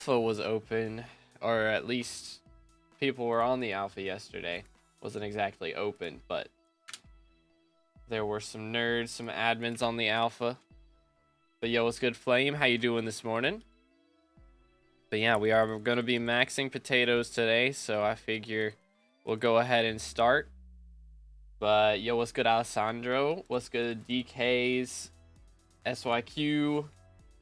alpha was open, or at least people were on the alpha yesterday. Wasn't exactly open, but there were some nerds, some admins on the alpha. But yo, what's good, Flame? How you doing this morning? But yeah, we are going to be maxing potatoes today, so I figure we'll go ahead and start. But yo, what's good, Alessandro? What's good, DKs, SYQ,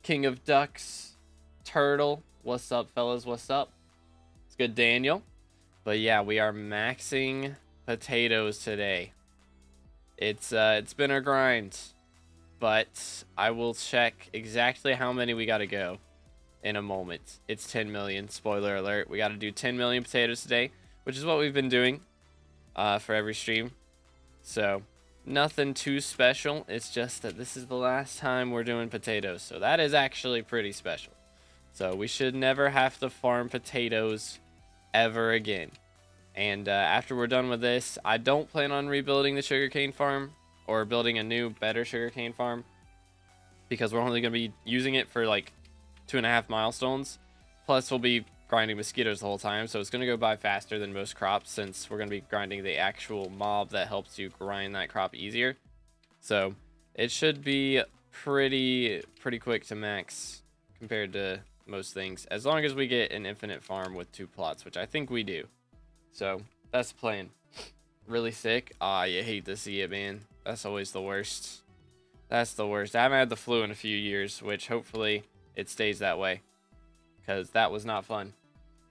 King of Ducks, Turtle? What's up, fellas? What's up? It's good, Daniel. But yeah, we are maxing potatoes today. It's been a grind, but I will check exactly how many we got to go in a moment. It's 10 million. Spoiler alert. We got to do 10 million potatoes today, which is what we've been doing for every stream. So nothing too special. It's just that this is the last time we're doing potatoes. So that is actually pretty special. So we should never have to farm potatoes ever again. And after we're done with this, I don't plan on rebuilding the sugarcane farm or building a new, better sugarcane farm, because we're only going to be using it for like 2.5 milestones. Plus, we'll be grinding mosquitoes the whole time, so it's going to go by faster than most crops, since we're going to be grinding the actual mob that helps you grind that crop easier. So it should be pretty quick to max compared to most things, as long as we get an infinite farm with 2 plots, which I think we do. So that's the plan. Really sick. You hate to see it, man. That's always the worst. That's the worst. I haven't had the flu in a few years, which hopefully it stays that way, because that was not fun.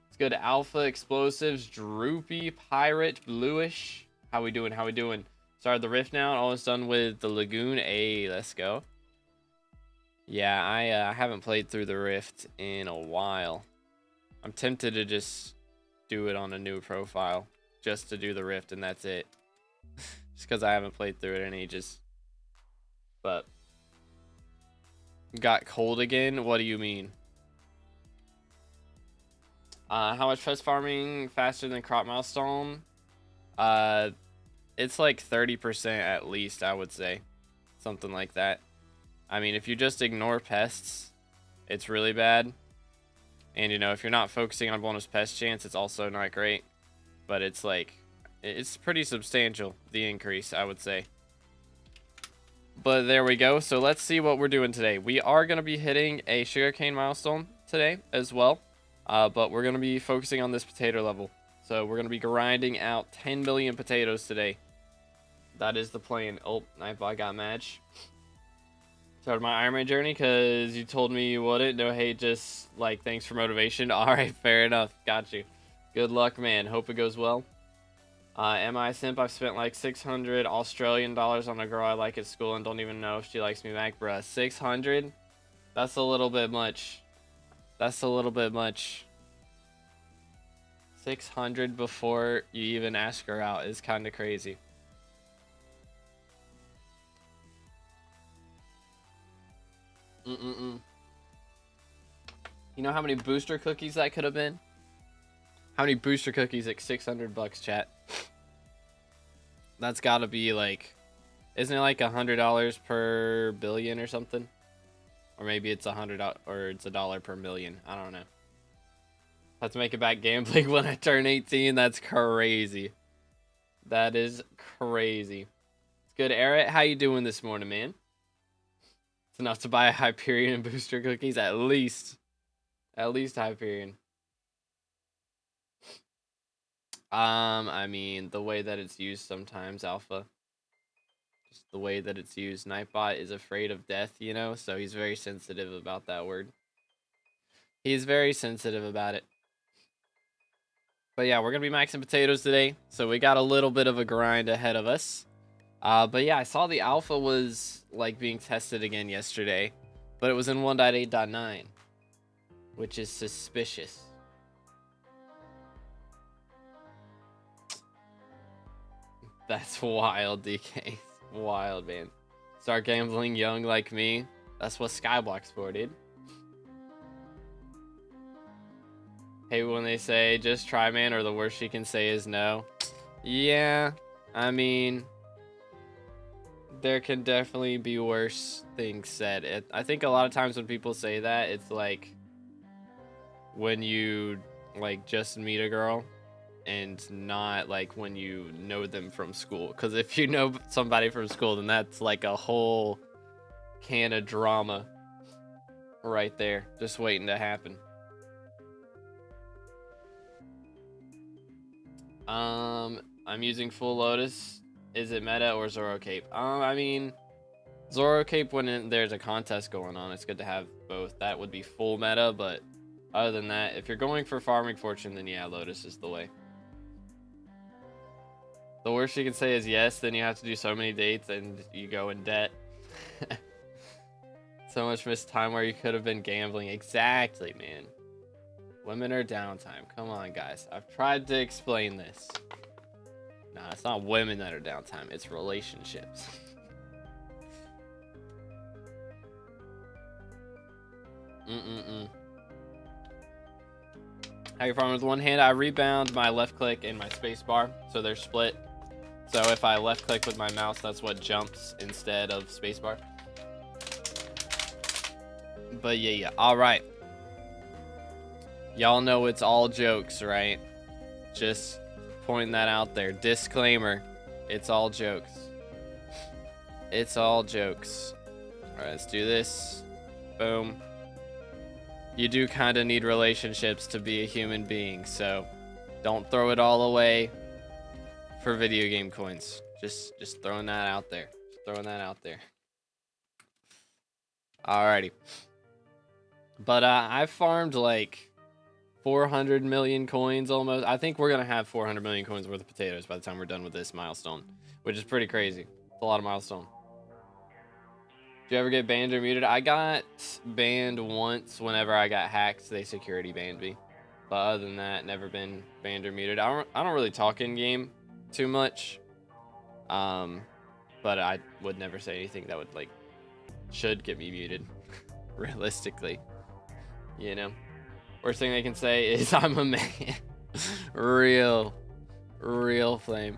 It's good. Alpha Explosives, Droopy, Pirate, Bluish. How we doing? How we doing? Started the rift now. Almost done with the Lagoon. Hey, let's go. Yeah, I haven't played through the rift in a while. I'm tempted to just do it on a new profile, just to do the rift, and that's it. Just because I haven't played through it in ages. But got cold again? What do you mean? How much press farming faster than crop milestone? It's like 30% at least, I would say. Something like that. I mean, if you just ignore pests, it's really bad. And, you know, if you're not focusing on bonus pest chance, it's also not great. But it's like, it's pretty substantial, the increase, I would say. But there we go. So let's see what we're doing today. We are going to be hitting a sugarcane milestone today as well. But we're going to be focusing on this potato level. So we're going to be grinding out 10 million potatoes today. That is the plan. Oh, Nightbot got match. Started my Iron Man journey because you told me you wouldn't. No hate, just like thanks for motivation. All right, fair enough. Got you. Good luck, man. Hope it goes well. Am I a simp? I've spent like 600 Australian dollars on a girl I like at school and don't even know if she likes me back, bruh. 600? That's a little bit much. That's a little bit much. 600 before you even ask her out is kind of crazy. You know how many booster cookies that could have been? How many booster cookies at 600 bucks, chat? That's gotta be like, isn't it like $100 per billion or something? Or maybe it's $100 or it's $1 per million. I don't know. Have to make it back gambling when I turn 18. That's crazy. That is crazy. It's good, Eric. How you doing this morning, man? It's enough to buy a Hyperion booster cookies, at least. At least Hyperion. I mean, the way that it's used sometimes, Alpha. Just the way that it's used. Nightbot is afraid of death, you know? So he's very sensitive about that word. He's very sensitive about it. But yeah, we're going to be maxing potatoes today. So we got a little bit of a grind ahead of us. But yeah, I saw the alpha was like being tested again yesterday. But it was in 1.8.9. Which is suspicious. That's wild, DK. Wild, man. Start gambling young like me. That's what SkyBlock's for, dude. Hey, when they say just try, man, or the worst you can say is no. Yeah, I mean, there can definitely be worse things said. I think a lot of times when people say that, it's like when you like just meet a girl and not like when you know them from school. Because if you know somebody from school, then that's like a whole can of drama right there, just waiting to happen. I'm using full Lotus. Is it meta or Zoro Cape? I mean, Zoro Cape when there's a contest going on, it's good to have both. That would be full meta, but other than that, if you're going for farming fortune, then yeah, Lotus is the way. The worst you can say is yes, then you have to do so many dates and you go in debt. So much missed time where you could have been gambling. Exactly, man. Women are downtime. Come on, guys. I've tried to explain this. Nah, it's not women that are downtime. It's relationships. How you farming with one hand? I rebound my left click and my space bar, so they're split. So if I left click with my mouse, that's what jumps instead of space bar. But yeah. All right. Y'all know it's all jokes, right? Just pointing that out there. Disclaimer. It's all jokes. It's all jokes. All right, let's do this. Boom. You do kind of need relationships to be a human being, so don't throw it all away for video game coins. Just throwing that out there. Just throwing that out there. Alrighty. But I've farmed like 400 million coins almost. I think we're going to have 400 million coins worth of potatoes by the time we're done with this milestone, which is pretty crazy. It's a lot of milestone. Do you ever get banned or muted? I got banned once whenever I got hacked. They security banned me. But other than that, never been banned or muted. I don't really talk in game too much. But I would never say anything that would like should get me muted. Realistically, you know. Worst thing they can say is I'm a man. real flame.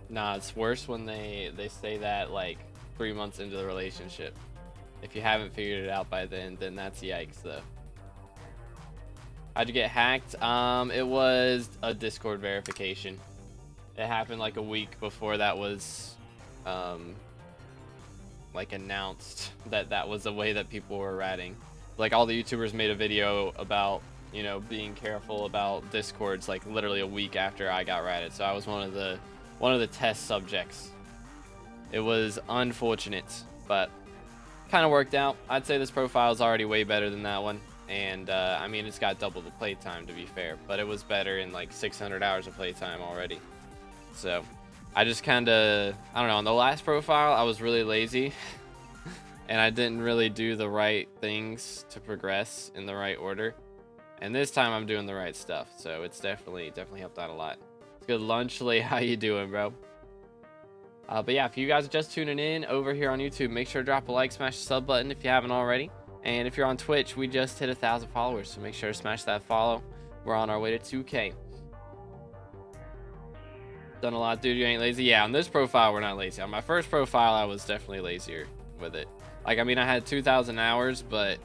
Nah, it's worse when they say that like 3 months into the relationship. If you haven't figured it out by then that's yikes though. How'd you get hacked? It was a Discord verification. It happened like a week before that was like announced that was the way that people were ratting. Like all the YouTubers made a video about, you know, being careful about Discords like literally a week after I got ratted. So I was one of the test subjects. It was unfortunate, but kind of worked out. I'd say this profile is already way better than that one. And I mean, it's got double the playtime to be fair, but it was better in like 600 hours of playtime already. So I just kind of, I don't know, on the last profile, I was really lazy and I didn't really do the right things to progress in the right order. And this time I'm doing the right stuff. So it's definitely helped out a lot. It's good lunch, Lee. How you doing, bro? But yeah, if you guys are just tuning in over here on YouTube, make sure to drop a like, smash the sub button if you haven't already. And if you're on Twitch, we just hit 1,000 followers. So make sure to smash that follow. We're on our way to 2K. Done a lot, dude. You ain't lazy. Yeah, on this profile we're not lazy. On my first profile I was definitely lazier with it. Like, I mean, I had 2,000 hours, but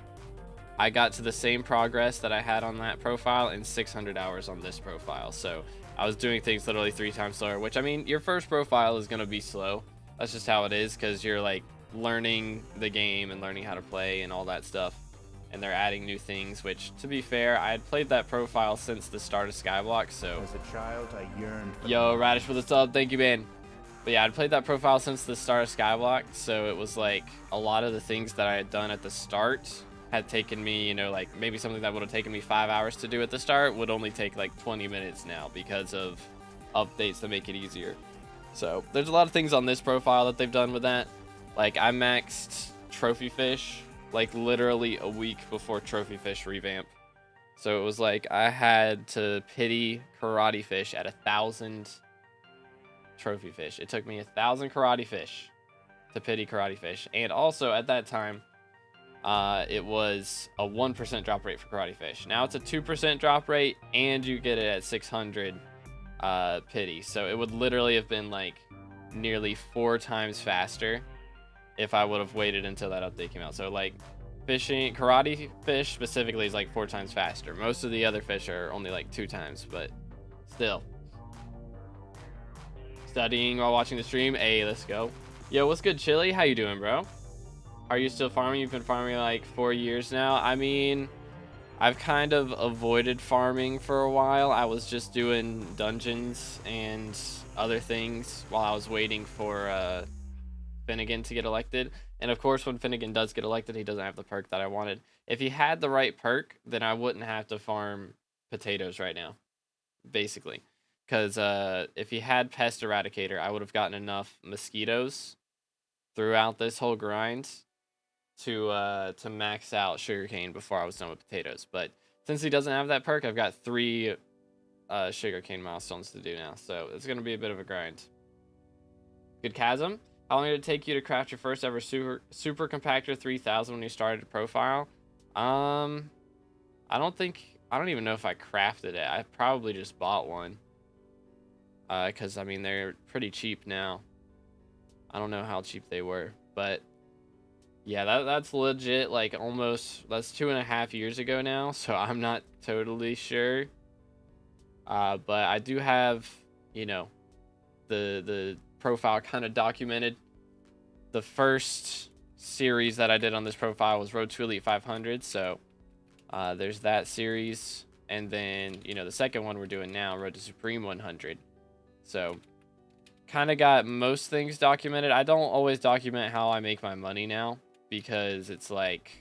I got to the same progress that I had on that profile in 600 hours on this profile. So I was doing things literally 3 times slower, which, I mean, your first profile is gonna be slow. That's just how it is, because you're like learning the game and learning how to play and all that stuff, and they're adding new things, which, to be fair, I had played that profile since the start of SkyBlock. So as a child I yearned for yo Radish with the sub, thank you, man. But yeah, I'd played that profile since the start of SkyBlock, so it was like a lot of the things that I had done at the start had taken me, you know, like maybe something that would have taken me 5 hours to do at the start would only take like 20 minutes now because of updates that make it easier. So there's a lot of things on this profile that they've done with that. Like, I maxed Trophy Fish like literally a week before Trophy Fish revamp. So it was like I had to pity Karate Fish at 1,000 Trophy Fish. It took me 1,000 Karate Fish to pity Karate Fish. And also at that time, it was a 1% drop rate for Karate Fish. Now it's a 2% drop rate and you get it at 600 pity. So it would literally have been like nearly 4 times faster if I would have waited until that update came out. So like fishing, karate fish specifically is like 4 times faster. Most of the other fish are only like 2 times, but still. Studying while watching the stream. Hey, let's go. Yo, what's good, Chili? How you doing, bro? Are you still farming? You've been farming like 4 years now. I mean, I've kind of avoided farming for a while. I was just doing dungeons and other things while I was waiting for Finnegan to get elected. And of course, when Finnegan does get elected, he doesn't have the perk that I wanted. If he had the right perk, then I wouldn't have to farm potatoes right now, basically. Because if he had Pest Eradicator, I would have gotten enough mosquitoes throughout this whole grind to max out sugarcane before I was done with potatoes. But since he doesn't have that perk, I've got 3 sugarcane milestones to do now. So it's going to be a bit of a grind. Good Chasm. How long did it take you to craft your first ever super compactor 3000 when you started a profile? I don't even know if I crafted it. I probably just bought one. Because I mean, they're pretty cheap now. I don't know how cheap they were, but yeah, that's legit. Like that's 2.5 years ago now, so I'm not totally sure. But I do have, you know, the profile kind of documented. The first series that I did on this profile was Road to Elite 500, so there's that series, and then, you know, the second one we're doing now, Road to Supreme 100. So kind of got most things documented. I don't always document how I make my money now because it's like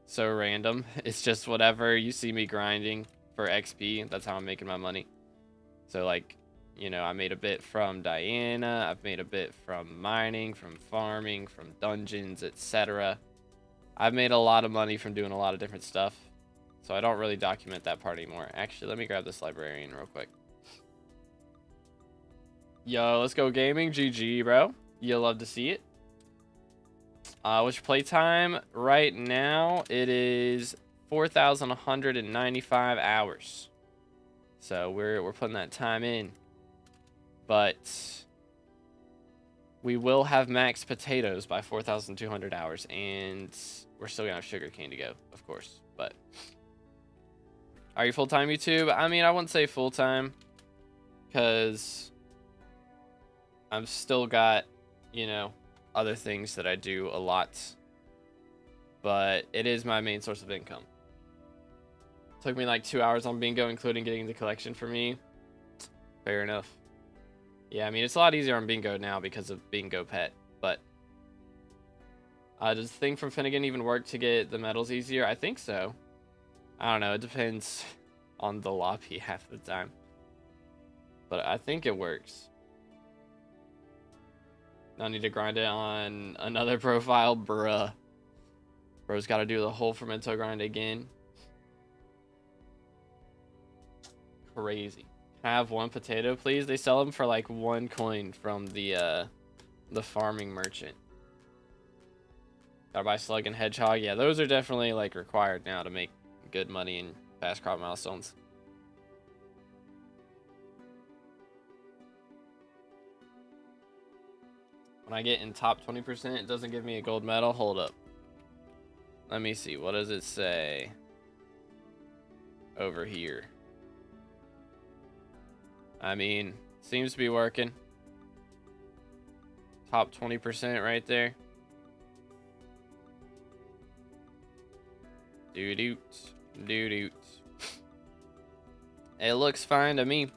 so random. It's just whatever you see me grinding for XP, that's how I'm making my money. So like, you know, I made a bit from Diana, I've made a bit from mining, from farming, from dungeons, etc. I've made a lot of money from doing a lot of different stuff, so I don't really document that part anymore. Actually, let me grab this librarian real quick. Yo, let's go gaming. GG, bro. You'll love to see it. What's your playtime? Right now, it is 4,195 hours. So we're putting that time in. But we will have max potatoes by 4,200 hours, and we're still gonna have sugarcane to go, of course. But are you full-time YouTube? I mean, I wouldn't say full-time, because I've still got, you know, other things that I do a lot, but it is my main source of income. Took me like 2 hours on bingo, including getting the collection for me. Fair enough. Yeah, I mean, it's a lot easier on bingo now because of bingo pet, but does the thing from Finnegan even work to get the medals easier? I think so. I don't know, it depends on the lobby half the time, but I think it works. Now I need to grind it on another profile, bruh. Bro's got to do the whole fermento grind again. Crazy. Can I have 1 potato, please? They sell them for like 1 coin from the farming merchant. Gotta buy slug and hedgehog. Yeah, those are definitely like required now to make good money in fast crop milestones. When I get in top 20%, it doesn't give me a gold medal. Hold up. Let me see. What does it say over here? I mean, seems to be working. Top 20% right there. Doo-doot. Doo-doot. It looks fine to me.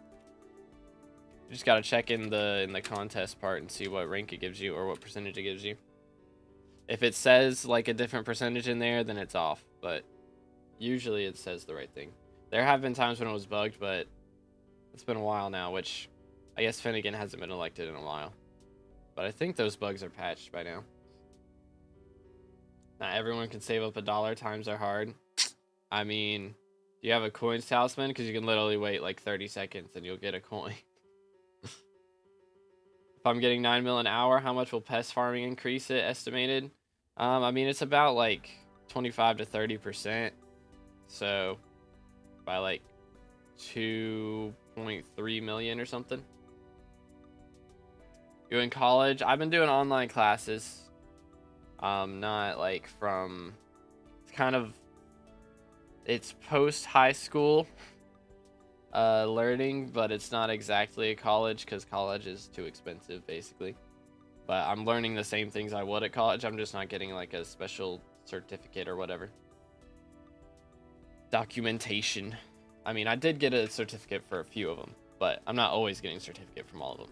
You just gotta check in the contest part and see what rank it gives you or what percentage it gives you. If it says like a different percentage in there, then it's off, but usually it says the right thing. There have been times when it was bugged, but it's been a while now, which I guess Finnegan hasn't been elected in a while. But I think those bugs are patched by now. Not everyone can save up $1. Times are hard. I mean, do you have a coins talisman? Because you can literally wait like 30 seconds and you'll get a coin. If I'm getting 9 mil an hour, how much will pest farming increase it estimated? I mean, it's about like 25 to 30%. So by like 2.3 million or something. You in college? I've been doing online classes. Not like from it's post high school learning, but it's not exactly a college because college is too expensive basically. But I'm learning the same things I would at college. I'm just not getting like a special certificate or whatever. Documentation. I mean, I did get a certificate for a few of them, but I'm not always getting a certificate from all of them.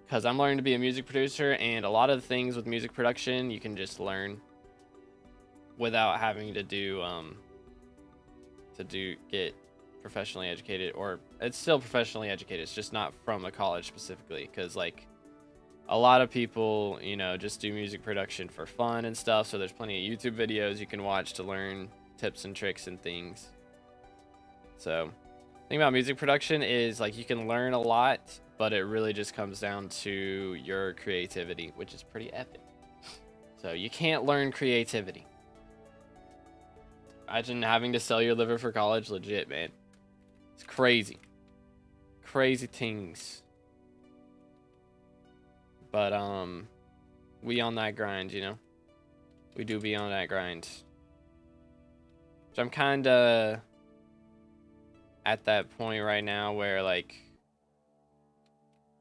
Because I'm learning to be a music producer, and a lot of the things with music production you can just learn without having to get professionally educated, or it's still professionally educated. It's just not from a college specifically, because like a lot of people, you know, just do music production for fun and stuff. So there's plenty of YouTube videos you can watch to learn tips and tricks and things. So the thing about music production is like you can learn a lot, but it really just comes down to your creativity, which is pretty epic. So you can't learn creativity. Imagine having to sell your liver for college, legit, man. It's crazy. Crazy things. But we on that grind, you know. We do be on that grind. So I'm kinda at that point right now where like,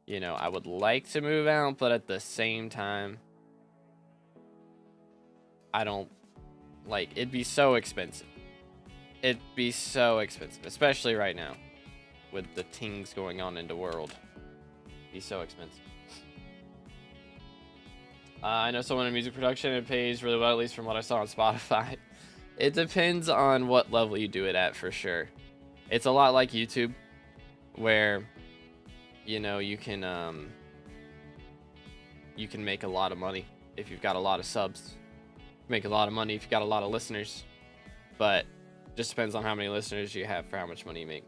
you know, I would like to move out, but at the same time, I don't like, it'd be so expensive. It'd be so expensive, especially right now with the things going on in the world. It'd be so expensive. I know someone in music production, it pays really well, at least from what I saw on Spotify. It depends on what level you do it at, for sure. It's a lot like YouTube, where, you know, you can make a lot of money if you've got a lot of subs. Make a lot of money if you've got a lot of listeners, but just depends on how many listeners you have for how much money you make.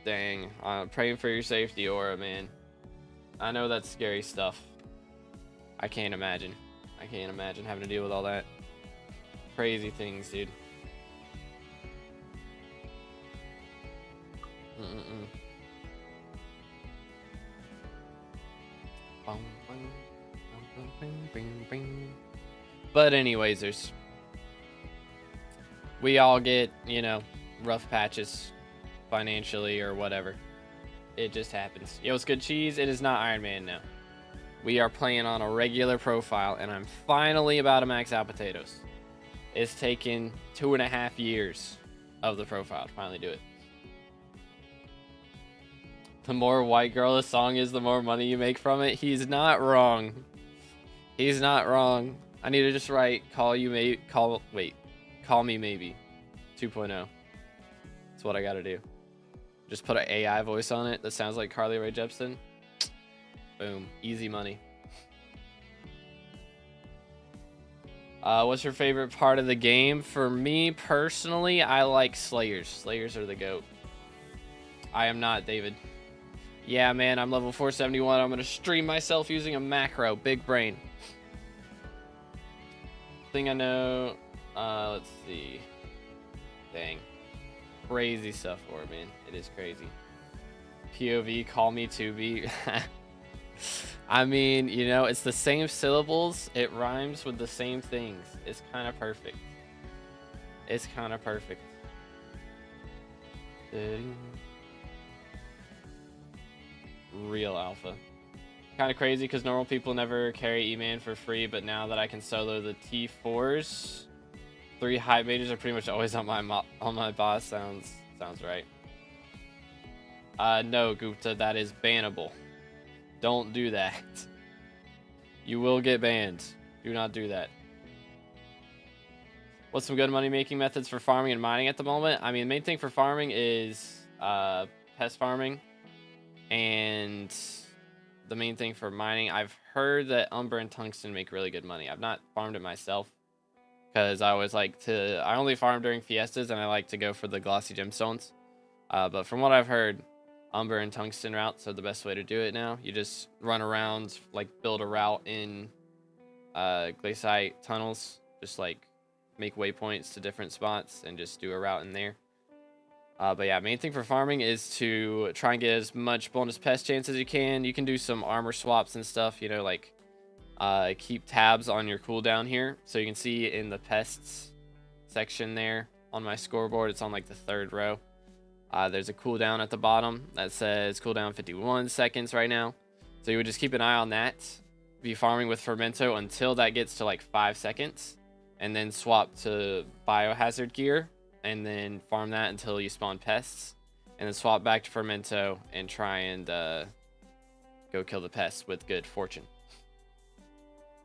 Dang, I'm praying for your safety, Aura, man. I know that's scary stuff. I can't imagine. I can't imagine having to deal with all that. Crazy things, dude. But anyways, we all get, you know, rough patches financially or whatever. It just happens. Yo, it's good cheese. It is not Iron Man now. We are playing on a regular profile, and I'm finally about to max out potatoes. It's taken 2.5 years of the profile to finally do it. The more white girl a song is, the more money you make from it. He's not wrong. He's not wrong. I need to just write call me maybe 2.0. That's what I gotta do. Just put an AI voice on it that sounds like Carly Rae Jepsen. Boom. Easy money. What's your favorite part of the game? For me personally, I like Slayers. Slayers are the GOAT. I am not, David. Yeah, man, I'm level 471. I'm gonna stream myself using a macro. Big brain. Thing I know. Let's see. Dang. Crazy stuff for it, man. It is crazy. POV, call me 2B. I mean, you know, it's the same syllables. It rhymes with the same things. It's kind of perfect. It's kind of perfect. Real alpha. Kind of crazy because normal people never carry E-Man for free, but now that I can solo the T4s, 3 hype majors are pretty much always on my boss. Sounds right. No, Gupta, that is bannable. Don't do that. You will get banned. Do not do that. What's some good money making methods for farming and mining at the moment? I mean, the main thing for farming is pest farming, and the main thing for mining, I've heard that Umber and Tungsten make really good money. I've not farmed it myself because I only farm during fiestas, and I like to go for the glossy gemstones. But from what I've heard, Umber and Tungsten routes are the best way to do it now. You just run around, like build a route in glaciite tunnels, just like make waypoints to different spots and just do a route in there. But yeah, main thing for farming is to try and get as much bonus pest chance as you can. You can do some armor swaps and stuff, you know, like Keep tabs on your cooldown here. So you can see in the pests section there on my scoreboard, it's on like the 3rd row. There's a cooldown at the bottom that says cooldown 51 seconds right now. So you would just keep an eye on that. Be farming with Fermento until that gets to like 5 seconds. And then swap to biohazard gear. And then farm that until you spawn pests. And then swap back to Fermento and try and go kill the pests with good fortune.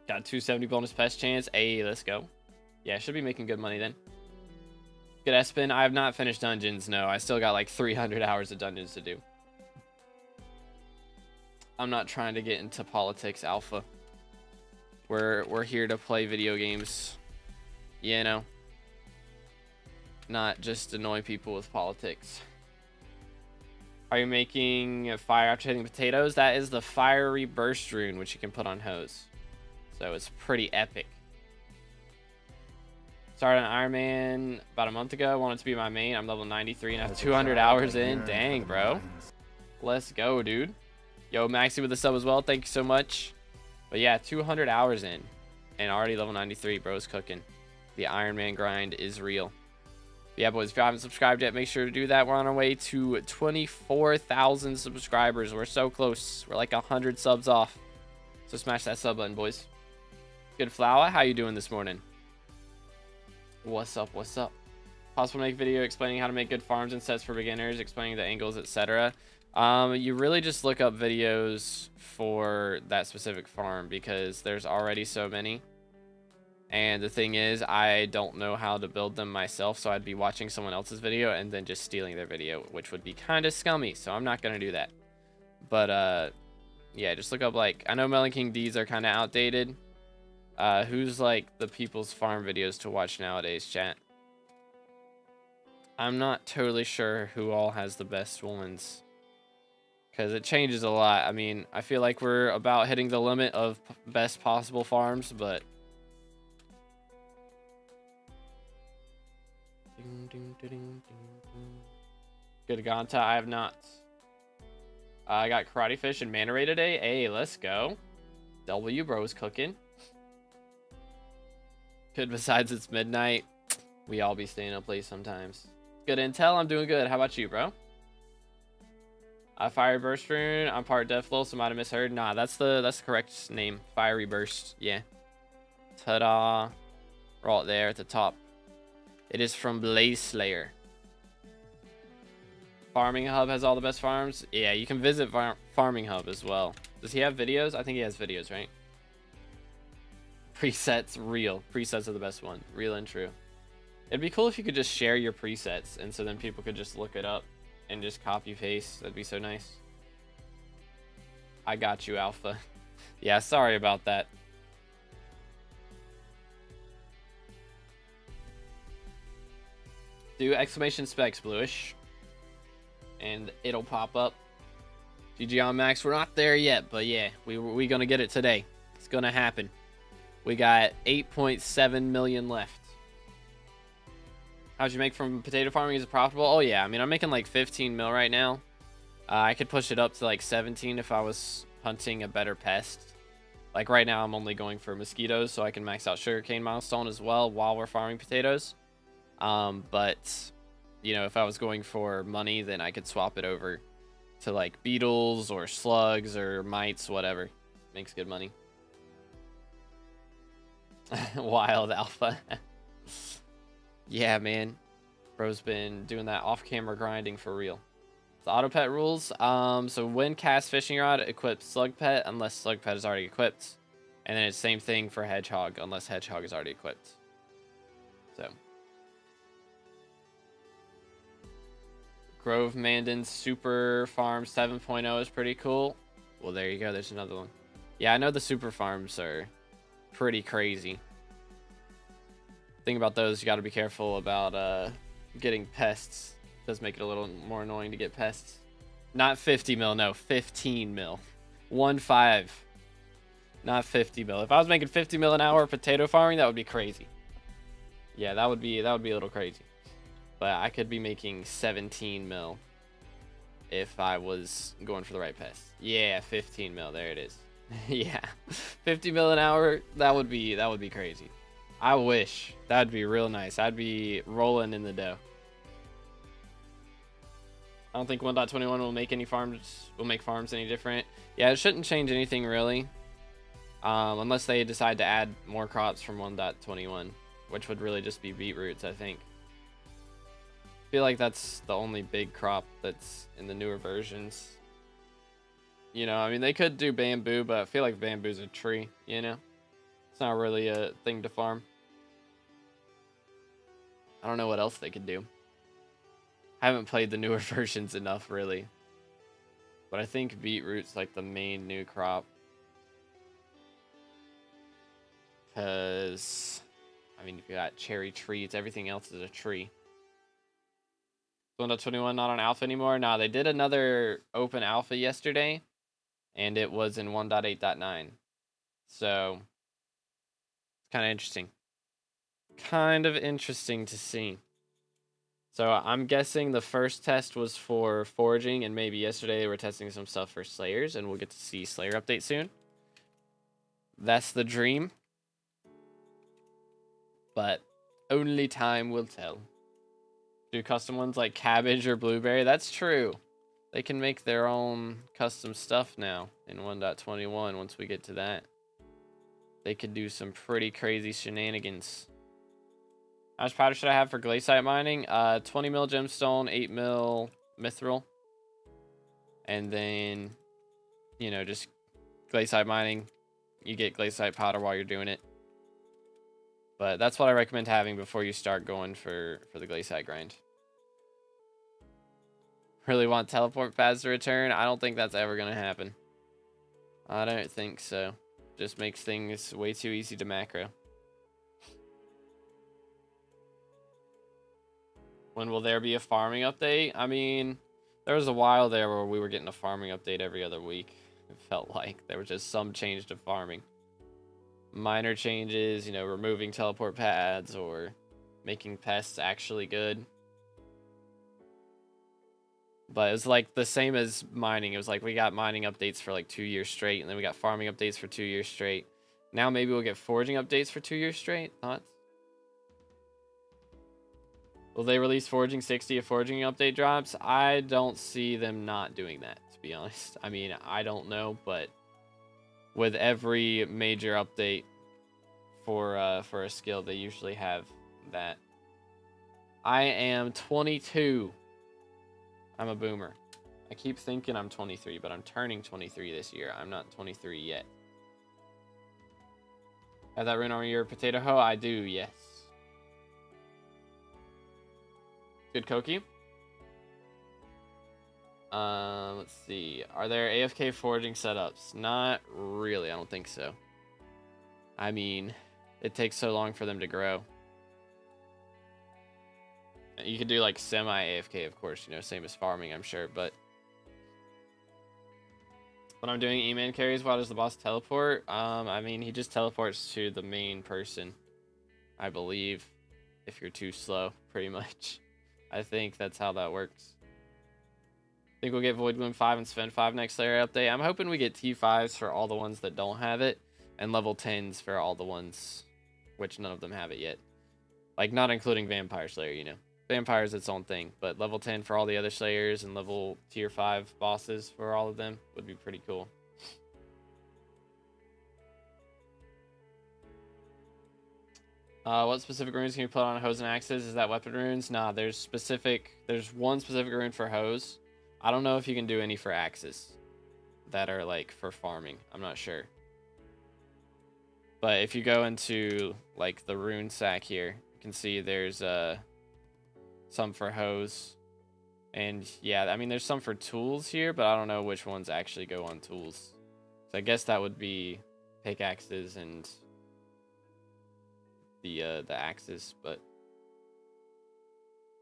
Got 270 bonus pest chance. Hey, let's go. Yeah, I should be making good money then. Good Espen. I have not finished dungeons. No, I still got like 300 hours of dungeons to do. I'm not trying to get into politics, Alpha. We're here to play video games. You know. Not just annoy people with politics. Are you making a fire after hitting potatoes? That is the fiery burst rune, which you can put on hose. So it's pretty epic. Started on Iron Man about a month ago. I wanted to be my main. I'm level 93 and I have 200 hours in. Dang, bro. Let's go, dude. Yo, Maxi with the sub as well. Thank you so much. But yeah, 200 hours in. And already level 93. Bro's cooking. The Iron Man grind is real. But yeah, boys, if you haven't subscribed yet, make sure to do that. We're on our way to 24,000 subscribers. We're so close. We're like 100 subs off. So smash that sub button, boys. Good Flower. How you doing this morning? What's up? What's up? Possible to make a video explaining how to make good farms and sets for beginners, explaining the angles, etc. You really just look up videos for that specific farm because there's already so many. And the thing is, I don't know how to build them myself, so I'd be watching someone else's video and then just stealing their video, which would be kind of scummy, so I'm not going to do that. But, yeah, just look up, like, I know Melon King D's are kind of outdated. Who's, like, the people's farm videos to watch nowadays, chat? I'm not totally sure who all has the best ones. Because it changes a lot. I mean, I feel like we're about hitting the limit of best possible farms, but... Good Ganta, I have not. I got Karate Fish and Manta Ray today. Hey, let's go. W Bro's cooking. Good, besides it's midnight. We all be staying up late sometimes. Good intel, I'm doing good. How about you, bro? Fiery Burst rune. I'm part Deathflow, so might have misheard. Nah, that's the correct name. Fiery Burst, yeah. Ta-da. Right there at the top. It is from Blaze Slayer. Farming Hub has all the best farms. Yeah, you can visit Farming Hub as well. Does he have videos? I think he has videos, right? Presets, real. Presets are the best one. Real and true. It'd be cool if you could just share your presets, and so then people could just look it up and just copy paste. That'd be so nice. I got you, Alpha. Yeah, sorry about that. Do exclamation specs bluish and it'll pop up. GG on Max. We're not there yet, but yeah, we gonna get it today. It's gonna happen. We got 8.7 million left. How'd you make from potato farming? Is it profitable? Oh yeah, I mean, I'm making like 15 mil right now. I could push it up to like 17 if I was hunting a better pest. Like right now I'm only going for mosquitoes, so I can max out sugarcane milestone as well while we're farming potatoes. But you know, if I was going for money, then I could swap it over to like beetles or slugs or mites, whatever. Makes good money. Wild Alpha. Yeah, man. Bro's been doing that off-camera grinding for real. The auto pet rules. So when cast fishing rod, equip slug pet unless slug pet is already equipped. And then it's same thing for hedgehog unless hedgehog is already equipped. So. Grove Mandan's Super Farm 7.0 is pretty cool. Well, there you go. There's another one. Yeah, I know the super farms are pretty crazy. Thing about those, you got to be careful about getting pests. It does make it a little more annoying to get pests. Not 50 mil, no, 15 mil. 1.5. Not 50 mil. If I was making 50 mil an hour potato farming, that would be crazy. Yeah, that would be a little crazy. But I could be making 17 mil if I was going for the right pest. Yeah, 15 mil. There it is. Yeah, 50 mil an hour. That would be crazy. I wish. That'd be real nice. I'd be rolling in the dough. I don't think 1.21 will make farms any different. Yeah, it shouldn't change anything really. Unless they decide to add more crops from 1.21, which would really just be beetroots, I think. I feel like that's the only big crop that's in the newer versions. You know, I mean, they could do bamboo, but I feel like bamboo's a tree, you know? It's not really a thing to farm. I don't know what else they could do. I haven't played the newer versions enough, really. But I think beetroot's like the main new crop. Because, I mean, you got cherry trees, everything else is a tree. 1.21 not on alpha anymore? Nah, they did another open alpha yesterday, and it was in 1.8.9. So, it's kind of interesting. Kind of interesting to see. So, I'm guessing the first test was for foraging, and maybe yesterday they were testing some stuff for slayers, and we'll get to see slayer update soon. That's the dream. But only time will tell. Do custom ones like cabbage or blueberry? That's true. They can make their own custom stuff now in 1.21 once we get to that. They could do some pretty crazy shenanigans. How much powder should I have for glaciite mining? 20 mil gemstone, 8 mil mithril. And then, you know, just glaciite mining. You get glaciite powder while you're doing it. But that's what I recommend having before you start going for the glaciite grind. Really want teleport pads to return? I don't think that's ever going to happen. I don't think so. Just makes things way too easy to macro. When will there be a farming update? I mean, there was a while there where we were getting a farming update every other week. It felt like there was just some change to farming. Minor changes, you know, removing teleport pads or making pests actually good. But it was like the same as mining. It was like we got mining updates for like 2 years straight, and then we got farming updates for 2 years straight. Now maybe we'll get foraging updates for 2 years straight. Thoughts? Will they release foraging 60 if foraging update drops? I don't see them not doing that, to be honest. I mean, I don't know, but with every major update for a skill, they usually have that. I am 22. I'm a boomer. I keep thinking I'm 23, but I'm turning 23 this year. I'm not 23 yet. Have that rune on your potato hoe? I do, yes. Good Koki. Let's see. Are there AFK foraging setups? Not really. I don't think so. I mean, it takes so long for them to grow. You could do like semi-AFK, of course, you know, same as farming, I'm sure, but when I'm doing E-man carries, why does the boss teleport? I mean, he just teleports to the main person, I believe, if you're too slow, pretty much. I think that's how that works. I think we'll get Void Gloom 5 and Sven 5 next layer update. I'm hoping we get T5s for all the ones that don't have it, and level 10s for all the ones which none of them have it yet. Like, not including Vampire Slayer, you know. Vampire is its own thing, but level 10 for all the other Slayers and level tier 5 bosses for all of them would be pretty cool. What specific runes can you put on hose and axes? Is that weapon runes? Nah, there's one specific rune for hose. I don't know if you can do any for axes that are like for farming. I'm not sure. But if you go into like the rune sack here, you can see there's some for hose. And yeah, I mean, there's some for tools here, but I don't know which ones actually go on tools. So I guess that would be pickaxes and the axes, but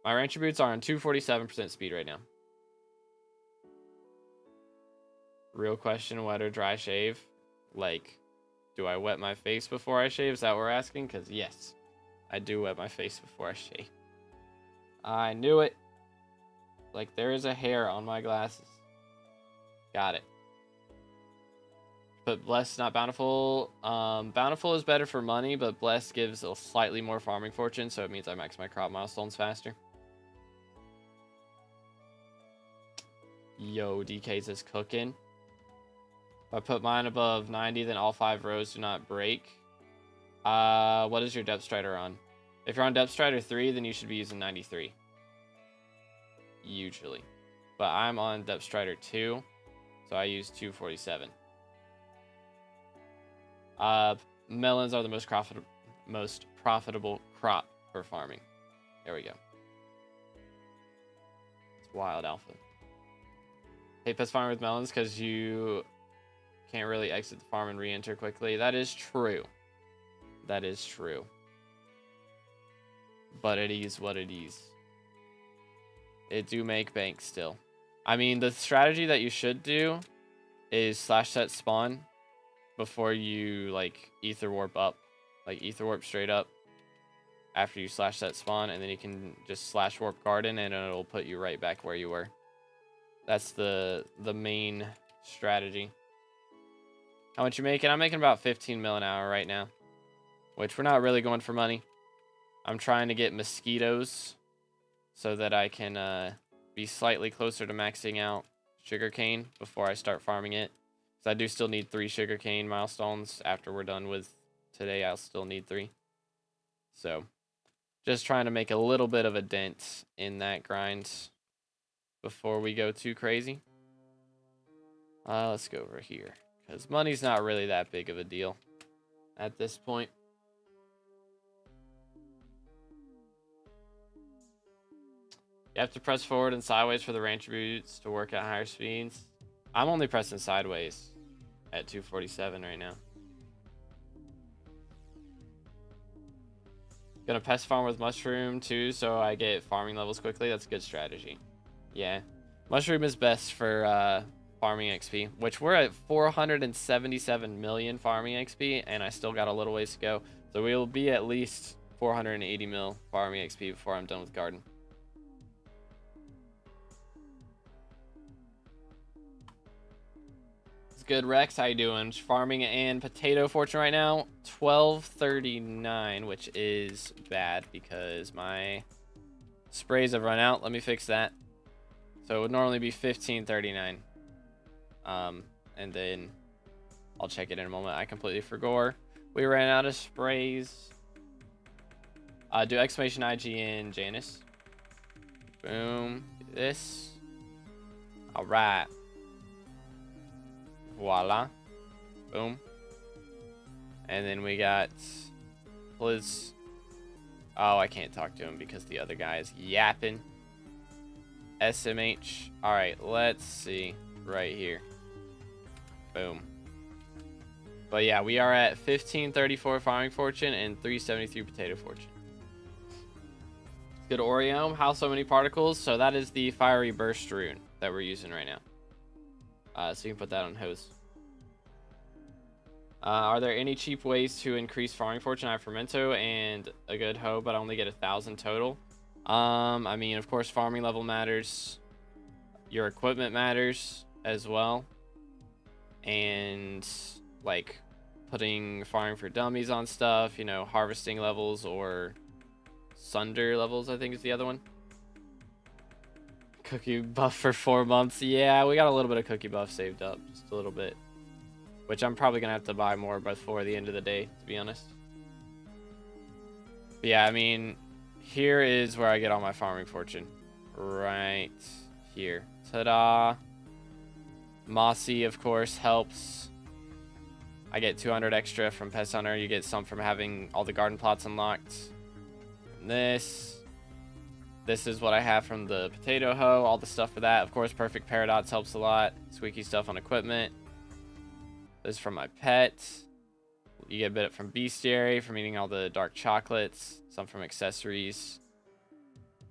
my rancher boots are on 247% speed right now. Real question, wet or dry shave? Like, do I wet my face before I shave? Is that what we're asking? Because yes, I do wet my face before I shave. I knew it. Like, there is a hair on my glasses. Got it. But blessed, not bountiful. Bountiful is better for money, but blessed gives a slightly more farming fortune, so it means I max my crop milestones faster. Yo, DK's is cooking. If I put mine above 90, then all 5 rows do not break. What is your depth strider on? If you're on depth strider 3, then you should be using 93. Usually. But I'm on depth strider 2, so I use 247. Melons are the most profitable crop for farming. There we go. It's wild alpha. Hate pest farming with melons because you can't really exit the farm and re-enter quickly. That is true. That is true. But it is what it is. It do make bank still. I mean, the strategy that you should do is slash set spawn before you like ether warp up. Like ether warp straight up after you slash set spawn, and then you can just slash warp garden and it'll put you right back where you were. That's the main strategy. How much you making? I'm making about 15 mil an hour right now, which we're not really going for money. I'm trying to get mosquitoes so that I can be slightly closer to maxing out sugarcane before I start farming it. So I do still need 3 sugarcane milestones. After we're done with today, I'll still need 3. So just trying to make a little bit of a dent in that grind before we go too crazy. Let's go over here, because money's not really that big of a deal at this point. You have to press forward and sideways for the range attributes to work at higher speeds. I'm only pressing sideways at 247 right now. Gonna pest farm with mushroom too, so I get farming levels quickly. That's a good strategy. Yeah, mushroom is best for farming XP, which we're at 477 million farming XP, and I still got a little ways to go. So we will be at least 480 mil farming XP before I'm done with garden. Good, Rex. How you doing? Farming and potato fortune right now, 1239, which is bad because my sprays have run out. Let me fix that. So it would normally be 1539. And then I'll check it in a moment. I completely forgot. We ran out of sprays. Do exclamation IG in Janus. Boom. This. All right. Voila. Boom. And then we got Liz. Oh, I can't talk to him because the other guy is yapping. SMH. Alright, let's see. Right here. Boom. But yeah, we are at 1534 farming fortune and 373 potato fortune. Good Oriome. How so many particles? So that is the fiery burst rune that we're using right now. So you can put that on hose. Are there any cheap ways to increase farming fortune? I have Fermento and a good hoe, but I only get 1,000 total. I mean, of course, farming level matters. Your equipment matters as well. And like putting farming for dummies on stuff, you know, harvesting levels or sunder levels, I think is the other one. Cookie buff for 4 months. Yeah, we got a little bit of cookie buff saved up, just a little bit, which I'm probably gonna have to buy more before the end of the day, to be honest. But yeah, I mean, here is where I get all my farming fortune, right here. Ta-da! Mossy, of course, helps. I get 200 extra from Pest Hunter. You get some from having all the garden plots unlocked. And this is what I have from the potato hoe, all the stuff for that. Of course, Perfect Paradox helps a lot. Squeaky stuff on equipment. This is from my pet. You get a bit from bestiary from eating all the dark chocolates. Some from accessories.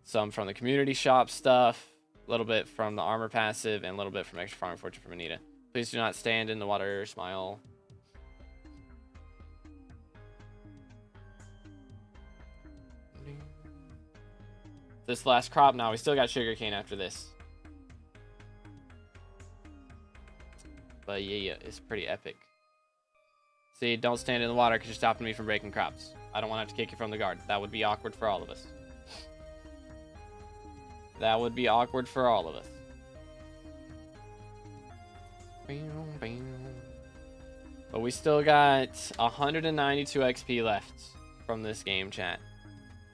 Some from the community shop stuff. A little bit from the armor passive. And a little bit from extra farming fortune from Anita. Please do not stand in the water. Smile. This last crop now, we still got sugarcane after this. But yeah, it's pretty epic. See, don't stand in the water because you're stopping me from breaking crops. I don't want to have to kick you from the guard. That would be awkward for all of us. That would be awkward for all of us. But we still got 192 XP left from this game, chat.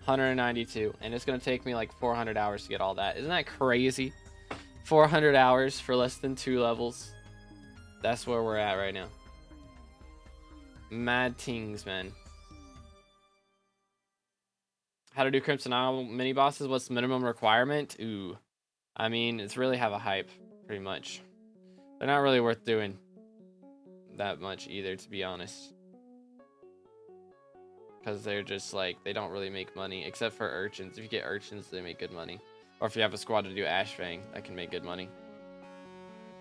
192. And it's going to take me like 400 hours to get all that. Isn't that crazy? 400 hours for less than 2 levels. That's where we're at right now. Mad tings, man. How to do Crimson Isle mini bosses? What's the minimum requirement? Ooh. I mean, it's really have a hype, pretty much. They're not really worth doing that much either, to be honest. Because they're just like, they don't really make money, except for urchins. If you get urchins, they make good money. Or if you have a squad to do Ashfang, that can make good money.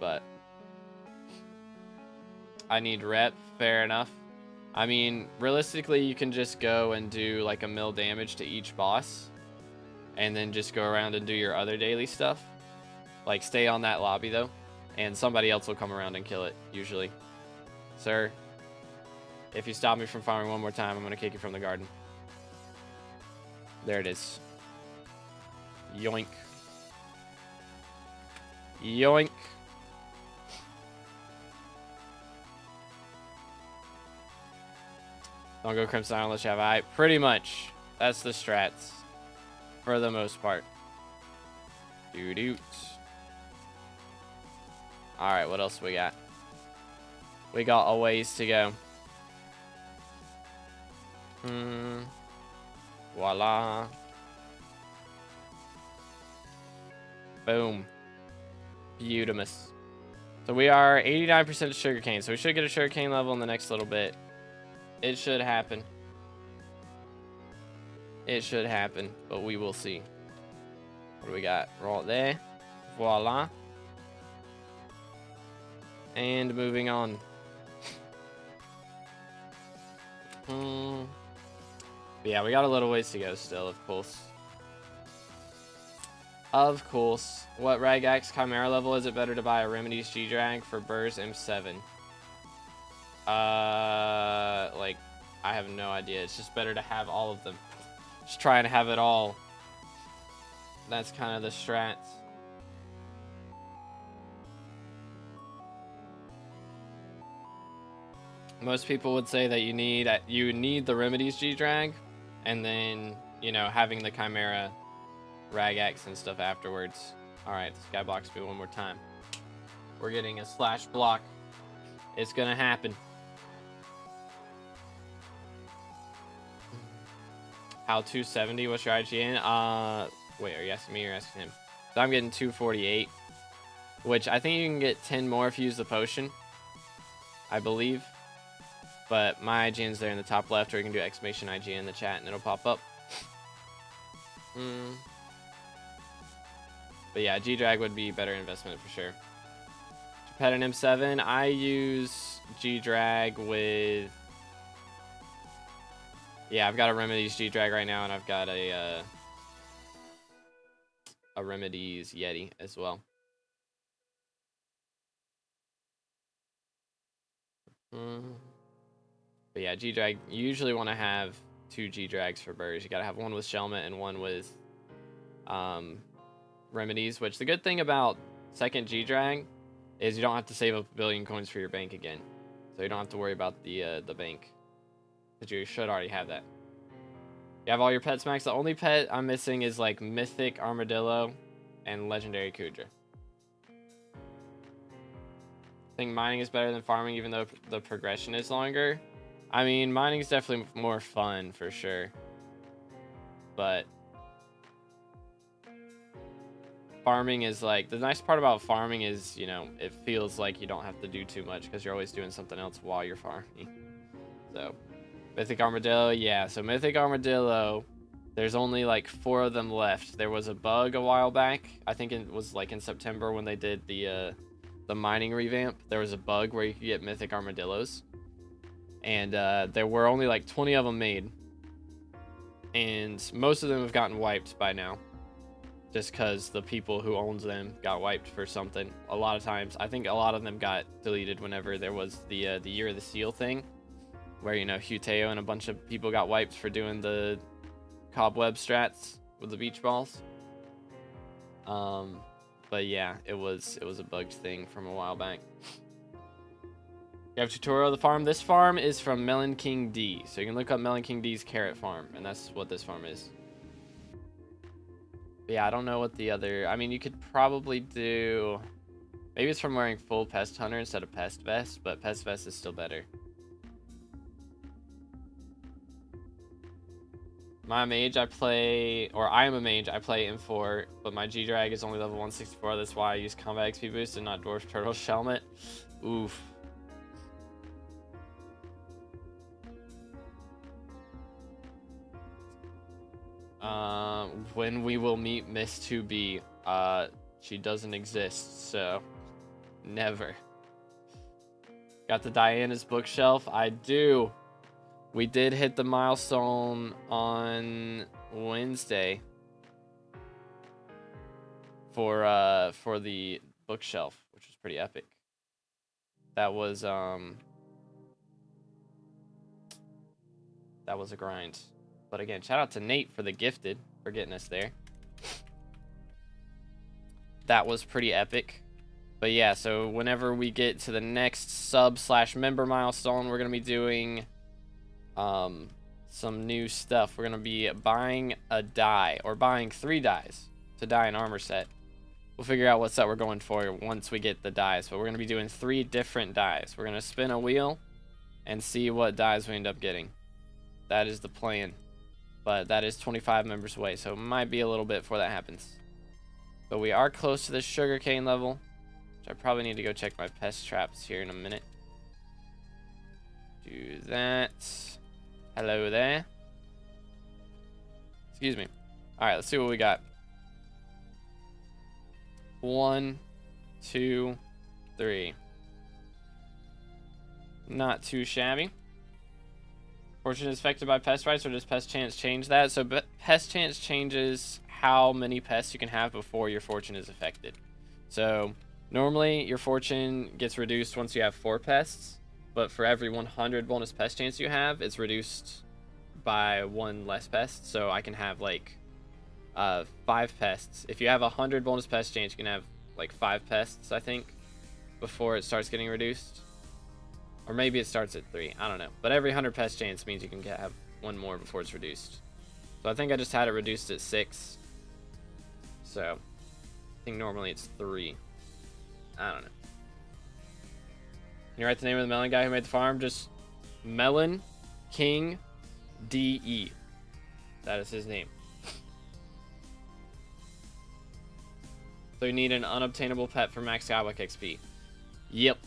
But I need rep, fair enough. I mean, realistically, you can just go and do like a mil damage to each boss. And then just go around and do your other daily stuff. Like, stay on that lobby, though. And somebody else will come around and kill it, usually. Sir, if you stop me from farming one more time, I'm going to kick you from the garden. There it is. Yoink. Yoink. Don't go Crimson Isle unless you have eye. Pretty much. That's the strats. For the most part. Doo-doot. Alright, what else we got? We got a ways to go. Voila. Boom. Beautimus. So we are 89% sugarcane. So we should get a sugarcane level in the next little bit. It should happen. It should happen, but we will see. What do we got? Right there. Voila. And moving on. But yeah, we got a little ways to go still, of course. Of course. What Ragax Chimera level is it better to buy a Remedies G-Drag for Burrs M7? Like, I have no idea. It's just better to have all of them. Just try and have it all. That's kind of the strats. Most people would say that you need the Remedies G-Drag, and then, you know, having the Chimera Ragax and stuff afterwards. Alright, SkyBlock's me one more time. We're getting a slash block. It's gonna happen. How 270? What's your IGN? Wait, are you asking me or asking him? So I'm getting 248, which I think you can get 10 more if you use the potion, I believe. But my IGN's there in the top left, or you can do exclamation IGN in the chat and it'll pop up. But yeah, G-Drag would be a better investment for sure. Pet an M7, I use G-Drag with... Yeah, I've got a Remedies G-Drag right now, and I've got a Remedies Yeti as well. But yeah, G-Drag, you usually want to have 2 G-Drags for Burrs. You gotta have one with Shelmet and one with Remedies, which the good thing about second G-Drag is you don't have to save up 1 billion coins for your bank again. So you don't have to worry about the bank. Because you should already have that. You have all your pets maxed. The only pet I'm missing is like Mythic Armadillo and Legendary Kudra. I think mining is better than farming even though the progression is longer. I mean, mining is definitely more fun for sure. But farming is like, the nice part about farming is, you know, it feels like you don't have to do too much because you're always doing something else while you're farming. So, Mythic Armadillo, yeah. So Mythic Armadillo, there's only like 4 of them left. There was a bug a while back. I think it was like in September when they did the mining revamp. There was a bug where you could get Mythic Armadillos. And there were only like 20 of them made. And most of them have gotten wiped by now. Just because the people who owned them got wiped for something. A lot of times, I think a lot of them got deleted whenever there was the Year of the Seal thing. where, you know, Huteo and a bunch of people got wiped for doing the cobweb strats with the beach balls. But yeah, it was a bugged thing from a while back. You have a tutorial of the farm. This farm is from Melon King D. So you can look up Melon King D's carrot farm, and that's what this farm is. But yeah, I don't know what the other... I mean, you could probably do... Maybe it's from wearing full Pest Hunter instead of Pest Vest, but Pest Vest is still better. My mage, I am a mage, I play M4, but my G-Drag is only level 164, that's why I use Combat XP Boost and not Dwarf Turtle Shelmet. Oof. When we will meet Miss 2B, she doesn't exist, so never. Got the Diana's bookshelf? I do. We did hit the milestone on Wednesday for the bookshelf, which was pretty epic. That was a grind. But again, shout out to Nate for the gifted for getting us there. That was pretty epic. But yeah, so whenever we get to the next sub/member milestone, we're gonna be doing some new stuff. We're gonna be buying a die, or buying 3 dies to dye an armor set. We'll figure out what set we're going for once we get the dies, but we're gonna be doing 3 different dies. We're gonna spin a wheel and see what dies we end up getting. That is the plan, but that is 25 members away, so it might be a little bit before that happens. But we are close to the sugarcane level, which I probably need to go check my pest traps here in a minute. Do that. Hello there. Excuse me. Alright, let's see what we got. 1, 2, 3. Not too shabby. Fortune is affected by pest rights, or does pest chance change that? So pest chance changes how many pests you can have before your fortune is affected. So normally your fortune gets reduced once you have 4 pests. But for every 100 bonus pest chance you have, it's reduced by 1 less pest. So I can have like 5 pests. If you have 100 bonus pest chance, you can have like 5 pests, I think, before it starts getting reduced. Or maybe it starts at 3. I don't know. But every 100 pest chance means you can have 1 more before it's reduced. So I think I just had it reduced at 6. So I think normally it's 3. I don't know. Can you write the name of the melon guy who made the farm? Just Melon King DE. That is his name. So you need an unobtainable pet for max SkyBlock XP. Yep.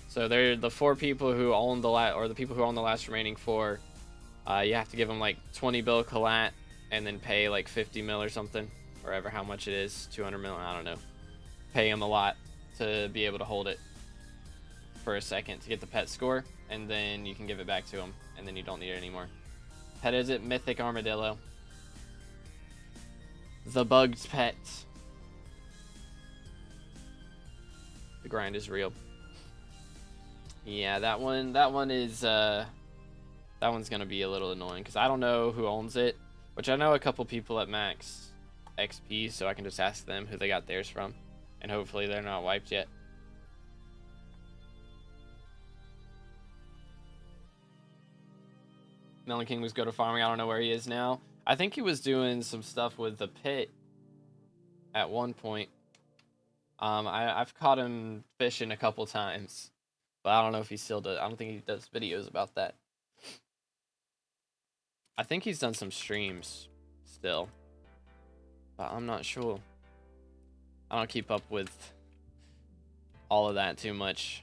So they're the 4 people who own the people who own the last remaining 4. You have to give them like 20 bill collat and then pay like 50 mil or something, or ever how much it is, 200 mil, I don't know. Pay them a lot to be able to hold it for a second to get the pet score, and then you can give it back to them, and then you don't need it anymore. Pet is it? Mythic Armadillo. The bugged pet. The grind is real. Yeah, that one is that one's gonna be a little annoying because I don't know who owns it, which I know a couple people at max XP, so I can just ask them who they got theirs from, and hopefully they're not wiped yet. Melon King was good at farming. I don't know where he is now. I think he was doing some stuff with the pit at one point. I've caught him fishing a couple times, but I don't know if he still does. I don't think he does videos about that. I think he's done some streams still, but I'm not sure. I don't keep up with all of that too much.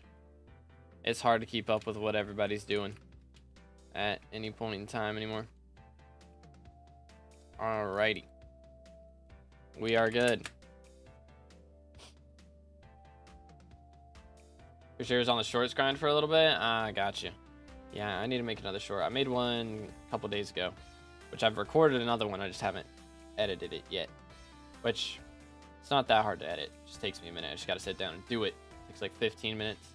It's hard to keep up with what everybody's doing at any point in time anymore. Alrighty. We are good. Your share is on the shorts grind for a little bit? Ah, gotcha. Yeah, I need to make another short. I made one a couple days ago, which I've recorded another one. I just haven't edited it yet, which it's not that hard to edit. It just takes me a minute. I just got to sit down and do it. It takes like 15 minutes.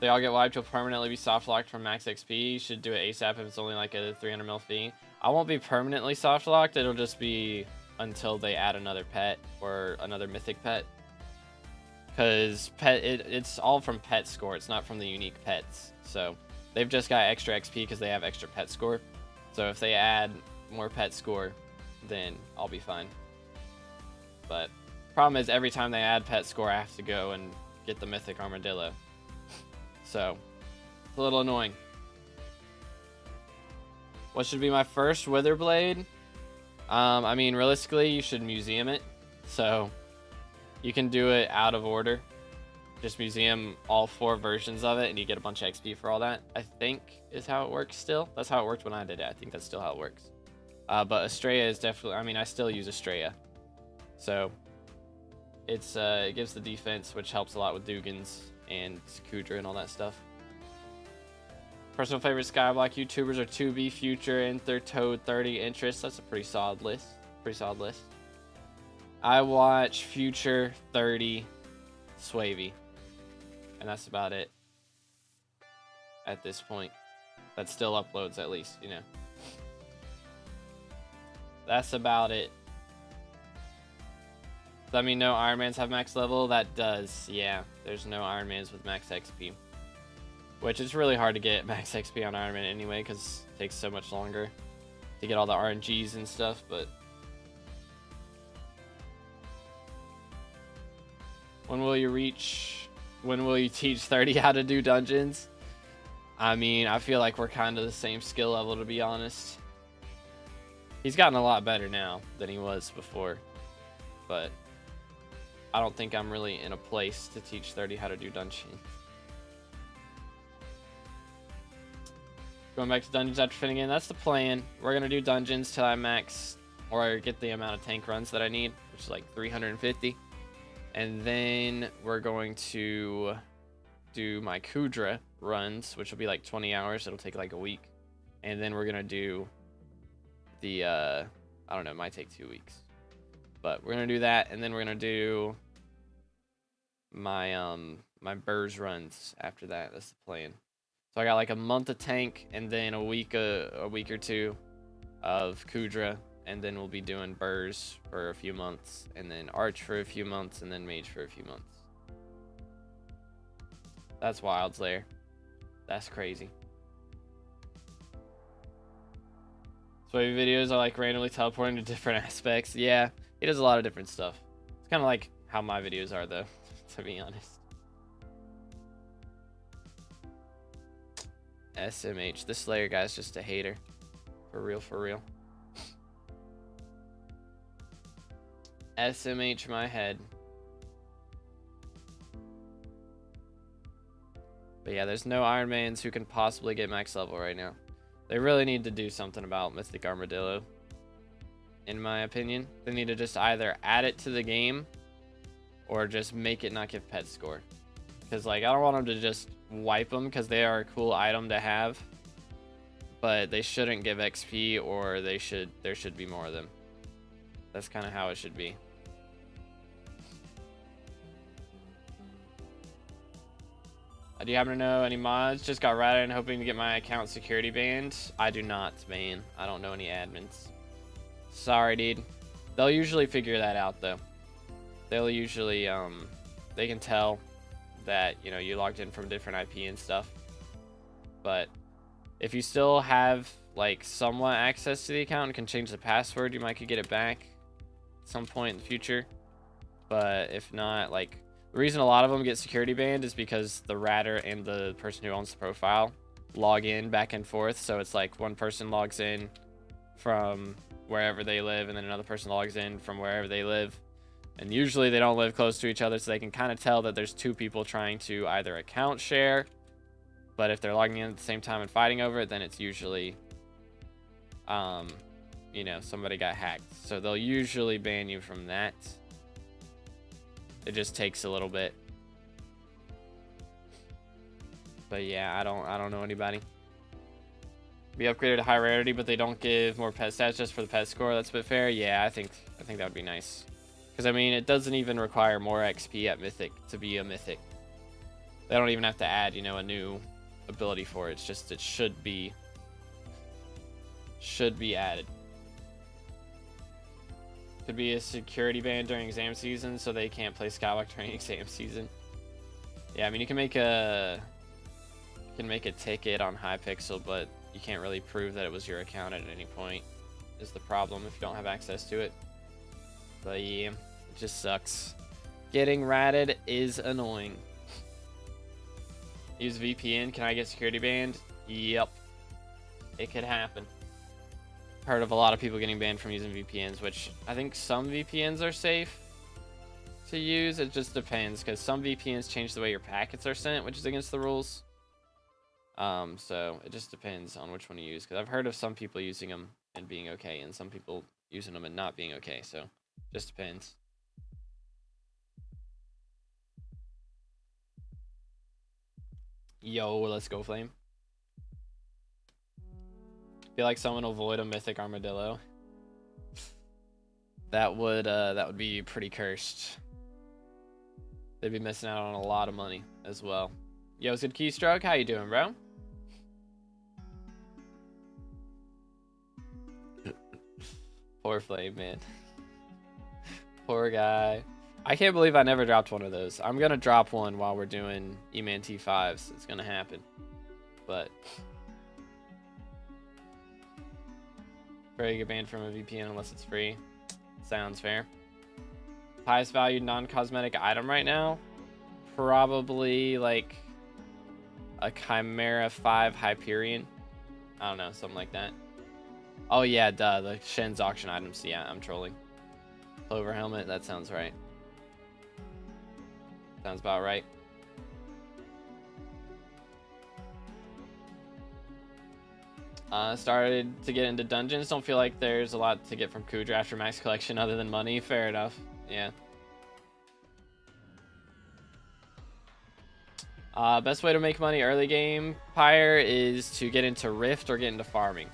They all get wiped. You'll permanently be soft locked from max XP. You should do it ASAP if it's only like a 300 mil fee. I won't be permanently soft locked. It'll just be until they add another pet or another mythic pet. Because it's all from pet score. It's not from the unique pets. So they've just got extra XP because they have extra pet score. So if they add more pet score, then I'll be fine. But problem is every time they add pet score, I have to go and get the mythic armadillo. So it's a little annoying. What should be my first Witherblade? I mean, realistically, you should museum it. So you can do it out of order. Just museum all 4 versions of it, and you get a bunch of XP for all that. I think is how it works still. That's how it worked when I did it. I think that's still how it works. But Estrella is definitely... I mean, I still use Estrella. So it gives the defense, which helps a lot with Dugans and Kudra and all that stuff. Personal favorite SkyBlock YouTubers are 2B, Future, Enter, Toad, 30, Intrests. That's a pretty solid list. I watch Future, 30, Swavey. And that's about it. At this point. That still uploads at least, you know. That's about it. Does that mean no Ironmans have max level? That does, yeah. There's no Ironmans with max XP. Which is really hard to get max XP on Iron Man anyway, because it takes so much longer to get all the RNGs and stuff, but... When will you teach 30 how to do dungeons? I mean, I feel like we're kind of the same skill level, to be honest. He's gotten a lot better now than he was before, but I don't think I'm really in a place to teach 30 how to do dungeons. Going back to dungeons after finishing in, that's the plan. We're going to do dungeons till I max or get the amount of tank runs that I need, which is like 350. And then we're going to do my Kudra runs, which will be like 20 hours. It'll take like a week. And then we're going to do the, I don't know, it might take 2 weeks. But we're going to do that, and then we're going to do my my Burrs runs after that. That's the plan. So I got like a month of tank, and then a week or two of Kudra, and then we'll be doing Burrs for a few months, and then Arch for a few months, and then Mage for a few months. That's wild, Slayer. That's crazy. So videos are like randomly teleporting to different aspects. Yeah, he does a lot of different stuff. It's kind of like how my videos are, though, to be honest. SMH. This Slayer guy's just a hater. For real, for real. SMH my head. But yeah, there's no Ironmans who can possibly get max level right now. They really need to do something about Mythic Armadillo. In my opinion. They need to just either add it to the game or just make it not give pet score. Because like, I don't want them to just wipe them because they are a cool item to have. But they shouldn't give XP, or there should be more of them. That's kind of how it should be. Do you happen to know any mods? Just got ratted and hoping to get my account security banned. I do not, man. I don't know any admins. Sorry, dude. They'll usually figure that out, though. They'll usually, they can tell that, you know, you logged in from a different IP and stuff. But if you still have, like, somewhat access to the account and can change the password, you might could get it back at some point in the future. But if not, like, the reason a lot of them get security banned is because the ratter and the person who owns the profile log in back and forth. So it's like one person logs in from wherever they live, and then another person logs in from wherever they live. And usually they don't live close to each other, so they can kind of tell that there's two people trying to either account share. But if they're logging in at the same time and fighting over it, then it's usually, you know, somebody got hacked. So they'll usually ban you from that. It just takes a little bit. But yeah, I don't know anybody. Be upgraded to high rarity, but they don't give more pet stats just for the pet score. That's a bit fair. Yeah, I think that would be nice. Because I mean, it doesn't even require more XP at Mythic to be a Mythic. They don't even have to add, you know, a new ability for it. It's just it should be added. Could be a security ban during exam season, so they can't play SkyBlock during exam season. Yeah, I mean you can make a ticket on Hypixel, but you can't really prove that it was your account at any point. Is the problem if you don't have access to it. But yeah, it just sucks. Getting ratted is annoying. Use VPN. Can I get security banned? Yep. It could happen. Heard of a lot of people getting banned from using VPNs, which I think some VPNs are safe to use. It just depends, because some VPNs change the way your packets are sent, which is against the rules. So it just depends on which one you use, because I've heard of some people using them and being okay, and some people using them and not being okay. So just depends. Yo, let's go flame. Feel like someone will avoid a mythic armadillo. That would be pretty cursed. They'd be missing out on a lot of money as well. Yo, it's good keystroke. How you doing, bro? Poor flame, man. Poor guy. I can't believe I never dropped one of those. I'm gonna drop one while we're doing E-Man T5s. It's gonna happen. But very get banned from a VPN unless it's free. Sounds fair. Highest valued non-cosmetic item right now? Probably like a Chimera 5 Hyperion. I don't know, something like that. Oh yeah, duh, the Shen's auction items. Yeah, I'm trolling. Clover helmet, that sounds right. Sounds about right. Started to get into dungeons. Don't feel like there's a lot to get from coup draft or max collection other than money. Fair enough. Yeah. Best way to make money early game, Pyre, is to get into Rift or get into farming.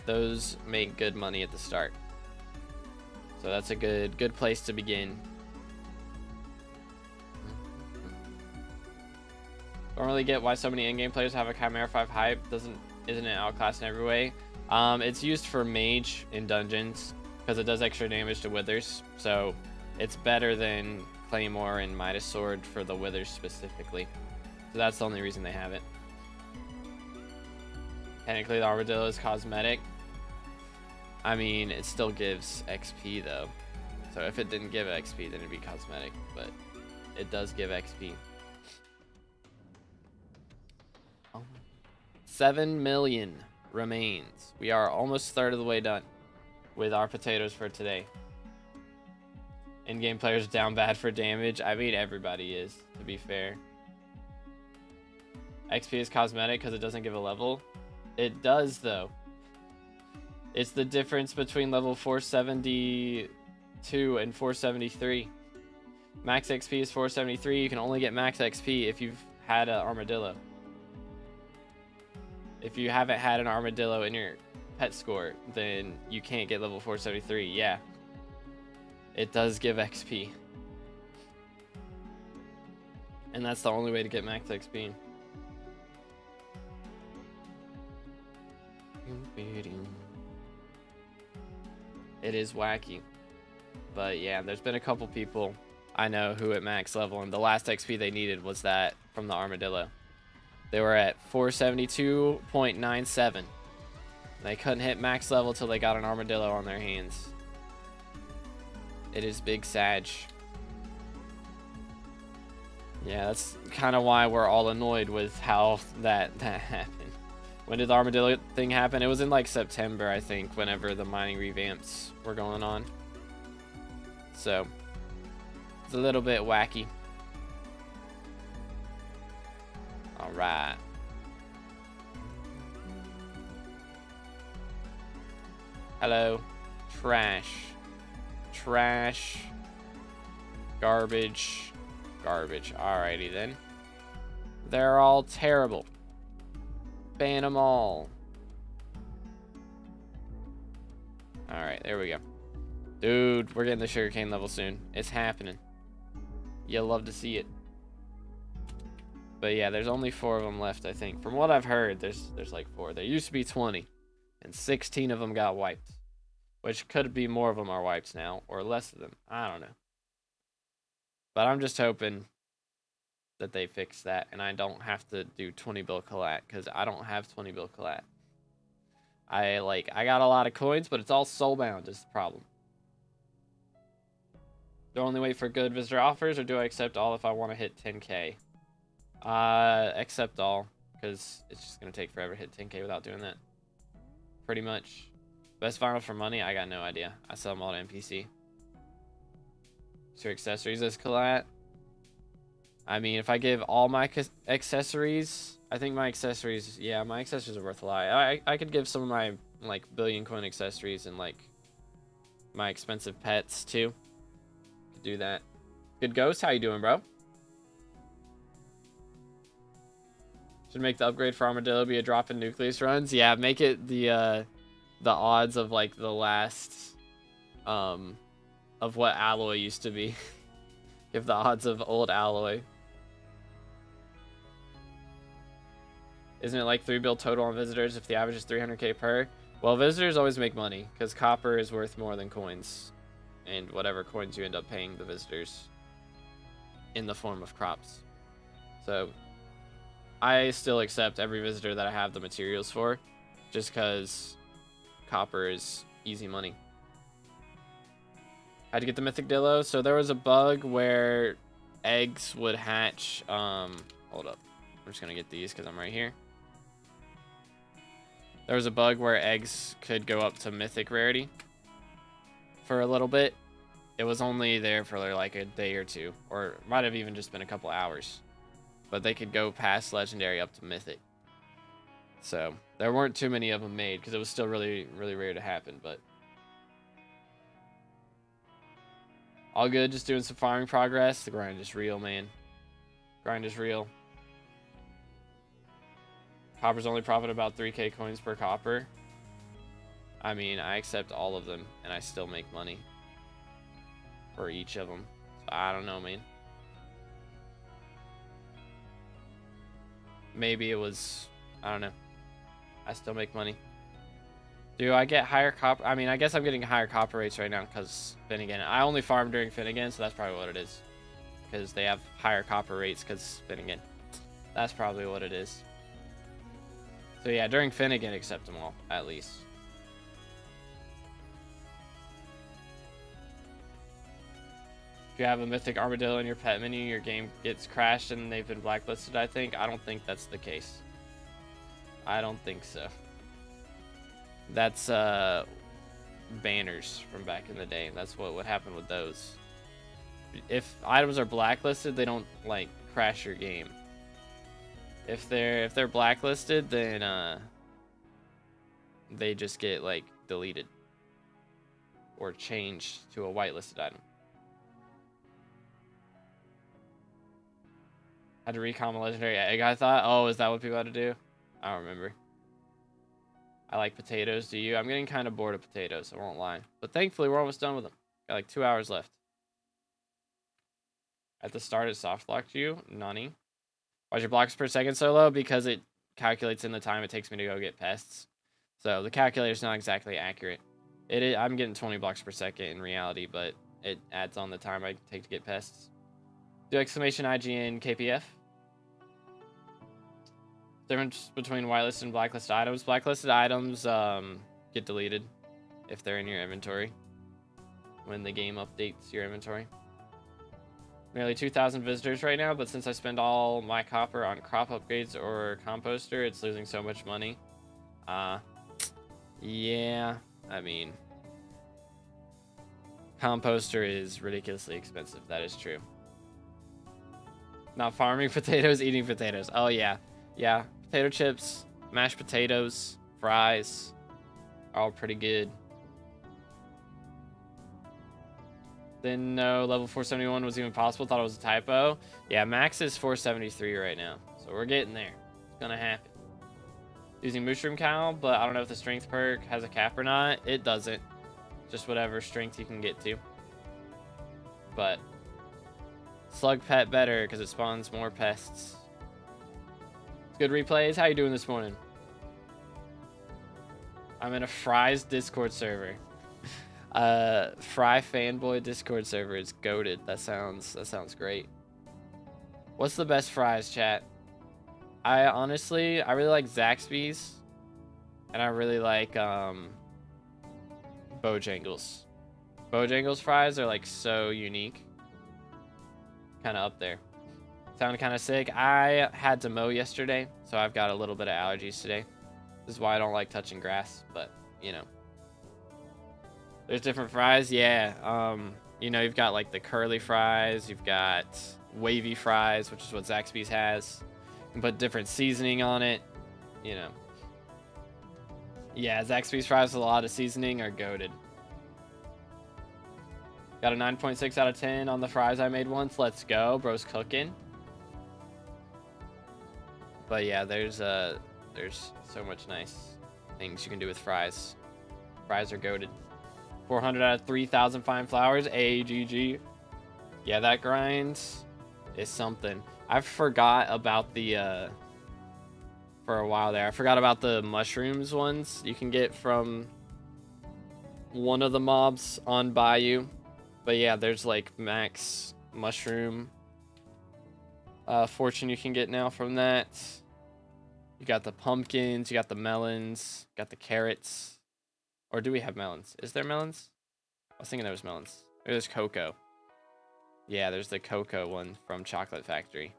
Those make good money at the start. So that's a good place to begin. Don't really get why so many in-game players have a Chimera 5 hype. Isn't it outclassed in every way? It's used for mage in dungeons because it does extra damage to withers. So it's better than Claymore and Midas Sword for the withers specifically. So that's the only reason they have it. Technically the Armadillo is cosmetic. I mean, it still gives XP though. So if it didn't give XP, then it'd be cosmetic, but it does give XP. 7 million remains. We are almost a third of the way done with our potatoes for today. In-game players down bad for damage. I mean, everybody is, to be fair. XP is cosmetic because it doesn't give a level. It does, though. It's the difference between level 472 and 473. Max XP is 473. You can only get max XP if you've had an armadillo. If you haven't had an armadillo in your pet score, then you can't get level 473. Yeah. It does give XP. And that's the only way to get max XP. It is wacky. But yeah, there's been a couple people I know who at max level, and the last XP they needed was that from the armadillo. They were at 472.97. They couldn't hit max level till they got an armadillo on their hands. It is big sag. Yeah, that's kind of why we're all annoyed with how that happened. When did the armadillo thing happen? It was in like September, I think, whenever the mining revamps were going on. So it's a little bit wacky. All right. Hello. Trash. Trash. Garbage. Garbage. Alrighty then. They're all terrible. Ban them all. Alright, there we go. Dude, we're getting the sugarcane level soon. It's happening. You'll love to see it. But yeah, there's only 4 of them left, I think. From what I've heard, there's like 4. There used to be 20, and 16 of them got wiped. Which could be more of them are wiped now, or less of them. I don't know. But I'm just hoping that they fix that, and I don't have to do 20 bill collat, because I don't have 20 bill collat. I got a lot of coins, but it's all soulbound is the problem. Do I only wait for good visitor offers, or do I accept all if I want to hit 10K? Accept all, because it's just going to take forever to hit 10K without doing that. Pretty much. Best final for money? I got no idea. I sell them all to NPC. So accessories as collat? I mean, if I give all my accessories, I think my accessories, yeah, my accessories are worth a lot. I could give some of my, like, billion coin accessories and, like, my expensive pets, too. Could do that. Good Ghost, how you doing, bro? Should make the upgrade for Armadillo be a drop in nucleus runs. Yeah, make it the odds of, like, the last, of what alloy used to be. Give the odds of old alloy. Isn't it like 3 bill total on visitors if the average is 300k per? Well, visitors always make money, because copper is worth more than coins. And whatever coins you end up paying the visitors in the form of crops. So, I still accept every visitor that I have the materials for, just because copper is easy money. Had to get the Mythic Dillo. So there was a bug where eggs would hatch. Hold up. I'm just going to get these because I'm right here. There was a bug where eggs could go up to Mythic rarity for a little bit. It was only there for like a day or two, or it might have even just been a couple hours. But they could go past Legendary up to Mythic. So there weren't too many of them made because it was still really, really rare to happen. But all good, just doing some farming progress. The grind is real, man. Grind is real. Copper's only profit about 3k coins per copper. I mean, I accept all of them, and I still make money for each of them. So I don't know, man. Maybe it was, I don't know. I still make money. Do I get higher copper? I mean, I guess I'm getting higher copper rates right now because Finnegan. I only farm during Finnegan, so that's probably what it is. Because they have higher copper rates because Finnegan. That's probably what it is. So yeah, during Finnegan, accept them all, at least. If you have a Mythic Armadillo in your pet menu, your game gets crashed and they've been blacklisted, I think. I don't think that's the case. I don't think so. That's banners from back in the day. That's what would happen with those. If items are blacklisted, they don't like crash your game. If they're blacklisted, then they just get like deleted or changed to a whitelisted item. Had to recom a legendary egg, I thought. Oh, is that what people had to do? I don't remember. I like potatoes. Do you? I'm getting kind of bored of potatoes, I won't lie. But thankfully, we're almost done with them. Got like 2 hours left. At the start, it soft locked you. Nani. Why's your blocks per second so low? Because it calculates in the time it takes me to go get pests. So the calculator's not exactly accurate. I'm getting 20 blocks per second in reality, but it adds on the time I take to get pests. Do exclamation IGN KPF. Difference between whitelisted and blacklisted items. Blacklisted items get deleted if they're in your inventory when the game updates your inventory. Nearly 2,000 visitors right now, but since I spend all my copper on crop upgrades or composter, it's losing so much money. Yeah, I mean, composter is ridiculously expensive. That is true. Not farming potatoes, eating potatoes. Oh, yeah. Yeah, potato chips, mashed potatoes, fries are all pretty good. Didn't know level 471 was even possible. Thought it was a typo. Yeah, max is 473 right now. So we're getting there. It's going to happen. Using Mushroom Cow, but I don't know if the strength perk has a cap or not. It doesn't. Just whatever strength you can get to. But Slug Pet better because it spawns more pests. Good replays. How you doing this morning? I'm in a Fry's Discord server. Fry fanboy Discord server is goated. That sounds great. What's the best fries, chat? I really like Zaxby's, and I really like Bojangles. Bojangles fries are like so unique. Kind of up there. Sound kind of sick. I had to mow yesterday, so I've got a little bit of allergies today. This is why I don't like touching grass, but you know. There's different fries, yeah. You know, you've got like the curly fries, you've got wavy fries, which is what Zaxby's has. You can put different seasoning on it, you know. Yeah, Zaxby's fries with a lot of seasoning are goated. Got a 9.6 out of 10 on the fries I made once. Let's go, bro's cooking. But yeah, there's so much nice things you can do with fries. Fries are goated. 400 out of 3,000 fine flowers. AGG. Yeah, that grind is something. I forgot about the for a while there. I forgot about the mushrooms ones you can get from one of the mobs on Bayou. But yeah, there's like max mushroom fortune you can get now from that. You got the pumpkins, you got the melons, got the carrots. Or do we have melons? Is there melons? I was thinking there was melons. Maybe there's cocoa. Yeah, there's the cocoa one from Chocolate Factory.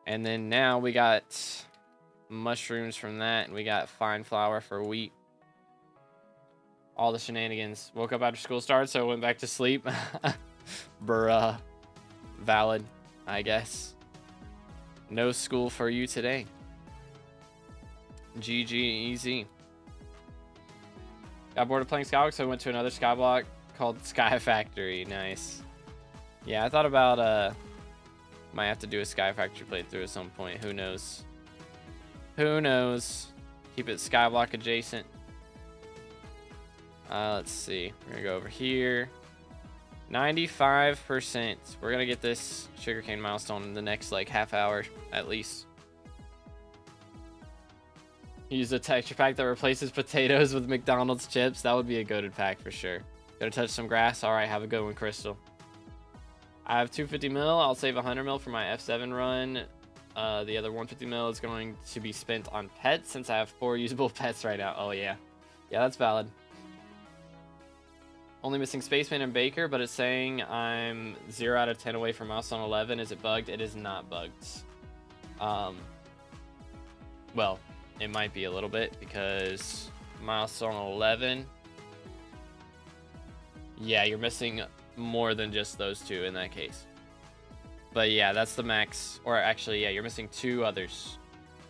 And then now we got mushrooms from that, and we got fine flour for wheat. All the shenanigans. Woke up after school started, so I went back to sleep. Bruh. Valid, I guess. No school for you today. GG easy. Got bored of playing Skyblock, so I went to another Skyblock called Sky Factory. Nice. Yeah, I thought about might have to do a Sky Factory playthrough at some point. Who knows? Who knows? Keep it Skyblock adjacent. Let's see. We're gonna go over here. 95%. We're gonna get this sugarcane milestone in the next like half hour at least. Use a texture pack that replaces potatoes with McDonald's chips. That would be a goated pack for sure. Gotta touch some grass. All right, have a good one, Crystal. I have 250 mil. I'll save 100 mil for my F7 run. The other 150 mil is going to be spent on pets since I have 4 usable pets right now. Oh yeah, yeah, that's valid. Only missing Spaceman and Baker, but it's saying I'm 0 out of 10 away from milestone 11. Is it bugged? It is not bugged. Well, it might be a little bit because milestone 11. Yeah, you're missing more than just those two in that case. But yeah, that's the max. Or actually, yeah, you're missing 2 others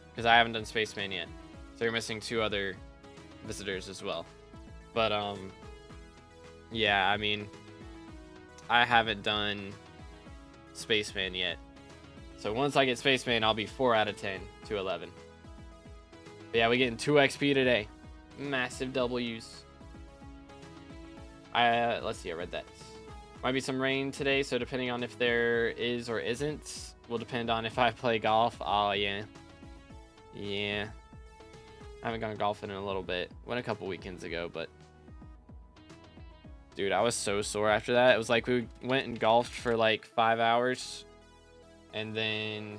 because I haven't done Spaceman yet. So you're missing 2 other visitors as well. But yeah, I mean, I haven't done Spaceman yet. So once I get Spaceman, I'll be 4 out of 10 to 11. But yeah, we're getting 2 XP today. Massive W's. Let's see, I read that. Might be some rain today, so depending on if there is or isn't, will depend on if I play golf. Oh, yeah. Yeah. I haven't gone golfing in a little bit. Went a couple weekends ago, but... Dude, I was so sore after that. It was like we went and golfed for like 5 hours. And then...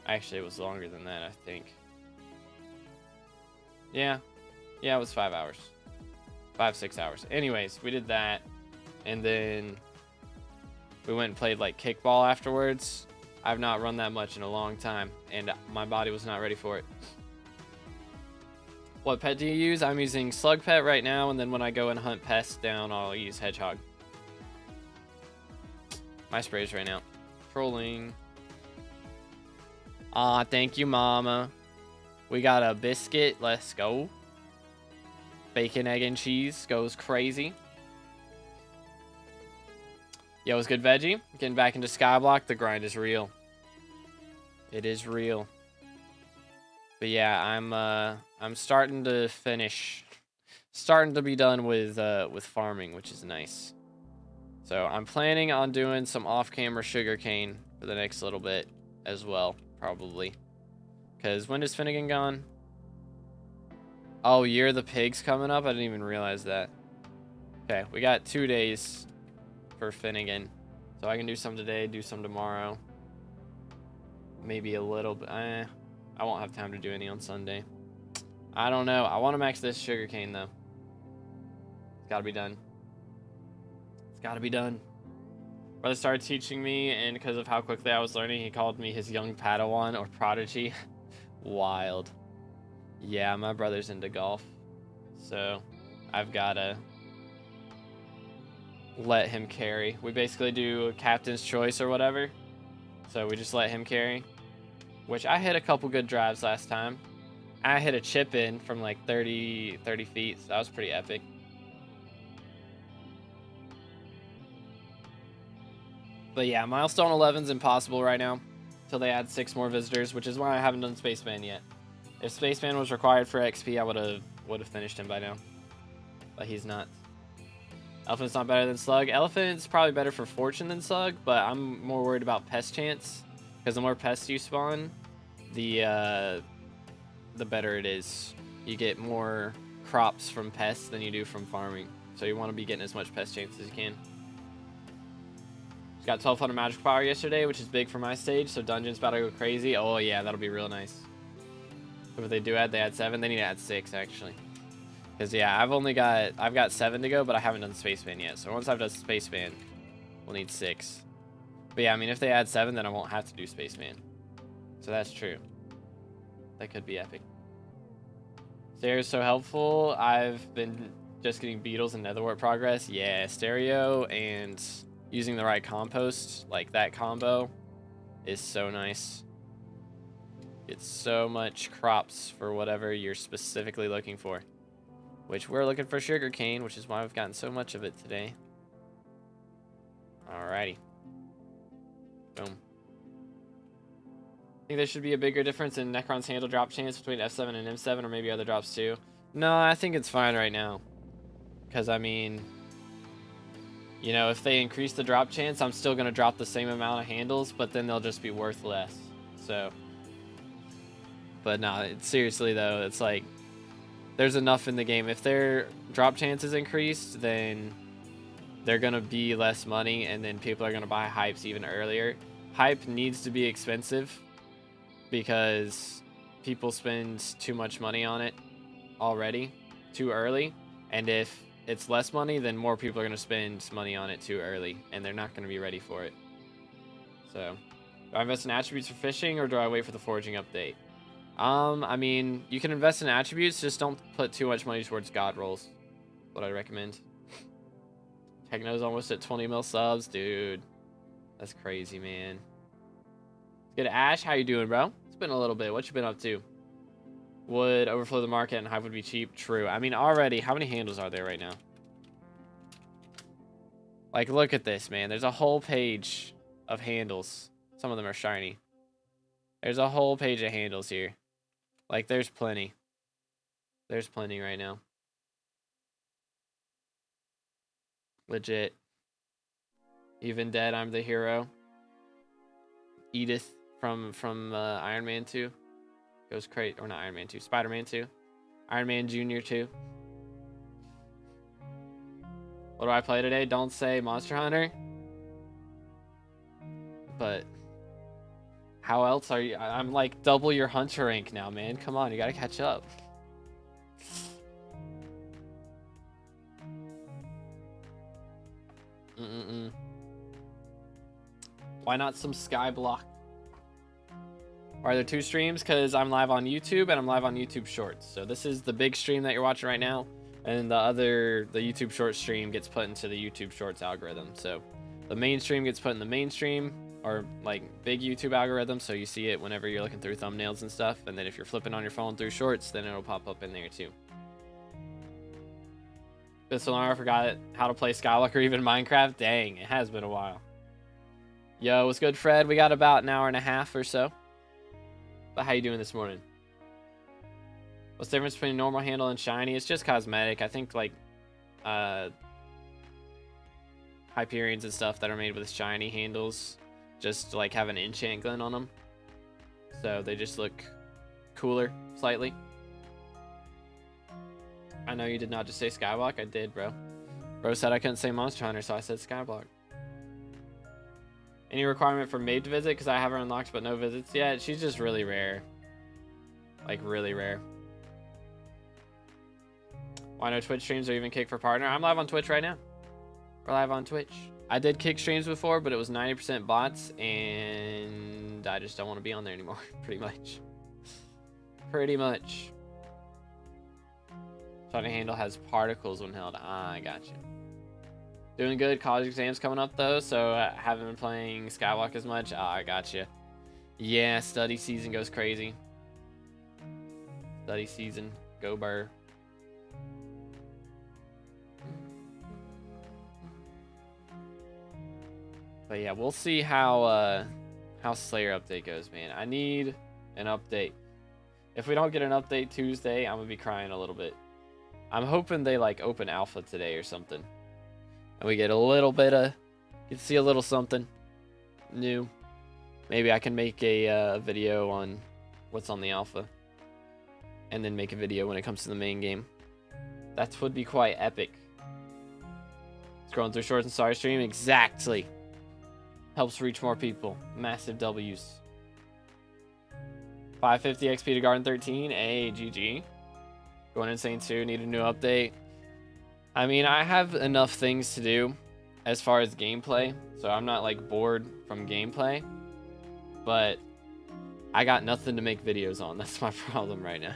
Actually, it was longer than that, I think. Yeah. Yeah, it was 5 hours. 5-6 hours. Anyways, we did that. And then we went and played like kickball afterwards. I've not run that much in a long time. And my body was not ready for it. What pet do you use? I'm using Slug Pet right now, and then when I go and hunt pests down, I'll use Hedgehog. My sprays right now. Trolling. Aw, thank you, Mama. We got a biscuit. Let's go. Bacon, egg, and cheese goes crazy. Yo, what's good, Veggie? Getting back into Skyblock. The grind is real. It is real. But yeah, I'm starting to finish, starting to be done with farming, which is nice. So I'm planning on doing some off-camera sugarcane for the next little bit. as well, probably. Because when is Finnegan gone? Oh, Year of the Pig's coming up? I didn't even realize that. Okay, we got 2 days for Finnegan. So I can do some today, do some tomorrow. Maybe a little bit. I won't have time to do any on Sunday. I don't know. I want to max this sugarcane, though. It's got to be done. It's got to be done. Brother started teaching me, and because of how quickly I was learning, he called me his young Padawan or prodigy. Wild. Yeah, my brother's into golf. So I've got to let him carry. We basically do a captain's choice or whatever. So we just let him carry. Which I hit a couple good drives last time. I hit a chip in from like 30 feet. So that was pretty epic. But yeah, milestone 11's impossible right now until they add 6 more visitors, which is why I haven't done Spaceman yet. If Spaceman was required for XP, I would have finished him by now. But he's not. Elephant's not better than Slug. Elephant's probably better for Fortune than Slug, but I'm more worried about pest chance. Because the more pests you spawn, the better it is. You get more crops from pests than you do from farming. So you want to be getting as much pest chance as you can. Just got 1200 magical power yesterday, which is big for my stage, so dungeon's about to go crazy. Oh yeah, that'll be real nice. What they do add, they add 7. They need to add 6 actually. Because yeah, I've got 7 to go, but I haven't done Spaceman yet. So once I've done Spaceman, we'll need 6. But yeah, I mean if they add 7, then I won't have to do Spaceman. So that's true. That could be epic. Stereo is so helpful. I've been just getting beetles and netherwart progress. Yeah, stereo and using the right compost, like that combo, is so nice. It's so much crops for whatever you're specifically looking for. Which we're looking for sugarcane, which is why we've gotten so much of it today. Alrighty. Boom. I think there should be a bigger difference in Necron's handle drop chance between F7 and M7, or maybe other drops too. No, I think it's fine right now. Because, I mean, you know, if they increase the drop chance, I'm still going to drop the same amount of handles, but then they'll just be worth less. So, but no, seriously though, it's like, there's enough in the game. If their drop chance is increased, then they're going to be less money, and then people are going to buy hypes even earlier. Hype needs to be expensive because people spend too much money on it already too early, and if it's less money, then more people are going to spend money on it too early, and they're not going to be ready for it. So, do I invest in attributes for fishing, or do I wait for the foraging update? I mean, you can invest in attributes, just don't put too much money towards god rolls. What I recommend. Techno's almost at 20 mil subs, dude. That's crazy, man. Good, Ash. How you doing, bro? It's been a little bit. What you been up to? Would overflow the market and Hive would be cheap. True. I mean, already, how many handles are there right now? Like, look at this, man. There's a whole page of handles. Some of them are shiny. There's a whole page of handles here. Like, there's plenty. There's plenty right now. Legit. Even dead, I'm the hero. Edith from Iron Man 2 goes crazy, or not Iron Man 2, Spider-Man 2, Iron Man Jr. 2. What do I play today? Don't say Monster Hunter. But how else are you? I'm like double your hunter rank now, man. Come on, you gotta catch up. Why not some SkyBlock? Are there 2 streams? Because I'm live on YouTube and I'm live on YouTube Shorts. So this is the big stream that you're watching right now, and the YouTube Shorts stream gets put into the YouTube Shorts algorithm. So the main stream gets put in the mainstream, or like big YouTube algorithm, so you see it whenever you're looking through thumbnails and stuff. And then if you're flipping on your phone through Shorts, then it'll pop up in there too. I forgot how to play SkyBlock or even Minecraft. Dang, it has been a while. Yo, what's good, Fred? We got about an hour and a half or so. But how you doing this morning? What's the difference between normal handle and shiny? It's just cosmetic. I think like Hyperions and stuff that are made with shiny handles just like have an enchant glint on them. So they just look cooler slightly. I know you did not just say SkyBlock. I did, bro. Bro said I couldn't say Monster Hunter, so I said SkyBlock. Any requirement for maid to visit? Because I have her unlocked, but no visits yet. She's just really rare. Like, really rare. Why no Twitch streams or even kick for partner? I'm live on Twitch right now. We're live on Twitch. I did kick streams before, but it was 90% bots, and I just don't want to be on there anymore, pretty much. Pretty much. Shotty handle has particles when held. Ah, I got you. Doing good. College exams coming up, though, so haven't been playing SkyBlock as much. Ah, I got you. Yeah, study season goes crazy. Study season. Go Burr. But yeah, we'll see how Slayer update goes, man. I need an update. If we don't get an update Tuesday, I'm gonna be crying a little bit. I'm hoping they like open alpha today or something, and we get a little bit of, you can see a little something new. Maybe I can make a video on what's on the alpha, and then make a video when it comes to the main game. That would be quite epic. Scrolling through shorts and sorry stream, exactly. Helps reach more people. Massive W's. 550 XP to Garden 13. Hey, GG. Going insane too. Need a new update. I mean, I have enough things to do as far as gameplay, so I'm not like bored from gameplay. But I got nothing to make videos on. That's my problem right now.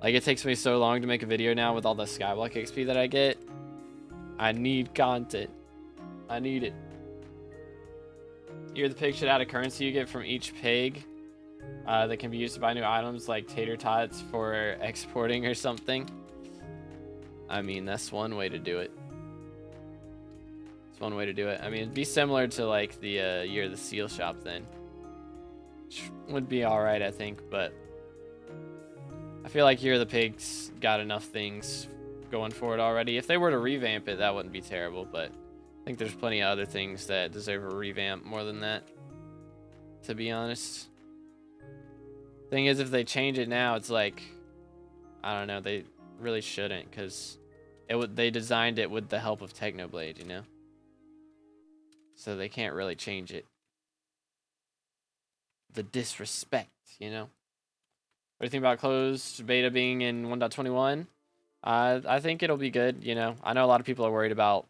Like, it takes me so long to make a video now with all the SkyBlock XP that I get. I need content. I need it. You're the pig should add a currency you get from each pig that can be used to buy new items like tater tots for exporting or something. I mean, that's one way to do it. It's one way to do it. I mean, it'd be similar to like the Year of the Seal shop then. Which would be alright, I think, but I feel like Year of the Pigs got enough things going for it already. If they were to revamp it, that wouldn't be terrible, but I think there's plenty of other things that deserve a revamp more than that, to be honest. Thing is, if they change it now, it's like, I don't know, they really shouldn't, because they designed it with the help of Technoblade, you know? So they can't really change it. The disrespect, you know? What do you think about closed beta being in 1.21? I think it'll be good, you know? I know a lot of people are worried about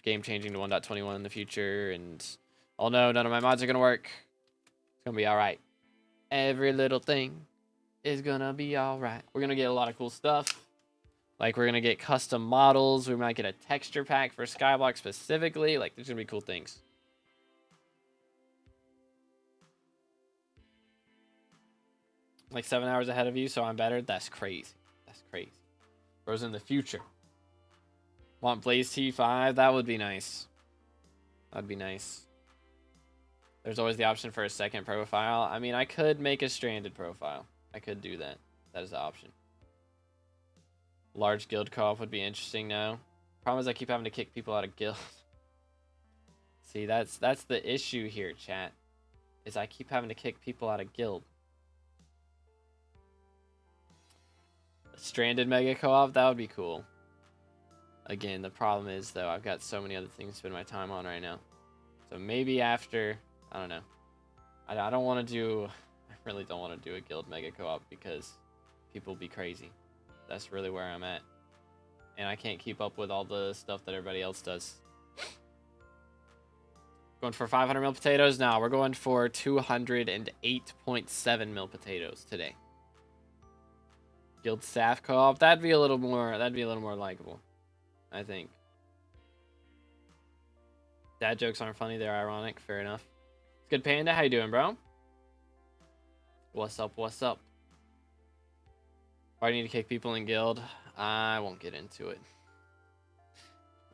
game changing to 1.21 in the future, and oh no, none of my mods are gonna work. It's gonna be alright. Every little thing is gonna be alright. We're gonna get a lot of cool stuff. Like, we're gonna get custom models. We might get a texture pack for SkyBlock specifically. Like, there's gonna be cool things. Like 7 hours ahead of you, so I'm better. That's crazy. That's crazy. Bro's in the future. Want Blaze T5? That would be nice. That'd be nice. There's always the option for a second profile. I mean, I could make a stranded profile. I could do that. That is the option. Large guild co-op would be interesting now. Problem is I keep having to kick people out of guild. See, that's the issue here, chat. Is I keep having to kick people out of guild. A stranded mega co-op, that would be cool. Again, the problem is, though, I've got so many other things to spend my time on right now. So maybe after, I don't know. I don't want to do, I really don't want to do a guild mega co-op because people be crazy. That's really where I'm at. And I can't keep up with all the stuff that everybody else does. Going for 500 mil potatoes? No, we're going for 208.7 mil potatoes today. Guild staff co-op, that'd be a little more likable, I think. Dad jokes aren't funny, they're ironic. Fair enough. It's good, Panda. How you doing, bro? What's up? What's up? Why do you need to kick people in guild? I won't get into it.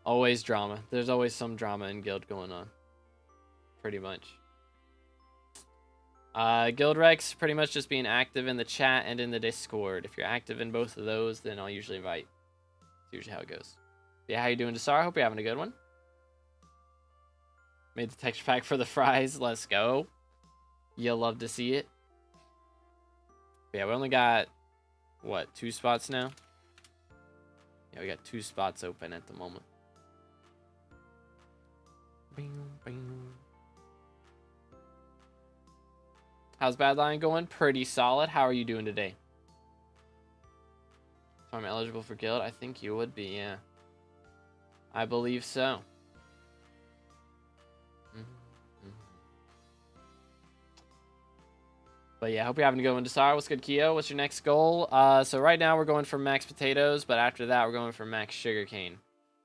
Always drama. There's always some drama in guild going on. Pretty much. Guild Rex, pretty much just being active in the chat and in the Discord. If you're active in both of those, then I'll usually invite. That's usually how it goes. Yeah, how you doing, Desar? Hope you're having a good one. Made the texture pack for the fries. Let's go. You'll love to see it. Yeah, we only got, what, 2 spots now? Yeah, we got 2 spots open at the moment. Bing, bing. How's Badlion going? Pretty solid. How are you doing today? So I'm eligible for guild? I think you would be, yeah. I believe so. But yeah, hope you're having a good one. Desire, what's good, Keo? What's your next goal? So right now we're going for max potatoes, but after that we're going for max sugarcane.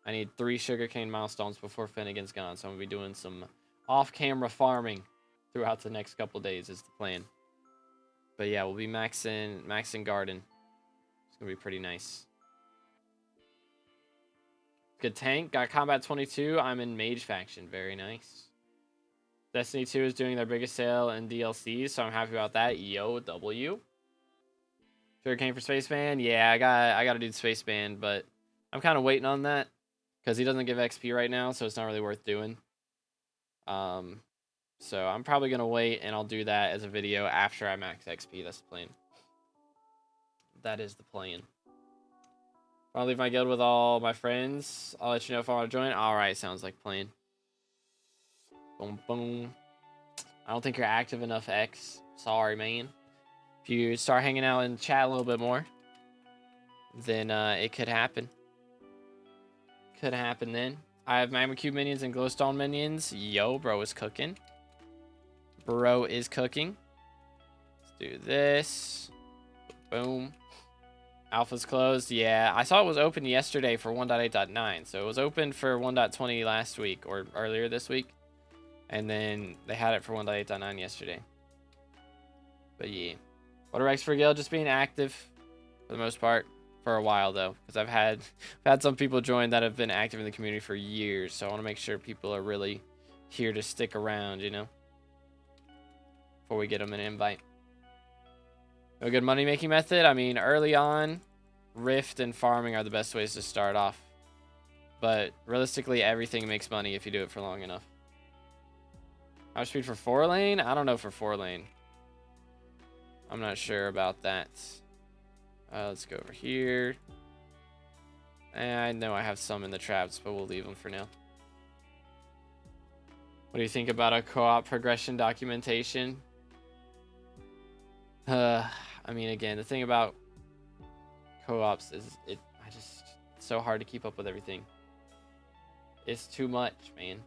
I need 3 sugarcane milestones before Finnegan's gone, so I'm going to be doing some off-camera farming throughout the next couple days is the plan. But yeah, we'll be maxing garden. It's going to be pretty nice. Good tank. Got combat 22. I'm in mage faction. Very nice. Destiny 2 is doing their biggest sale in DLCs, so I'm happy about that. YoGoU. Sugarcane for Spaceman. Yeah, I got to do the Spaceman, but I'm kind of waiting on that because he doesn't give XP right now, so it's not really worth doing. So I'm probably gonna wait, and I'll do that as a video after I max XP. That's the plan. That is the plan. I'll leave my guild with all my friends. I'll let you know if I want to join. All right, sounds like plan. Boom, boom. I don't think you're active enough, X. Sorry, man. If you start hanging out and chat a little bit more, then it could happen. Could happen then. I have Magma Cube minions and Glowstone minions. Yo, bro is cooking. Bro is cooking. Let's do this. Boom. Alpha's closed. Yeah, I saw it was open yesterday for 1.8.9. So it was open for 1.20 last week or earlier this week. And then they had it for 1.8.9 yesterday. But yeah. What are Rex for Guild? Just being active for the most part. For a while though. Because I've had some people join that have been active in the community for years. So I want to make sure people are really here to stick around, you know. Before we get them an invite. A good money making method? I mean, early on, Rift and farming are the best ways to start off. But realistically, everything makes money if you do it for long enough. How much speed for 4-lane? I don't know for 4-lane. I'm not sure about that. Let's go over here. And I know I have some in the traps, but we'll leave them for now. What do you think about a co-op progression documentation? I mean, again, the thing about co-ops is it's so hard to keep up with everything. It's too much, man.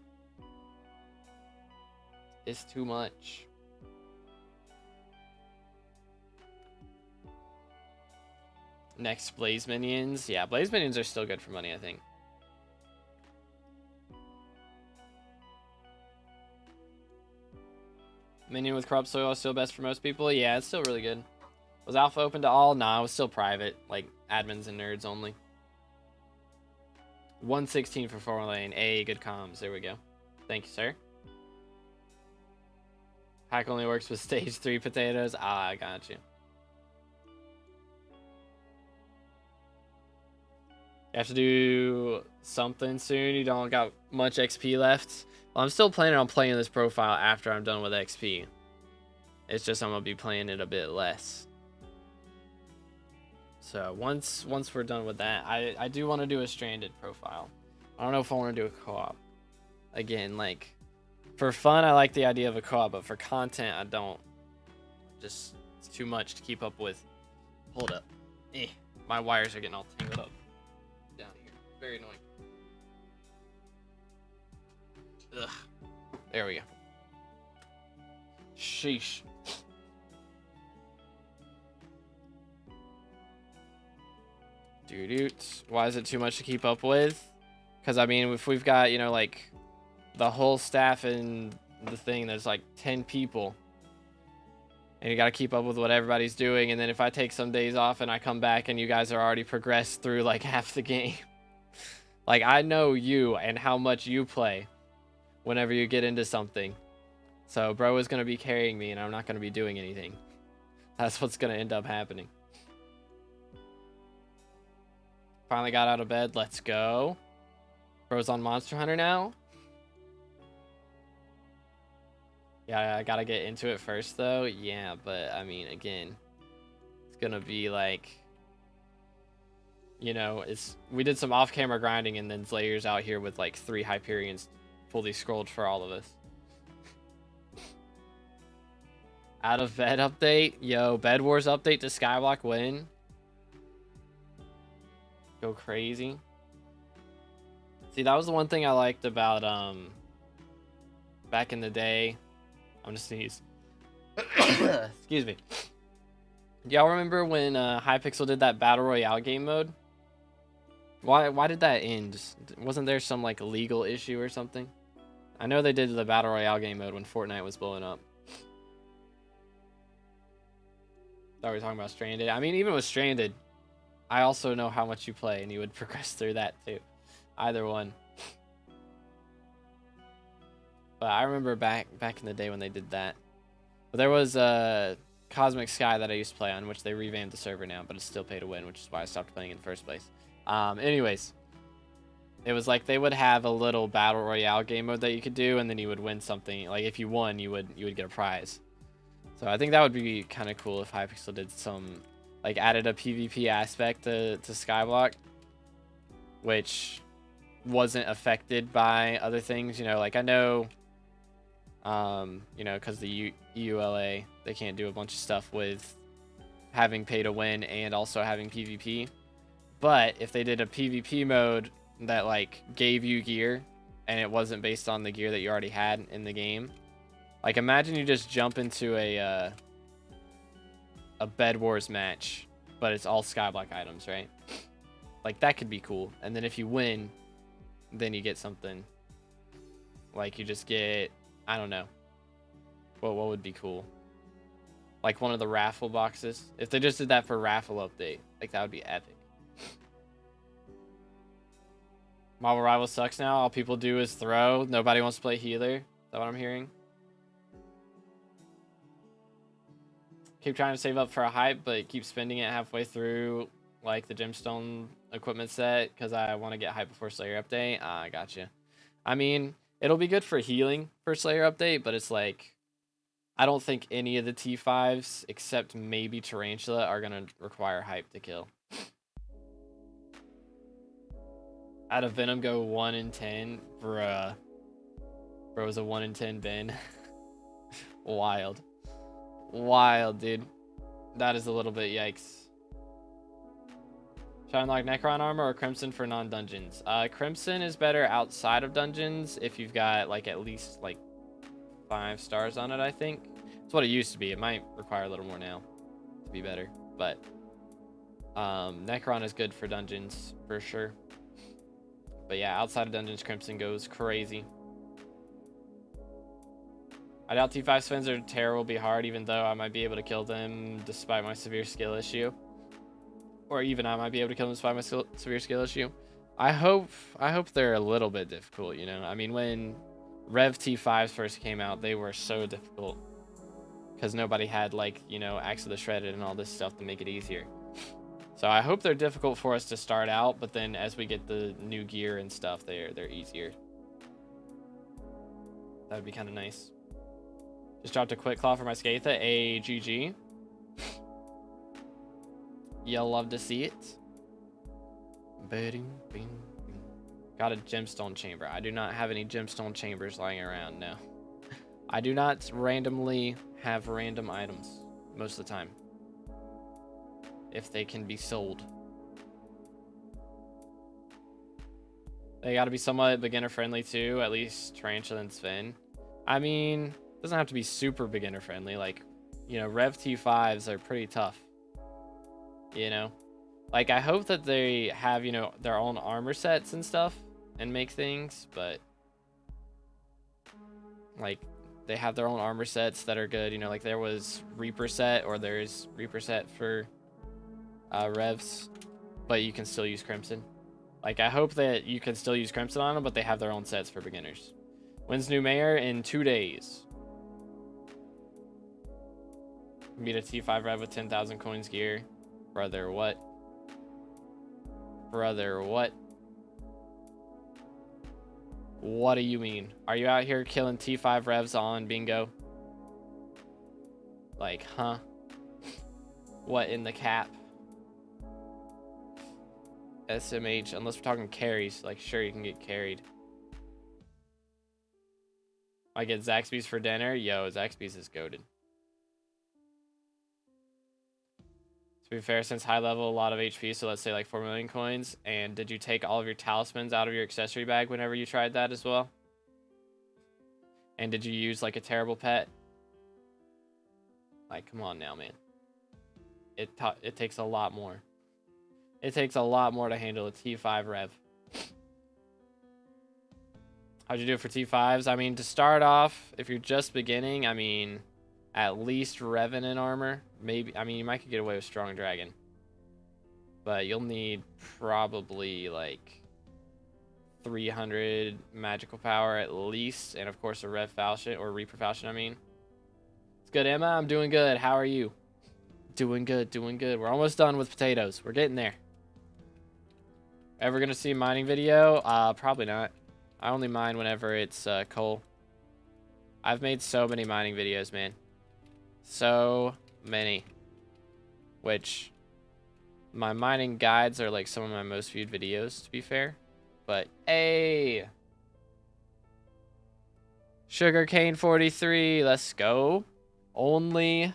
It's too much. Next, Blaze minions. Yeah, Blaze minions are still good for money, I think. Minion with corrupt soil is still best for most people. Yeah, it's still really good. Was alpha open to all? Nah, it was still private. Like, admins and nerds only. 116 for 4-lane. Hey, good comms. There we go. Thank you, sir. Hack only works with stage 3 potatoes. Ah, I got you. You have to do something soon. You don't got much XP left. Well, I'm still planning on playing this profile after I'm done with XP. It's just I'm going to be playing it a bit less. So once we're done with that, I do want to do a stranded profile. I don't know if I want to do a co-op. Again, like, for fun, I like the idea of a co-op, but for content, I don't. Just, it's too much to keep up with. Hold up. My wires are getting all tangled up down here. Very annoying. Ugh. There we go. Sheesh. Dude, why is it too much to keep up with? Because, I mean, if we've got, you know, like, the whole staff and the thing, there's like 10 people. And you got to keep up with what everybody's doing. And then if I take some days off and I come back and you guys are already progressed through like half the game. Like, I know you and how much you play whenever you get into something. So bro is going to be carrying me and I'm not going to be doing anything. That's what's going to end up happening. Finally got out of bed. Let's go. Bro's on Monster Hunter now. Yeah, I gotta get into it first though. Yeah, but I mean, again, It's gonna be like, you know, we did some off-camera grinding, and then Slayer's out here with like 3 Hyperions fully scrolled for all of us. Out of bed update, yo, Bed Wars update to SkyBlock win. Go crazy. See, that was the one thing I liked about back in the day. I'm gonna sneeze. Excuse me. Do y'all remember when Hypixel did that Battle Royale game mode? Why did that end? Wasn't there some like legal issue or something? I know they did the Battle Royale game mode when Fortnite was blowing up. Thought we were talking about Stranded. I mean, even with Stranded, I also know how much you play, and you would progress through that too. Either one. But I remember back in the day when they did that. But there was Cosmic Sky that I used to play on, which they revamped the server now, but it's still pay to win, which is why I stopped playing in the first place. Anyways, it was like they would have a little battle royale game mode that you could do, and then you would win something. Like if you won, you would get a prize. So I think that would be kind of cool if Hypixel did some, like added a PvP aspect to SkyBlock, which wasn't affected by other things. You know, like I know, you know, because the EULA, they can't do a bunch of stuff with having pay to win and also having PvP. But if they did a PvP mode that like gave you gear and it wasn't based on the gear that you already had in the game, like imagine you just jump into a Bed Wars match, but it's all SkyBlock items, right? Like that could be cool. And then if you win, then you get something. Like you just get, I don't know. What would be cool? Like one of the raffle boxes. If they just did that for raffle update, like that would be epic. Marvel Rivals sucks now. All people do is throw. Nobody wants to play healer. Is that what I'm hearing? Keep trying to save up for a hype, but keep spending it halfway through, like the gemstone equipment set, because I want to get hype before Slayer update. I gotcha. I mean, it'll be good for healing for Slayer update, but it's like, I don't think any of the T5s, except maybe Tarantula, are going to require hype to kill. Out of Venom go 1 in 10? Bruh. Bro, was a 1 in 10 bin. Wild. Wild, dude. That is a little bit yikes. Should I unlock Necron armor or Crimson for non-dungeons? Crimson is better outside of dungeons if you've got like at least like 5 stars on it, I think. That's what it used to be. It might require a little more now to be better. But Necron is good for dungeons for sure. But yeah, outside of dungeons, Crimson goes crazy. I doubt T5 spins or Terror will be hard, even though I might be able to kill them despite my severe skill issue. Or even I might be able to kill them despite my severe skill issue. I hope they're a little bit difficult, you know? I mean, when Rev T5s first came out, they were so difficult. Because nobody had, like, you know, Axe of the Shredded and all this stuff to make it easier. So I hope they're difficult for us to start out, but then as we get the new gear and stuff, they're easier. That would be kind of nice. Just dropped a quick claw for my Skatha. GG. You'll love to see it. Got a gemstone chamber. I do not have any gemstone chambers lying around, no. I do not randomly have random items most of the time. If they can be sold. They gotta be somewhat beginner friendly too, at least Tarantula and Sven. I mean, it doesn't have to be super beginner friendly. Like, you know, Rev T5s are pretty tough. You know? Like, I hope that they have, you know, their own armor sets and stuff and make things, but like, they have their own armor sets that are good. You know, like there was Reaper set, or there's Reaper set for Revs, but you can still use Crimson. Like, I hope that you can still use Crimson on them, but they have their own sets for beginners. When's new mayor? In 2 days. Meet a T5 Rev with 10,000 coins gear. Brother, what? Brother, what? What do you mean? Are you out here killing T5 Revs on bingo? Like, huh? What in the cap? SMH, unless we're talking carries. Like, sure, you can get carried. I get Zaxby's for dinner. Yo, Zaxby's is goated. To be fair, since high level, a lot of HP, so let's say like 4 million coins. And did you take all of your talismans out of your accessory bag whenever you tried that as well? And did you use like a terrible pet? Like, come on now, man. It takes a lot more. It takes a lot more to handle a T5 rev. How'd you do it for T5s? I mean, to start off, if you're just beginning, I mean, at least Revenant armor. Maybe, I mean, you might could get away with Strong Dragon. But you'll need probably like 300 magical power at least. And of course a Rev Falchion, or Reaper Falchion, I mean. It's good, Emma. I'm doing good. How are you? Doing good, doing good. We're almost done with potatoes. We're getting there. Ever gonna see a mining video? Probably not. I only mine whenever it's coal. I've made so many mining videos, man. So many. Which, my mining guides are like some of my most viewed videos, to be fair. But, hey! Sugarcane 43, let's go. Only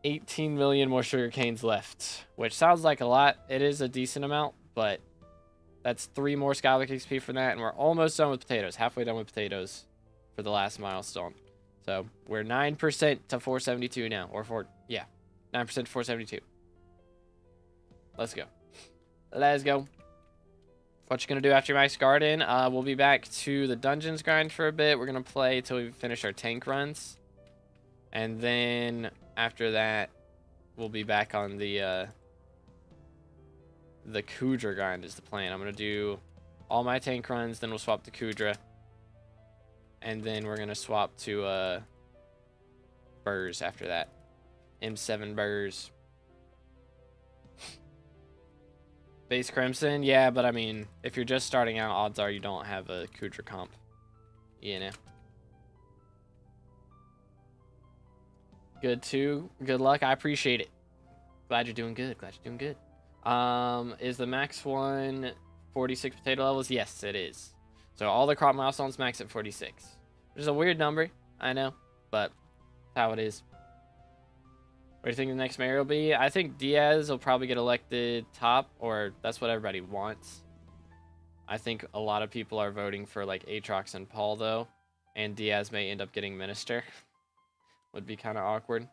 18 million more sugarcanes left, which sounds like a lot. It is a decent amount, but that's 3 more SkyBlock XP from that, and we're almost done with potatoes. Halfway done with potatoes for the last milestone. So we're 9% to 472 now, or 9% to 472. Let's go. Let's go. What you gonna do after your max garden? We'll be back to the dungeons grind for a bit. We're gonna play till we finish our tank runs, and then after that, we'll be back on the Kudra grind is the plan. I'm gonna do all my tank runs, then we'll swap to Kudra, and then we're gonna swap to Burrs after that. M7 Burrs. Base Crimson, yeah, but I mean, if you're just starting out, odds are you don't have a Kudra comp. You know. Good too. Good luck. I appreciate it. Glad you're doing good. Glad you're doing good. Is the max one 46 potato levels? Yes, it is. So all the crop milestones max at 46. Which is a weird number, I know, but that's how it is. What do you think the next mayor will be? I think Diaz will probably get elected top, or that's what everybody wants. I think a lot of people are voting for like Aatrox and Paul though, and Diaz may end up getting minister. Would be kind of awkward.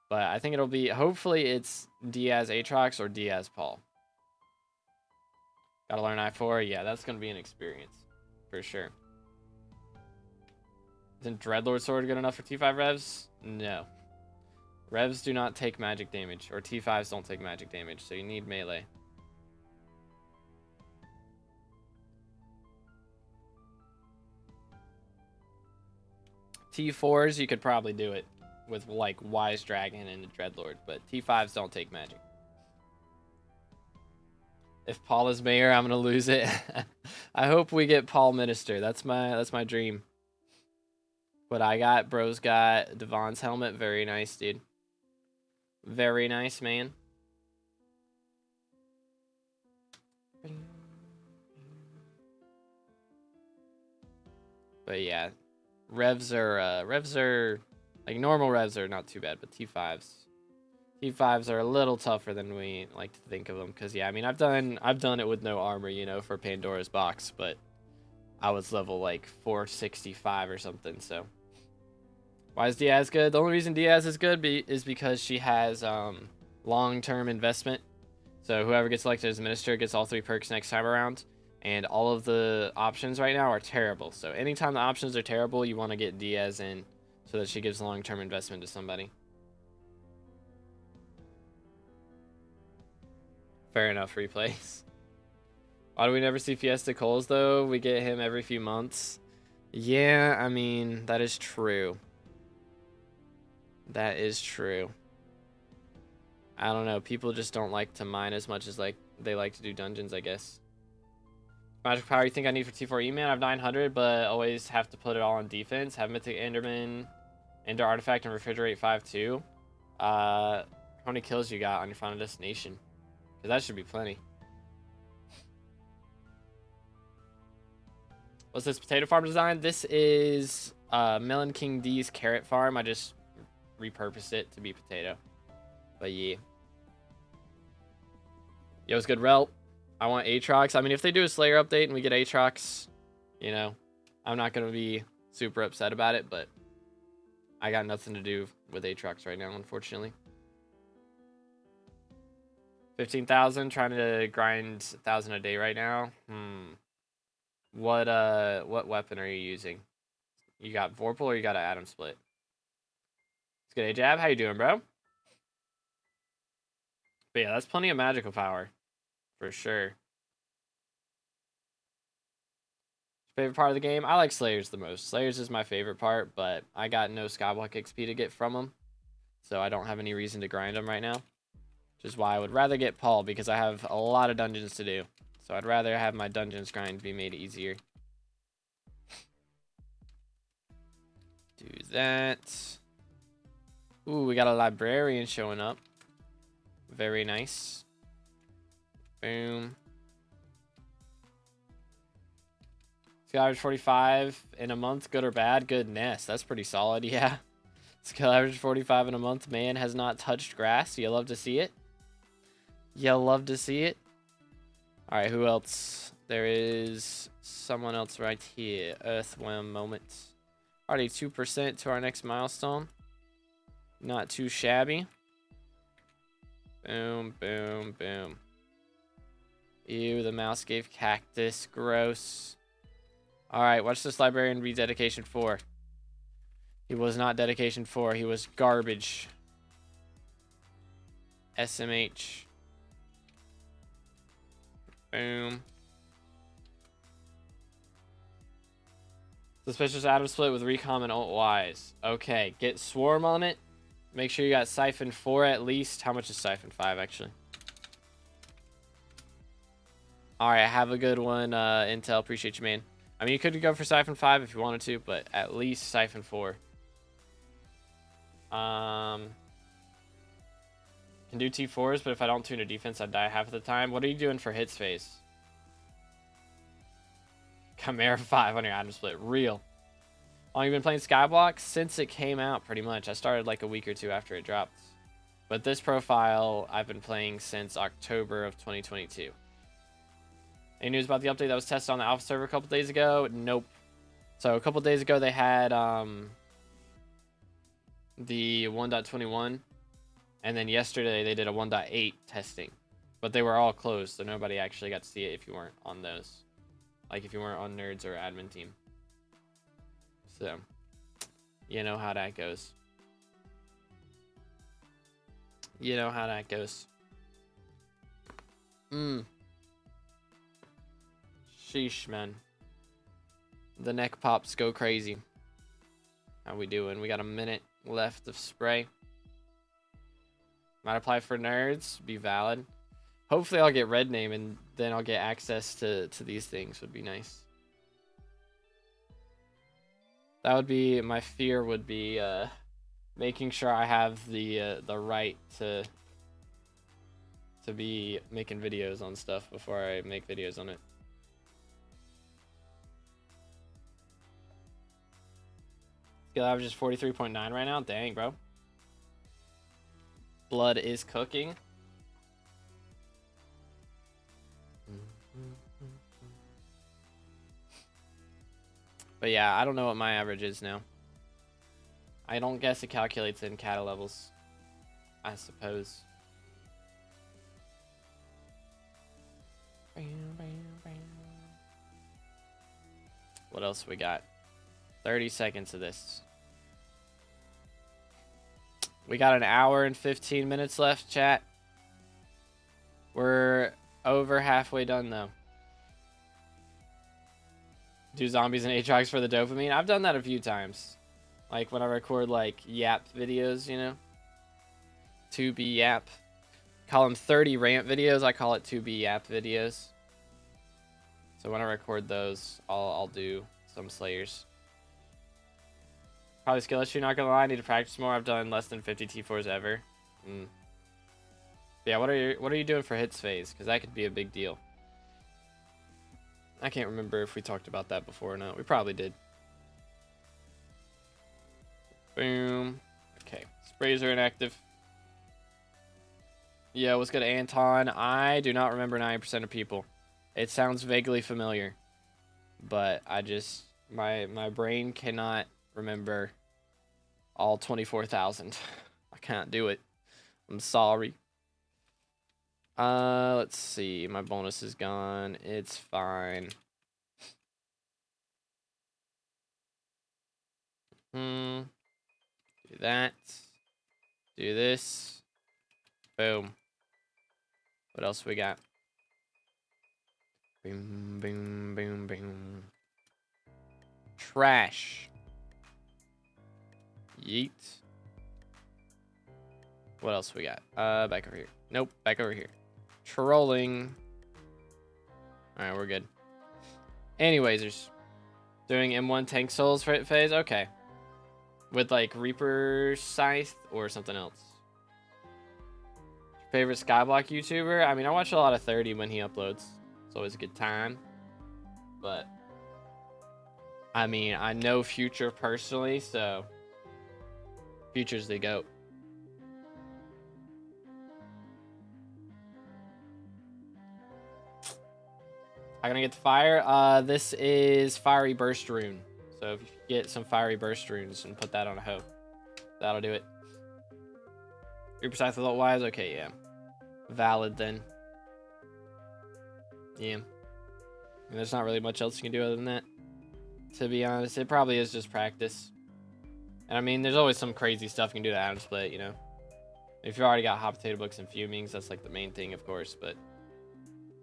But I think it'll be, hopefully it's Diaz Aatrox or Diaz Paul. Gotta learn I4. Yeah, that's going to be an experience. For sure. Isn't Dreadlord Sword good enough for T5 revs? No. Revs do not take magic damage. Or T5s don't take magic damage. So you need melee. T4s, you could probably do it with like Wise Dragon and the Dreadlord, but T5s don't take magic. If Paul is mayor, I'm gonna lose it. I hope we get Paul minister. That's my dream. But I got, bro's got Devon's helmet. Very nice, dude. Very nice, man. But yeah, revs are like normal revs are not too bad, but T5s are a little tougher than we like to think of them. Cause yeah, I mean I've done it with no armor, you know, for Pandora's box, but I was level like 465 or something. So why is Diaz good? The only reason Diaz is good is because she has long-term investment. So whoever gets elected as minister gets all 3 perks next time around. And all of the options right now are terrible. So anytime the options are terrible, you want to get Diaz in so that she gives long-term investment to somebody. Fair enough, replays. Why do we never see Fiesta Coles, though? We get him every few months. Yeah, I mean, that is true. That is true. I don't know. People just don't like to mine as much as like they like to do dungeons, I guess. Magic power you think I need for T4E, man? I have 900, but always have to put it all on defense. Have Mythic Enderman, Ender Artifact, and Refrigerate 5 too. Hold How many kills you got on your final destination? Because that should be plenty. What's this potato farm design? This is Melon King D's carrot farm. I just repurposed it to be potato. But yeah. Yo, it's good, Rel. I want Aatrox. I mean, if they do a Slayer update and we get Aatrox, you know, I'm not going to be super upset about it, but I got nothing to do with Aatrox right now, unfortunately. 15,000, trying to grind 1,000 a day right now. What weapon are you using? You got Vorpal or you got an Atom Split? It's good, Jab. How you doing, bro? But yeah, that's plenty of magical power. For sure. Favorite part of the game? I like Slayers the most. Slayers is my favorite part, but I got no Skyblock XP to get from them. So I don't have any reason to grind them right now. Which is why I would rather get Paul, because I have a lot of dungeons to do. So I'd rather have my dungeons grind be made easier. Do that. Ooh, we got a librarian showing up. Very nice. Boom. Skill average 45 in a month, good or bad? Goodness, that's pretty solid, yeah. Skill average 45 in a month, man has not touched grass. You love to see it. You love to see it. All right, who else? There is someone else right here. Earthworm moment. Already 2% to our next milestone. Not too shabby. Boom, boom, boom. Ew, the mouse gave cactus. Gross. Alright, watch this librarian read dedication 4. He was not dedication 4. He was garbage. SMH. Boom. Suspicious Atom Split with Recom and Alt Ys. Okay, get Swarm on it. Make sure you got Siphon 4 at least. How much is Siphon 5 actually? Alright, have a good one, Intel. Appreciate you, man. I mean, you could go for Siphon 5 if you wanted to, but at least Siphon 4. Can do T4s, but if I don't tune a defense, I'd die half of the time. What are you doing for hits phase? Chimera 5 on your Atom Split. Real. Long you been playing Skyblock? Since it came out, pretty much. I started like a week or two after it dropped. But this profile, I've been playing since October of 2022. Any news about the update that was tested on the alpha server a couple days ago? Nope. So a couple days ago, they had the 1.21. And then yesterday, they did a 1.8 testing. But they were all closed, so nobody actually got to see it if you weren't on those. Like if you weren't on Nerds or Admin Team. So, you know how that goes. You know how that goes. Sheesh, man. The neck pops go crazy. How we doing? We got a minute left of spray. Might apply for Nerds. Be valid. Hopefully I'll get red name and then I'll get access to these things. Would be nice. That would be, my fear would be making sure I have the right to be making videos on stuff before I make videos on it. Skill average is 43.9 right now. Dang, bro. Blood is cooking. But yeah, I don't know what my average is now. I don't guess it calculates in kata levels, I suppose. What else we got? 30 seconds of this. We got an hour and 15 minutes left, chat. We're over halfway done, though. Do zombies and Aatrox for the dopamine? I've done that a few times. Like when I record like yap videos, you know? 2B yap. Call them 30 rant videos. I call it 2B yap videos. So when I record those, I'll do some Slayers. Probably skill issue, not gonna lie. I need to practice more. I've done less than 50 T4s ever. Yeah, what are you doing for hits phase? Because that could be a big deal. I can't remember if we talked about that before or not. We probably did. Boom. Okay, sprays are inactive. Yeah, what's good, Anton? I do not remember 90% of people. It sounds vaguely familiar, but I just my brain cannot remember all 24,000. I can't do it. I'm sorry. Let's see. My bonus is gone. It's fine. Do that. Do this. Boom. What else we got? Boom, boom, boom, boom. Trash. Yeet. What else we got? Back over here. Nope, back over here. Trolling. Alright, we're good. Anyways, there's doing M1 tank souls for hit phase? Okay. With like Reaper Scythe or something else. Favorite SkyBlock YouTuber? I mean, I watch a lot of 30 when he uploads. It's always a good time. But I mean, I know Future personally, so Future's the GOAT. I'm gonna get the fire. This is Fiery Burst Rune. So if you get some Fiery Burst Runes and put that on a hoe, that'll do it. Reaper Scythe without wise? Okay, yeah. Valid then. Yeah. And there's not really much else you can do other than that. To be honest, it probably is just practice. And I mean, there's always some crazy stuff you can do to Atom Split, you know. If you already got Hot Potato Books and Fumings, that's like the main thing, of course, but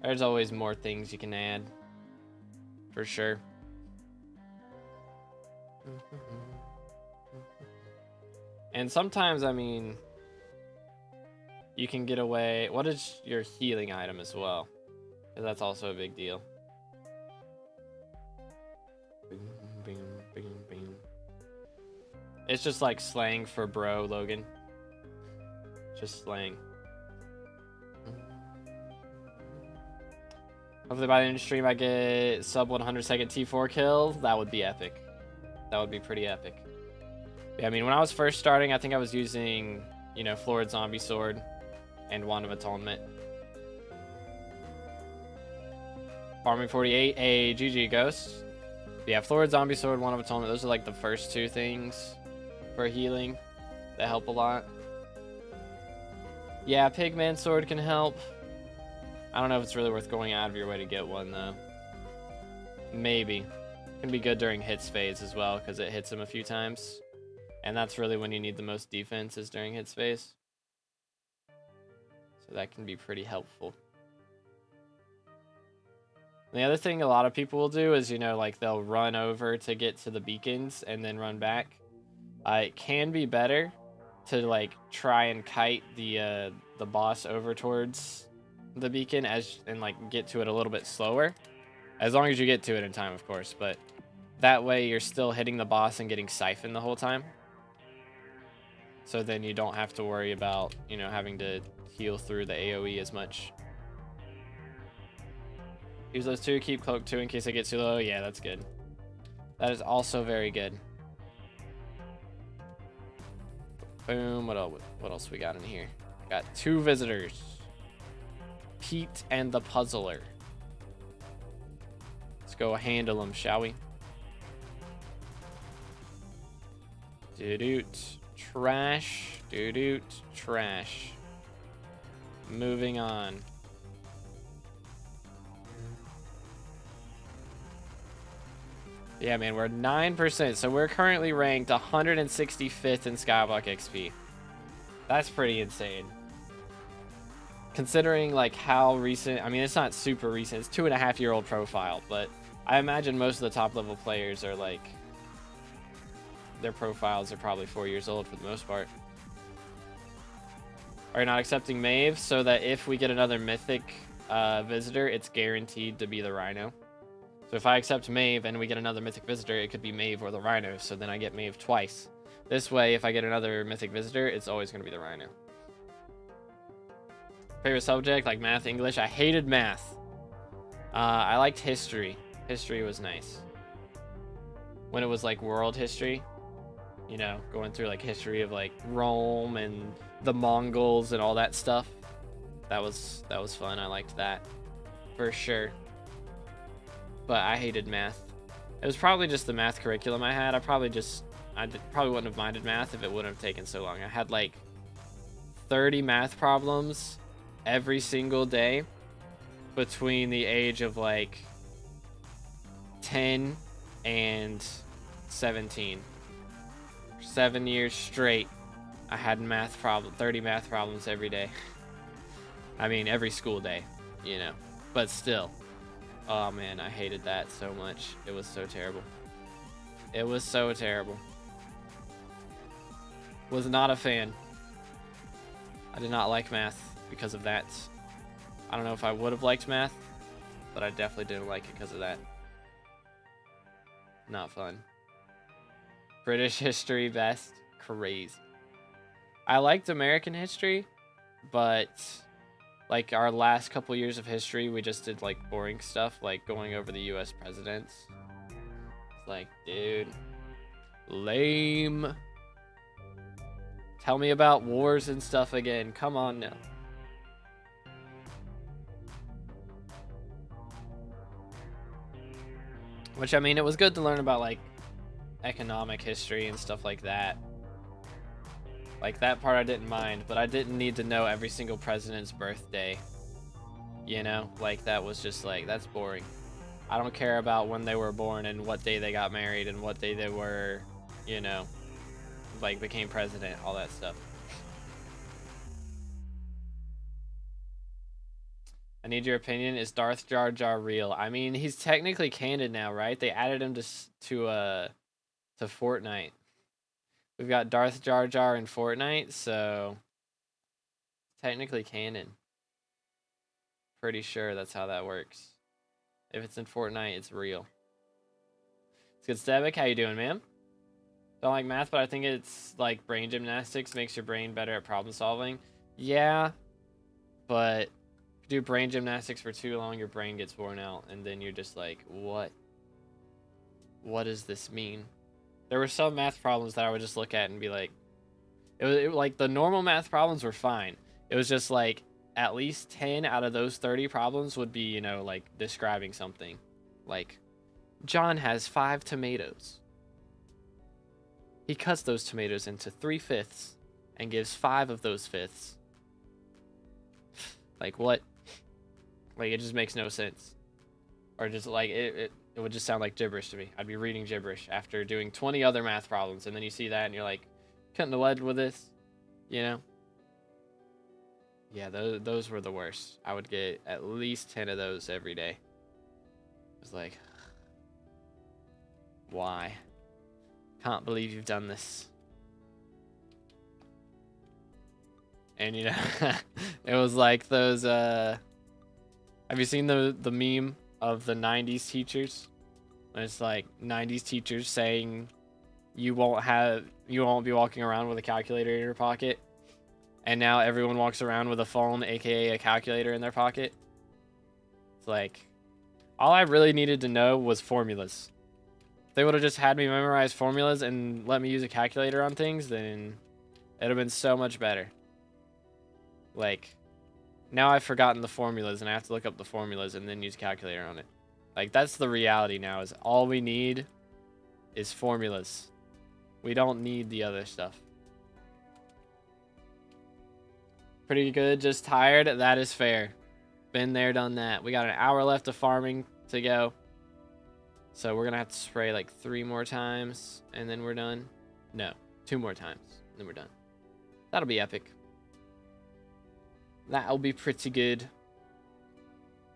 there's always more things you can add. For sure. And sometimes, I mean, you can get away. What is your healing item as well? Because that's also a big deal. Boom, boom, boom, boom. It's just like slang for bro, Logan. Just slang. Hopefully by the end of the stream I get sub 100-second T4 kill. That would be epic. That would be pretty epic. Yeah, I mean, when I was first starting, I think I was using, you know, Florid Zombie Sword and Wand of Atonement. Farming 48, a GG Ghost. Yeah, Florid Zombie Sword, Wand of Atonement, those are like the first two things for healing that help a lot. Yeah, Pigman Sword can help. I don't know if it's really worth going out of your way to get one, though. Maybe. Can be good during hits phase as well, because it hits him a few times. And that's really when you need the most defense, is during hits phase. So that can be pretty helpful. And the other thing a lot of people will do is, you know, like they'll run over to get to the beacons and then run back. It can be better to like try and kite the boss over towards the beacon and like get to it a little bit slower, as long as you get to it in time, of course, but that way you're still hitting the boss and getting siphoned the whole time, so then you don't have to worry about, you know, having to heal through the AoE as much. Use those two, keep cloak 2 in case I get too low. Yeah, that's good. That is also very good. Boom. What else we got in here? Got 2 visitors, Pete and the Puzzler. Let's go handle them, shall we? Doo-doot. Trash. Doo-doot. Trash. Moving on. Yeah, man, we're 9%. So we're currently ranked 165th in SkyBlock XP. That's pretty insane. Considering like how recent, I mean, it's not super recent, it's 2.5-year-old profile, but I imagine most of the top level players are like, their profiles are probably 4 years old for the most part. Are you not accepting Maeve so that if we get another mythic visitor, it's guaranteed to be the Rhino? So if I accept Maeve and we get another mythic visitor, it could be Maeve or the Rhino, so then I get Maeve twice. This way, if I get another mythic visitor, it's always going to be the Rhino. Favorite subject, like math, English. I hated math. I liked history. History was nice. When it was like world history, you know, going through like history of like Rome and the Mongols and all that stuff. That was fun. I liked that for sure. But I hated math. It was probably just the math curriculum I had. I probably wouldn't have minded math if it wouldn't have taken so long. I had like 30 math problems every single day between the age of like 10 and 17. 7 years straight, I had 30 math problems every day. I mean, every school day, you know, but still. Oh man, I hated that so much. It was so terrible. It was so terrible. Was not a fan. I did not like math because of that. I don't know if I would have liked math, but I definitely didn't like it because of that. Not fun. British history best. Crazy. I liked American history, but like our last couple years of history, we just did like boring stuff, like going over the US presidents. It's like, dude, lame. Tell me about wars and stuff again. Come on now. Which, I mean, it was good to learn about like economic history and stuff like that. Like that part I didn't mind, but I didn't need to know every single president's birthday. You know, like that was just like, that's boring. I don't care about when they were born and what day they got married and what day they were, you know, like became president, all that stuff. I need your opinion. Is Darth Jar Jar real? I mean, he's technically canon now, right? They added him to Fortnite. We've got Darth Jar Jar in Fortnite, so technically canon. Pretty sure that's how that works. If it's in Fortnite, it's real. It's good, Stabic. How you doing, man? Don't like math, but I think it's like brain gymnastics, makes your brain better at problem solving. Yeah, but if you do brain gymnastics for too long, your brain gets worn out, and then you're just like, what? What does this mean? There were some math problems that I would just look at and be like, it was like the normal math problems were fine. It was just like at least 10 out of those 30 problems would be, you know, like describing something. Like, John has 5 tomatoes. He cuts those tomatoes into 3/5 and gives 5 of those fifths. Like, what? Like, it just makes no sense. Or just like, it would just sound like gibberish to me. I'd be reading gibberish after doing 20 other math problems, and then you see that and you're like, couldn't have led with this, you know? Yeah, those were the worst. I would get at least 10 of those every day. It was like, why? Can't believe you've done this. And, you know, it was like those, have you seen the meme of the 90s teachers? And it's like 90s teachers saying you won't be walking around with a calculator in your pocket. And now everyone walks around with a phone, aka a calculator in their pocket. It's like, all I really needed to know was formulas. If they would have just had me memorize formulas and let me use a calculator on things, then it'd have been so much better. Like, now I've forgotten the formulas and I have to look up the formulas and then use a calculator on it. Like, that's the reality now, is all we need is formulas. We don't need the other stuff. Pretty good, just tired. That is fair. Been there, done that. We got an hour left of farming to go. So we're going to have to spray like 3 more times and then we're done. No, 2 more times and then we're done. That'll be epic. That'll be pretty good.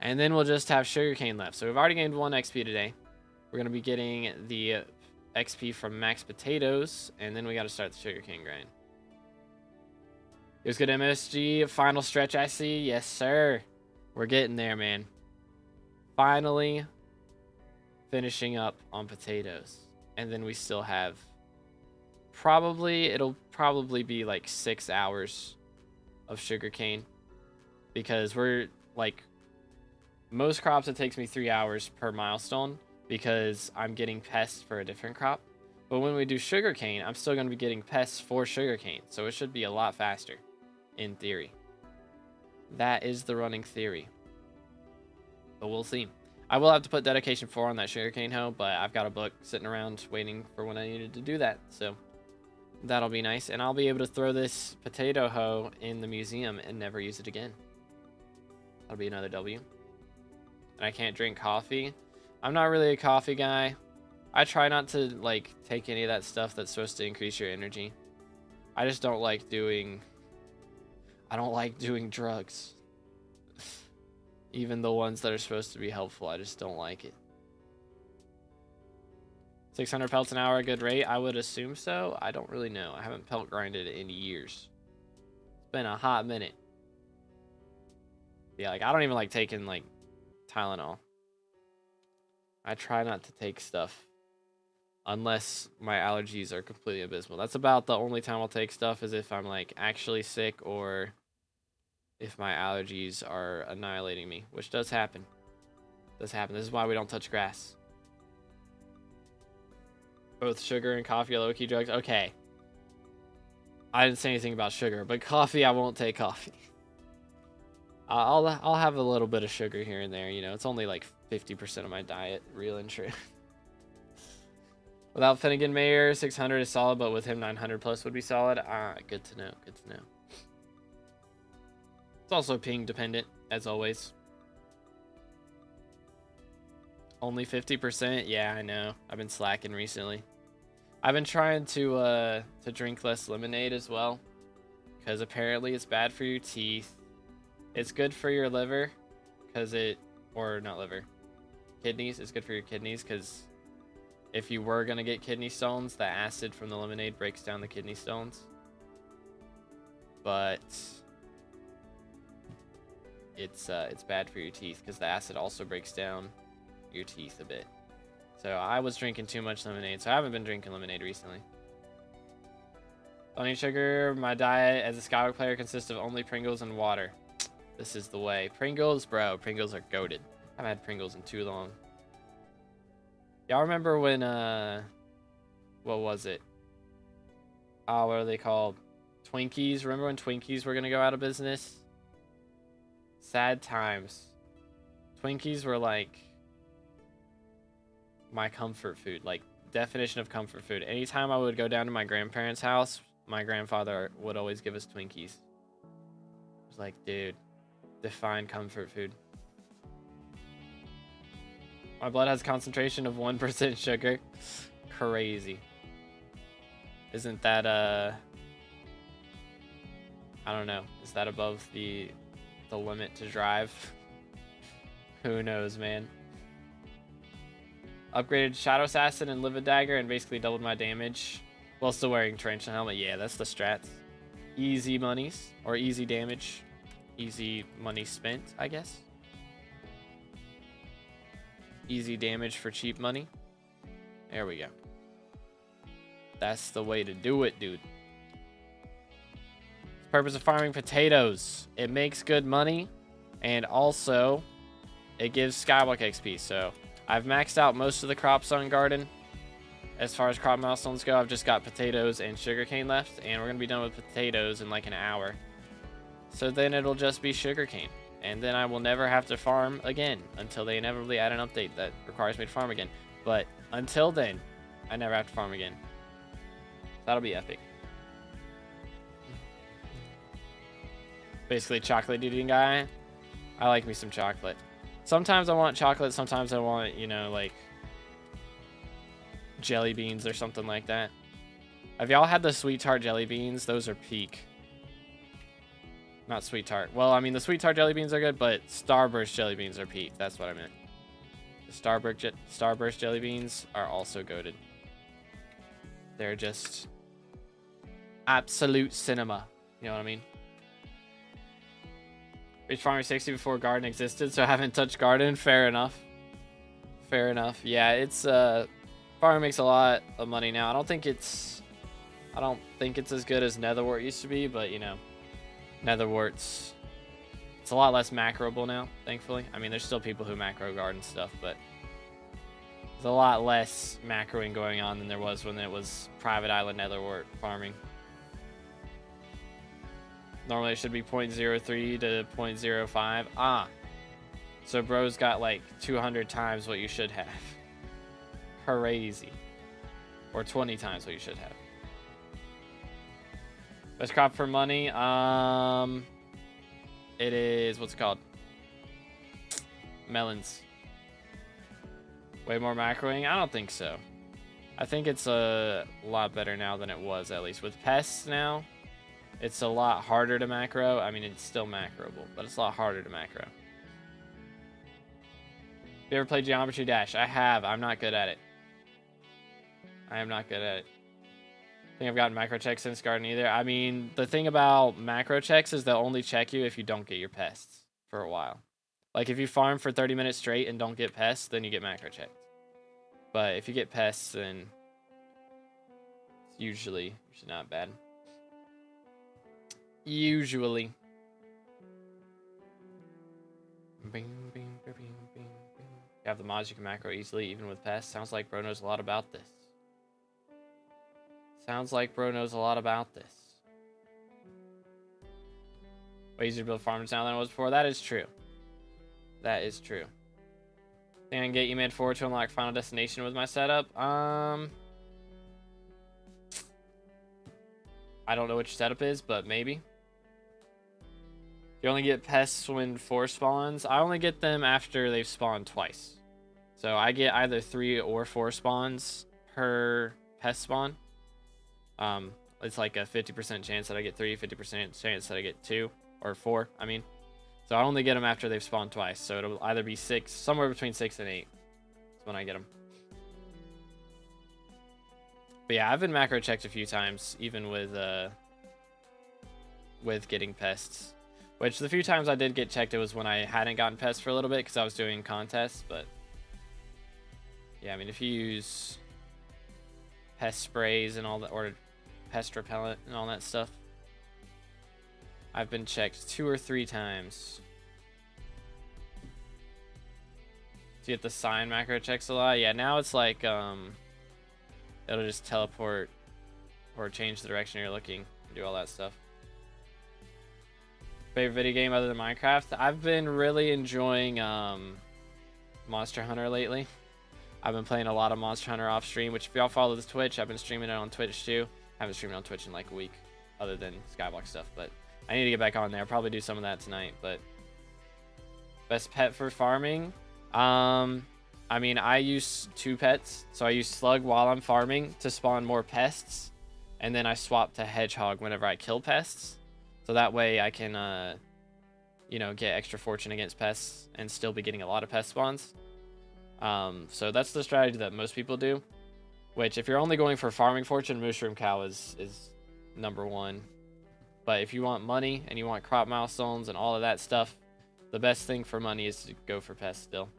And then we'll just have sugarcane left. So we've already gained 1 XP today. We're going to be getting the XP from max potatoes. And then we got to start the sugarcane grind. It was good, MSG. Final stretch, I see. Yes, sir. We're getting there, man. Finally finishing up on potatoes. And then we still have it'll probably be like 6 hours of sugarcane. because we're like, most crops it takes me 3 hours per milestone because I'm getting pests for a different crop. But when we do sugarcane, I'm still going to be getting pests for sugarcane, so it should be a lot faster, in theory. That is the running theory. But we'll see. I will have to put dedication 4 on that sugarcane hoe, but I've got a book sitting around waiting for when I needed to do that, so that'll be nice. And I'll be able to throw this potato hoe in the museum and never use it again. That'll be another W. And I can't drink coffee. I'm not really a coffee guy. I try not to like take any of that stuff that's supposed to increase your energy. I just don't like doing drugs. Even the ones that are supposed to be helpful, I just don't like it. 600 pelts an hour, a good rate? I would assume so. I don't really know. I haven't pelt grinded in years. It's been a hot minute. Yeah, like I don't even like taking like Tylenol. I try not to take stuff unless my allergies are completely abysmal. That's about the only time I'll take stuff, is if I'm like actually sick or if my allergies are annihilating me, which does happen. This is why we don't touch grass. Both sugar and coffee are low-key drugs. Okay. I didn't say anything about sugar, but coffee, I won't take coffee. I'll have a little bit of sugar here and there, you know. It's only like 50% of my diet, real and true. Without Finnegan Mayer, 600 is solid, but with him 900 plus would be solid. Good to know. Good to know. It's also ping dependent, as always. Only 50%? Yeah, I know. I've been slacking recently. I've been trying to drink less lemonade as well, because apparently it's bad for your teeth. It's good for your liver, because kidneys. It's good for your kidneys, because if you were going to get kidney stones, the acid from the lemonade breaks down the kidney stones. But it's bad for your teeth, because the acid also breaks down your teeth a bit. So I was drinking too much lemonade, so I haven't been drinking lemonade recently. Don't need sugar. My diet as a SkyBlock player consists of only Pringles and water. This is the way. Pringles, bro. Pringles are goated. I haven't had Pringles in too long. Y'all remember when, what was it? Oh, what are they called? Twinkies. Remember when Twinkies were going to go out of business? Sad times. Twinkies were like my comfort food. Like, definition of comfort food. Anytime I would go down to my grandparents' house, my grandfather would always give us Twinkies. It was like, dude, define comfort food. My blood has a concentration of 1% sugar. Crazy. Isn't that, I don't know. Is that above the limit to drive? Who knows, man. Upgraded Shadow Assassin and Livid Dagger and basically doubled my damage while still wearing Tarantula Helmet. Yeah, that's the strats. Easy monies, or easy damage. Easy money spent, I guess. Easy damage for cheap money. There we go. That's the way to do it, dude. Purpose of farming potatoes. It makes good money, and also it gives SkyBlock XP. So I've maxed out most of the crops on garden. As far as crop milestones go, I've just got potatoes and sugarcane left, and we're gonna be done with potatoes in like an hour. So then it'll just be sugarcane, and then I will never have to farm again until they inevitably add an update that requires me to farm again. But until then, I never have to farm again. That'll be epic. Basically, chocolate eating guy. I like me some chocolate. Sometimes I want chocolate, sometimes I want, you know, like jelly beans or something like that. Have y'all had the sweet tart jelly beans? Those are peak. Not sweet tart. Well, I mean, the sweet tart jelly beans are good, but Starburst jelly beans are peak. That's what I meant. The Starburst jelly beans are also goated. They're just absolute cinema. You know what I mean? Reached farming 60 before garden existed, so I haven't touched garden. Fair enough. Fair enough. Yeah, it's farming makes a lot of money now. I don't think it's as good as Netherwart used to be, but you know, Netherwart's It's a lot less macroable now, thankfully. I mean, there's still people who macro garden stuff, but there's a lot less macroing going on than there was when it was private island netherwort farming. Normally it should be 0.03 to 0.05. Ah, so bro's got like 200 times what you should have. Crazy. Or 20 times what you should have. Best crop for money. It is, what's it called? Melons. Way more macroing? I don't think so. I think it's a lot better now than it was, at least. With pests now, it's a lot harder to macro. I mean, it's still macroable, but it's a lot harder to macro. Have you ever played Geometry Dash? I have. I'm not good at it. I am not good at it. I think I've gotten macro checks since garden either. I mean, the thing about macro checks is they'll only check you if you don't get your pests for a while. Like, if you farm for 30 minutes straight and don't get pests, then you get macro checked. But if you get pests, then it's usually not bad. Usually. Bing, bing, bing, bing, bing. You have the mods you can macro easily, even with pests. Sounds like bro knows a lot about this. Sounds like bro knows a lot about this. Way easier to build farms now than it was before. That is true. That is true. Think I can get you mid 4 to unlock Final Destination with my setup? I don't know what your setup is, but maybe. You only get pests when 4 spawns. I only get them after they've spawned twice. So I get either 3 or 4 spawns per pest spawn. It's like a 50% chance that I get 3, 50% chance that I get 2 or 4. I mean, so I only get them after they've spawned twice. So it'll either be 6, somewhere between 6 and 8. That's when I get them. But yeah, I've been macro checked a few times, even with getting pests. Which the few times I did get checked, it was when I hadn't gotten pests for a little bit because I was doing contests. But yeah, I mean, if you use pest sprays and all that, or pest repellent and all that stuff, I've been checked 2 or 3 times. Do you get the sign macro checks a lot? Yeah, now it's like it'll just teleport or change the direction you're looking and do all that stuff. Favorite video game other than Minecraft? I've been really enjoying Monster Hunter lately. I've been playing a lot of Monster Hunter off stream, which if y'all follow this Twitch, I've been streaming it on Twitch too. I haven't streamed on Twitch in like a week, other than SkyBlock stuff, but I need to get back on there. I'll probably do some of that tonight. But best pet for farming? I mean, I use 2 pets. So I use Slug while I'm farming to spawn more pests, and then I swap to Hedgehog whenever I kill pests. So that way I can, you know, get extra fortune against pests and still be getting a lot of pest spawns. So that's the strategy that most people do. Which, if you're only going for farming fortune, Mushroom Cow is number 1. But if you want money and you want crop milestones and all of that stuff, the best thing for money is to go for pests still.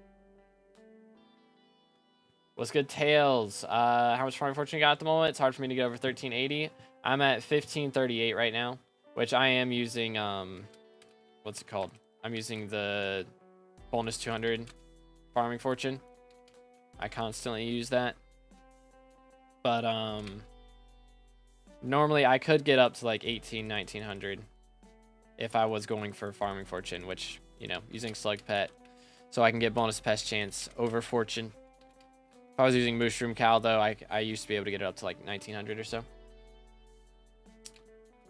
What's good, Tails? How much farming fortune you got at the moment? It's hard for me to get over 1380. I'm at 1538 right now, which I am using, what's it called? I'm using the bonus 200 farming fortune. I constantly use that. But, normally I could get up to like 1900 if I was going for farming fortune, which, you know, using Slug Pet so I can get bonus pest chance over fortune. If I was using Mushroom Cow, though, I used to be able to get it up to like 1900 or so.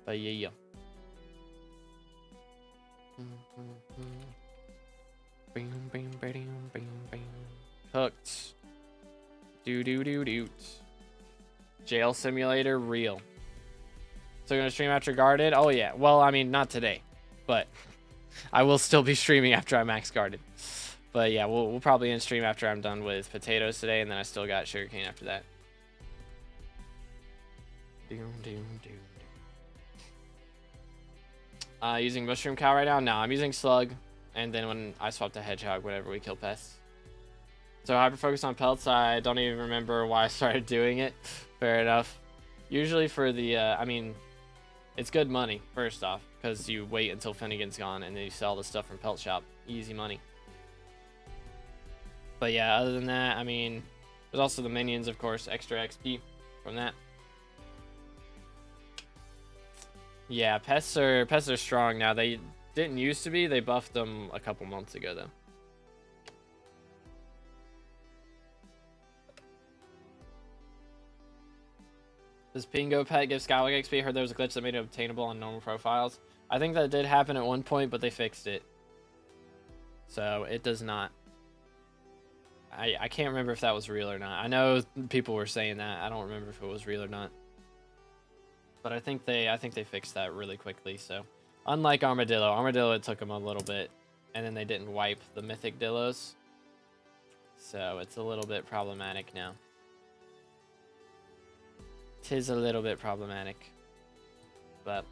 But yeah. Hooked. Doot. Jail Simulator real. So you're gonna stream after guarded? Oh yeah. Well, I mean, not today, but I will still be streaming after I max guarded. But yeah, we'll probably end stream after I'm done with potatoes today, and then I still got sugarcane after that. Using Mushroom Cow right now? No, I'm using Slug, and then when I swap to Hedgehog whenever we kill pests. So hyper focus on pelts. I don't even remember why I started doing it. Fair enough. Usually for the, I mean, it's good money, first off. because you wait until Finnegan's gone and then you sell the stuff from Pelt Shop. Easy money. But yeah, other than that, I mean, there's also the minions, of course, extra XP from that. Yeah, pests are strong now. They didn't used to be. They buffed them a couple months ago, though. Does Pingo Pet give SkyBlock XP? I heard there was a glitch that made it obtainable on normal profiles. I think that did happen at one point, but they fixed it. So it does not. I can't remember if that was real or not. I know people were saying that. I don't remember if it was real or not. But I think they fixed that really quickly. So unlike Armadillo, it took them a little bit, and then they didn't wipe the mythic Dillos. So it's a little bit problematic now. Tis a little bit problematic, but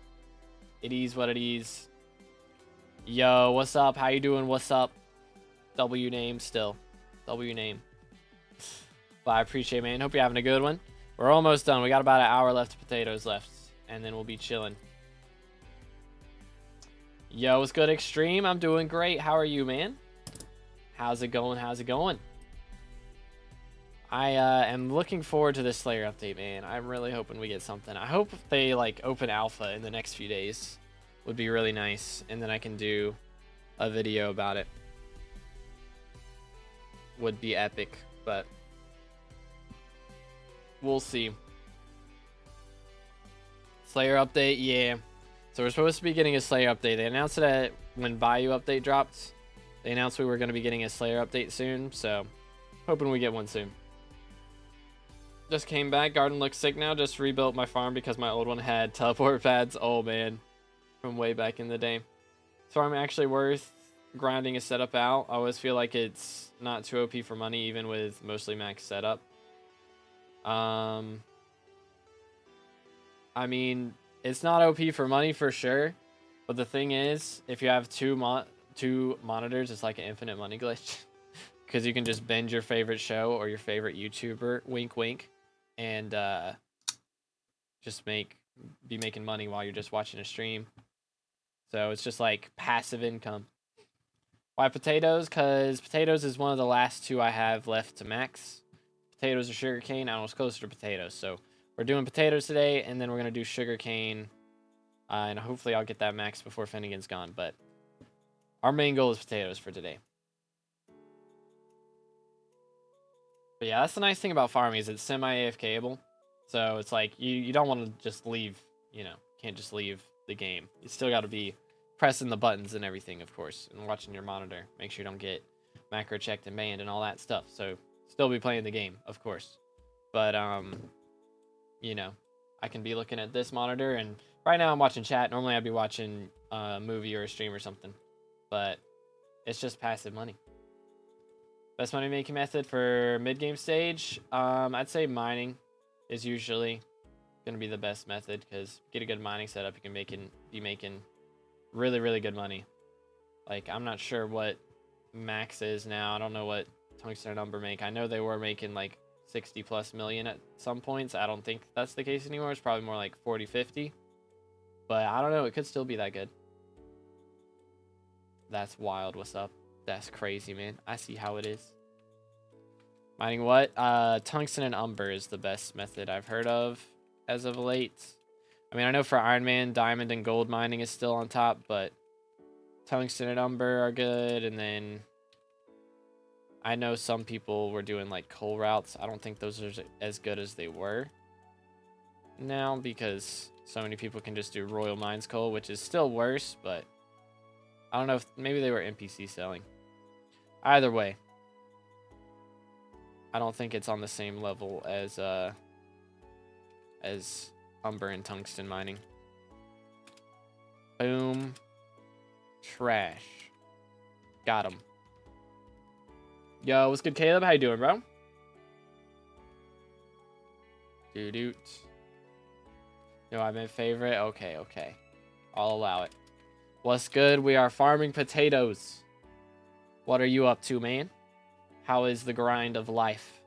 it is what it is. Yo, what's up? How you doing? What's up? W name still. W name. But I appreciate it, man. Hope you're having a good one. We're almost done. We got about an hour left of potatoes left, and then we'll be chilling. Yo, what's good, Extreme? I'm doing great. How are you, man? How's it going? How's it going? I am looking forward to this Slayer update, man. I'm really hoping we get something. I hope they like open alpha in the next few days. Would be really nice, and then I can do a video about it. Would be epic, but we'll see. Slayer update, yeah. So we're supposed to be getting a Slayer update. They announced it when BearyyWins update dropped. They announced we were going to be getting a Slayer update soon, so hoping we get one soon. Just came back. Garden looks sick now. Just rebuilt my farm because my old one had teleport pads. Oh, man. From way back in the day. So I'm actually worth grinding a setup out. I always feel like it's not too OP for money, even with mostly max setup. I mean, it's not OP for money for sure. But the thing is, if you have two monitors, it's like an infinite money glitch. Because you can just binge your favorite show or your favorite YouTuber, wink wink, and just be making money while you're just watching a stream. So it's just like passive income. Why potatoes? Because potatoes is one of the last two I have left to max. Potatoes or sugarcane. I was closer to potatoes. So we're doing potatoes today, and then we're going to do sugarcane. And hopefully I'll get that max before Finnegan's gone. But our main goal is potatoes for today. But yeah, that's the nice thing about farming is it's semi-AFK-able. So it's like you don't want to just leave, you know, can't just leave the game. You still got to be pressing the buttons and everything, of course, and watching your monitor. Make sure you don't get macro checked and banned and all that stuff. So still be playing the game, of course. But you know, I can be looking at this monitor, and right now I'm watching chat. Normally I'd be watching a movie or a stream or something, but it's just passive money. Best money making method for mid-game stage, I'd say mining is usually gonna be the best method, because get a good mining setup, you can be making really, really good money. Like, I'm not sure what max is now. I don't know what Tungsten Number make. I know they were making like 60+ million at some points. I don't think that's the case anymore. It's probably more like 40, 50. But I don't know. It could still be that good. That's wild. What's up? That's crazy, man. I see how it is. Mining what? Tungsten and Umber is the best method I've heard of as of late. I mean, I know for Iron Man, diamond and gold mining is still on top, but Tungsten and Umber are good. And then I know some people were doing like coal routes. I don't think those are as good as they were now, because so many people can just do Royal Mines coal, which is still worse, but I don't know if maybe they were NPC selling. Either way, I don't think it's on the same level as Umber and Tungsten mining. Boom. Trash. Got him. Yo, what's good, Caleb? How you doing, bro? Doot. No, I'm in favorite. Okay. I'll allow it. What's good? We are farming potatoes. What are you up to, man? How is the grind of life?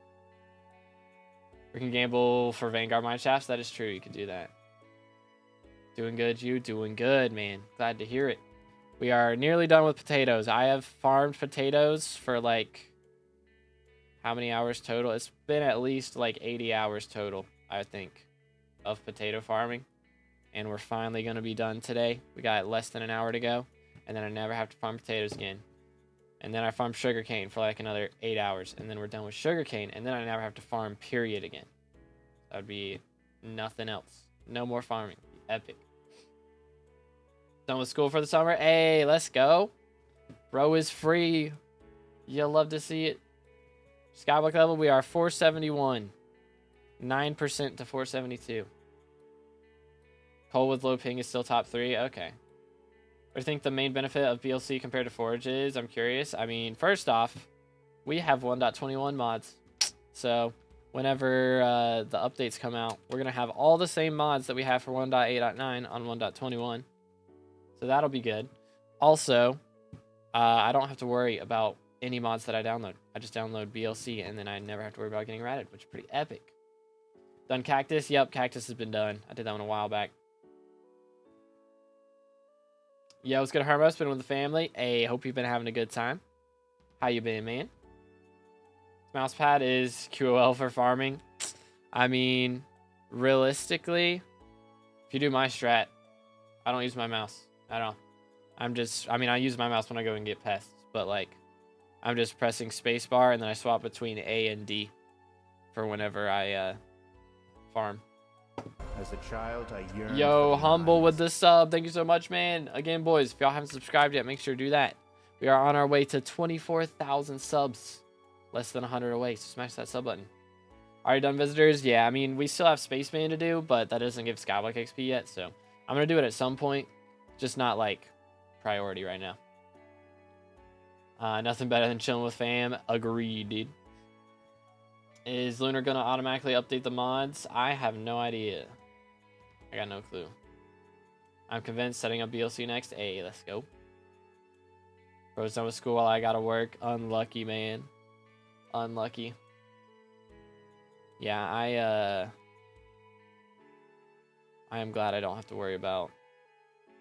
We can gamble for Vanguard mine shafts. That is true. You can do that. Doing good, you? Doing good, man. Glad to hear it. We are nearly done with potatoes. I have farmed potatoes for like, how many hours total? It's been at least like 80 hours total, I think, of potato farming. And we're finally going to be done today. We got less than an hour to go. And then I never have to farm potatoes again. And then I farm sugarcane for like another 8 hours. And then we're done with sugarcane. And then I never have to farm, period, again. That would be nothing else. No more farming. Epic. Done with school for the summer. Hey, let's go. Bro is free. You'll love to see it. Skyblock level, we are 471. 9% to 472. Coal with low ping is still top 3. Okay. What do you think the main benefit of BLC compared to Forge is? I'm curious. I mean, first off, we have 1.21 mods. So whenever the updates come out, we're going to have all the same mods that we have for 1.8.9 on 1.21. So that'll be good. Also, I don't have to worry about any mods that I download. I just download BLC and then I never have to worry about getting ratted, which is pretty epic. Done Cactus? Yep, Cactus has been done. I did that one a while back. Yo, what's good, Harmos? Been with the family. Hey, hope you've been having a good time. How you been, man? Mousepad is QOL for farming. I mean, realistically, if you do my strat, I don't use my mouse at all. I use my mouse when I go and get pests, but like, I'm just pressing spacebar and then I swap between A and D for whenever I farm. As a child, I yearned. Yo, for the Humble eyes. with the sub. Thank you so much, man. Again, boys, if y'all haven't subscribed yet, make sure to do that. We are on our way to 24,000 subs. Less than 100 away, so smash that sub button. Already done visitors? Yeah, I mean, we still have Spaceman to do, but that doesn't give Skyblock XP yet, so I'm going to do it at some point. Just not, like, priority right now. Nothing better than chilling with fam. Agreed, dude. Is Lunar going to automatically update the mods? I have no idea. I got no clue. I'm convinced setting up BLC next. Hey, let's go. Bro's done with school while I got to work. Unlucky, man. Unlucky. Yeah, I am glad I don't have to worry about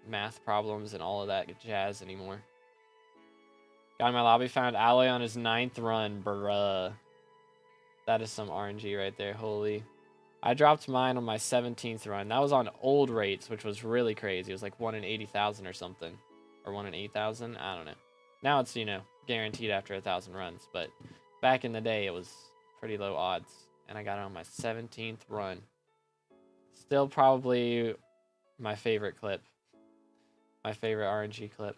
math problems and all of that jazz anymore. Guy in my lobby found Alloy on his 9th run, bruh. That is some RNG right there, holy. I dropped mine on my 17th run. That was on old rates, which was really crazy. It was like 1 in 80,000 or something. Or 1 in 8,000, I don't know. Now it's, you know, guaranteed after 1,000 runs, but back in the day, it was pretty low odds, and I got it on my 17th run. Still probably my favorite clip. My favorite RNG clip.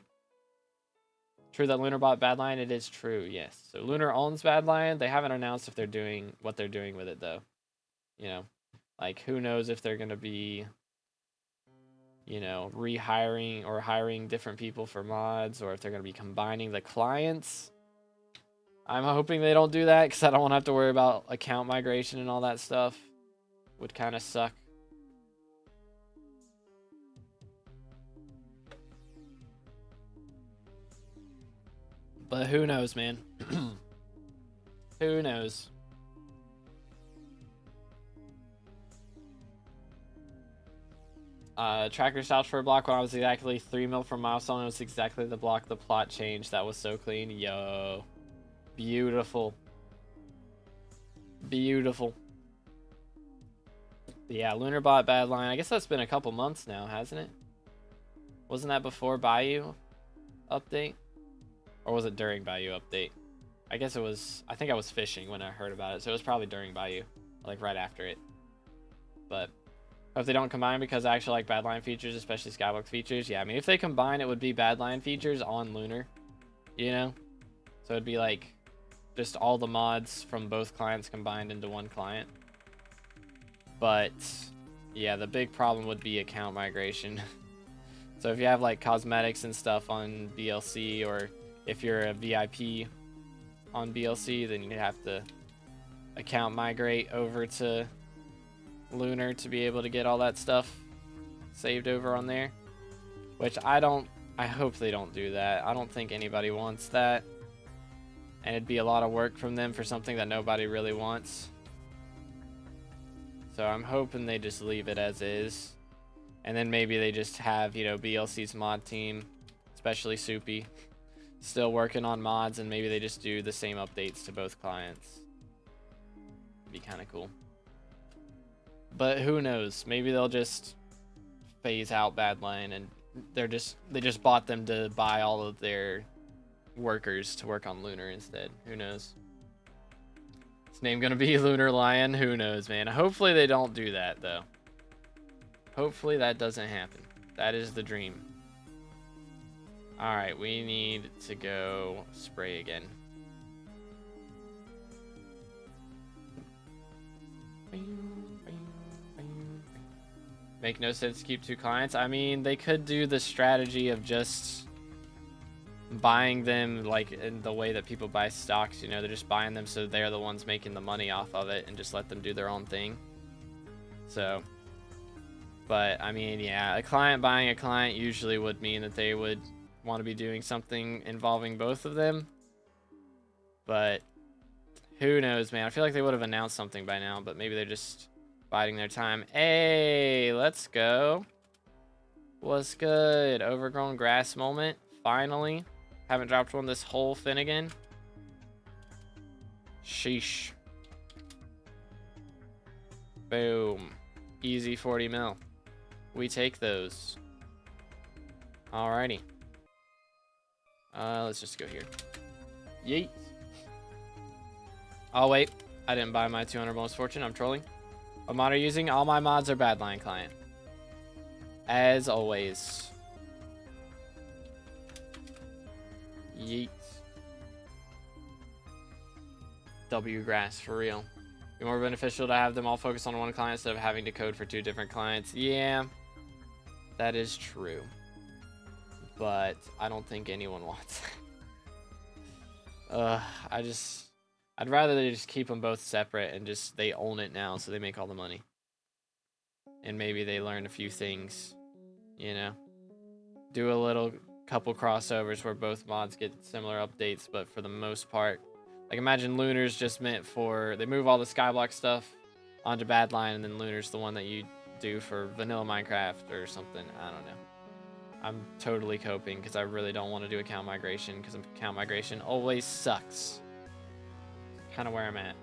True that Lunar bought Badlion? It is true, yes. So Lunar owns Badlion. They haven't announced if they're doing what they're doing with it, though. You know, like, who knows if they're going to be, you know, rehiring or hiring different people for mods, or if they're going to be combining the clients. I'm hoping they don't do that because I don't want to have to worry about account migration and all that stuff. Would kind of suck. But who knows, man? Who knows? Tracker stopped for a block when I was exactly 3 mil from milestone. It was exactly the block the plot changed. That was so clean. Yo. Beautiful. Beautiful. Yeah, Lunar bought Badlion. I guess that's been a couple months now, hasn't it? Wasn't that before Bayou update? Or was it during Bayou update? I guess it was... I think I was fishing when I heard about it, so it was probably during Bayou. Like, right after it. But... if they don't combine because I actually like Badlion features, especially Skyblock features, yeah, I mean, if they combine, it would be Badlion features on Lunar, you know? So it'd be like just all the mods from both clients combined into one client. But yeah, the big problem would be account migration. So if you have like cosmetics and stuff on BLC, or if you're a VIP on BLC, then you'd have to account migrate over to Lunar to be able to get all that stuff saved over on there, which I hope they don't do that. I don't think anybody wants that, and it'd be a lot of work from them for something that nobody really wants. So I'm hoping they just leave it as is. And then maybe they just have, you know, BLC's mod team, especially Soupy, still working on mods, and maybe they just do the same updates to both clients. Be kind of cool. But who knows? Maybe they'll just phase out Badline, and they just bought them to buy all of their workers to work on Lunar instead. Who knows? His name gonna be Lunar Lion? Who knows, man? Hopefully they don't do that, though. Hopefully that doesn't happen. That is the dream. Alright, we need to go spray again. Make no sense to keep 2 clients. I mean, they could do the strategy of just buying them like in the way that people buy stocks. You know, they're just buying them so they're the ones making the money off of it, and just let them do their own thing. So, but I mean, yeah, a client buying a client usually would mean that they would want to be doing something involving both of them. But who knows, man? I feel like they would have announced something by now, but maybe they're just biding their time. Hey, let's go. What's good? Overgrown grass moment. Finally. Haven't dropped one this whole Finnegan. Sheesh. Boom. Easy 40 mil. We take those. Alrighty. Let's just go here. Yeet. Oh, wait. I didn't buy my 200 bonus fortune. I'm trolling. What mod are you using? All my mods are Badline client. As always. Yeet. W grass for real. Be more beneficial to have them all focus on one client instead of having to code for 2 different clients. Yeah, that is true. But I don't think anyone wants it. I'd rather they just keep them both separate and just they own it now, so they make all the money. And maybe they learn a few things, you know. Do a little couple crossovers where both mods get similar updates, but for the most part, like imagine Lunar's just meant for, they move all the Skyblock stuff onto Badline, and then Lunar's the one that you do for vanilla Minecraft or something. I don't know. I'm totally coping because I really don't want to do account migration, because account migration always sucks. Kind of where I'm at.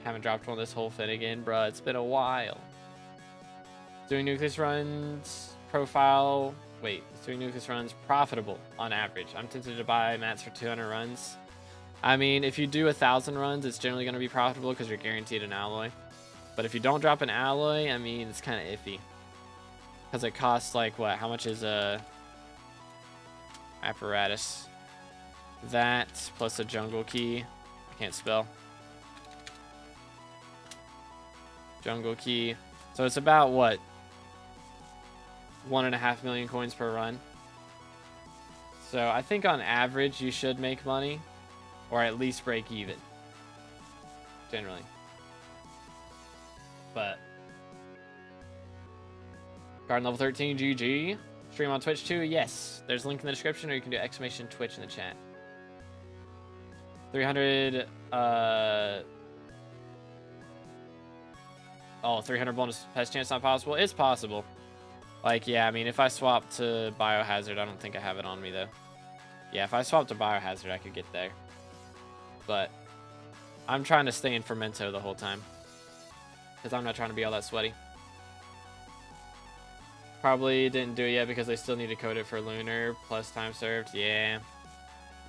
Haven't dropped one this whole thing again, bruh. It's been a while. Doing Nucleus runs profile. Wait, doing Nucleus runs profitable on average. I'm tempted to buy mats for 200 runs. I mean, if you do 1,000 runs, it's generally going to be profitable because you're guaranteed an alloy. But if you don't drop an alloy, I mean, it's kind of iffy. Because it costs like what? How much is a apparatus? That plus a jungle key. I can't spell. Jungle key. So it's about what? 1.5 million coins per run. So I think on average you should make money, or at least break even. Generally. But Garden level 13, GG. Stream on Twitch too? Yes. There's a link in the description, or you can do exclamation Twitch in the chat. 300, 300 bonus pest chance not possible? It's possible. Like, yeah, I mean, if I swap to Biohazard, I don't think I have it on me, though. Yeah, if I swap to Biohazard, I could get there. But I'm trying to stay in Fermento the whole time, because I'm not trying to be all that sweaty. Probably didn't do it yet because they still need to code it for Lunar plus time served. Yeah.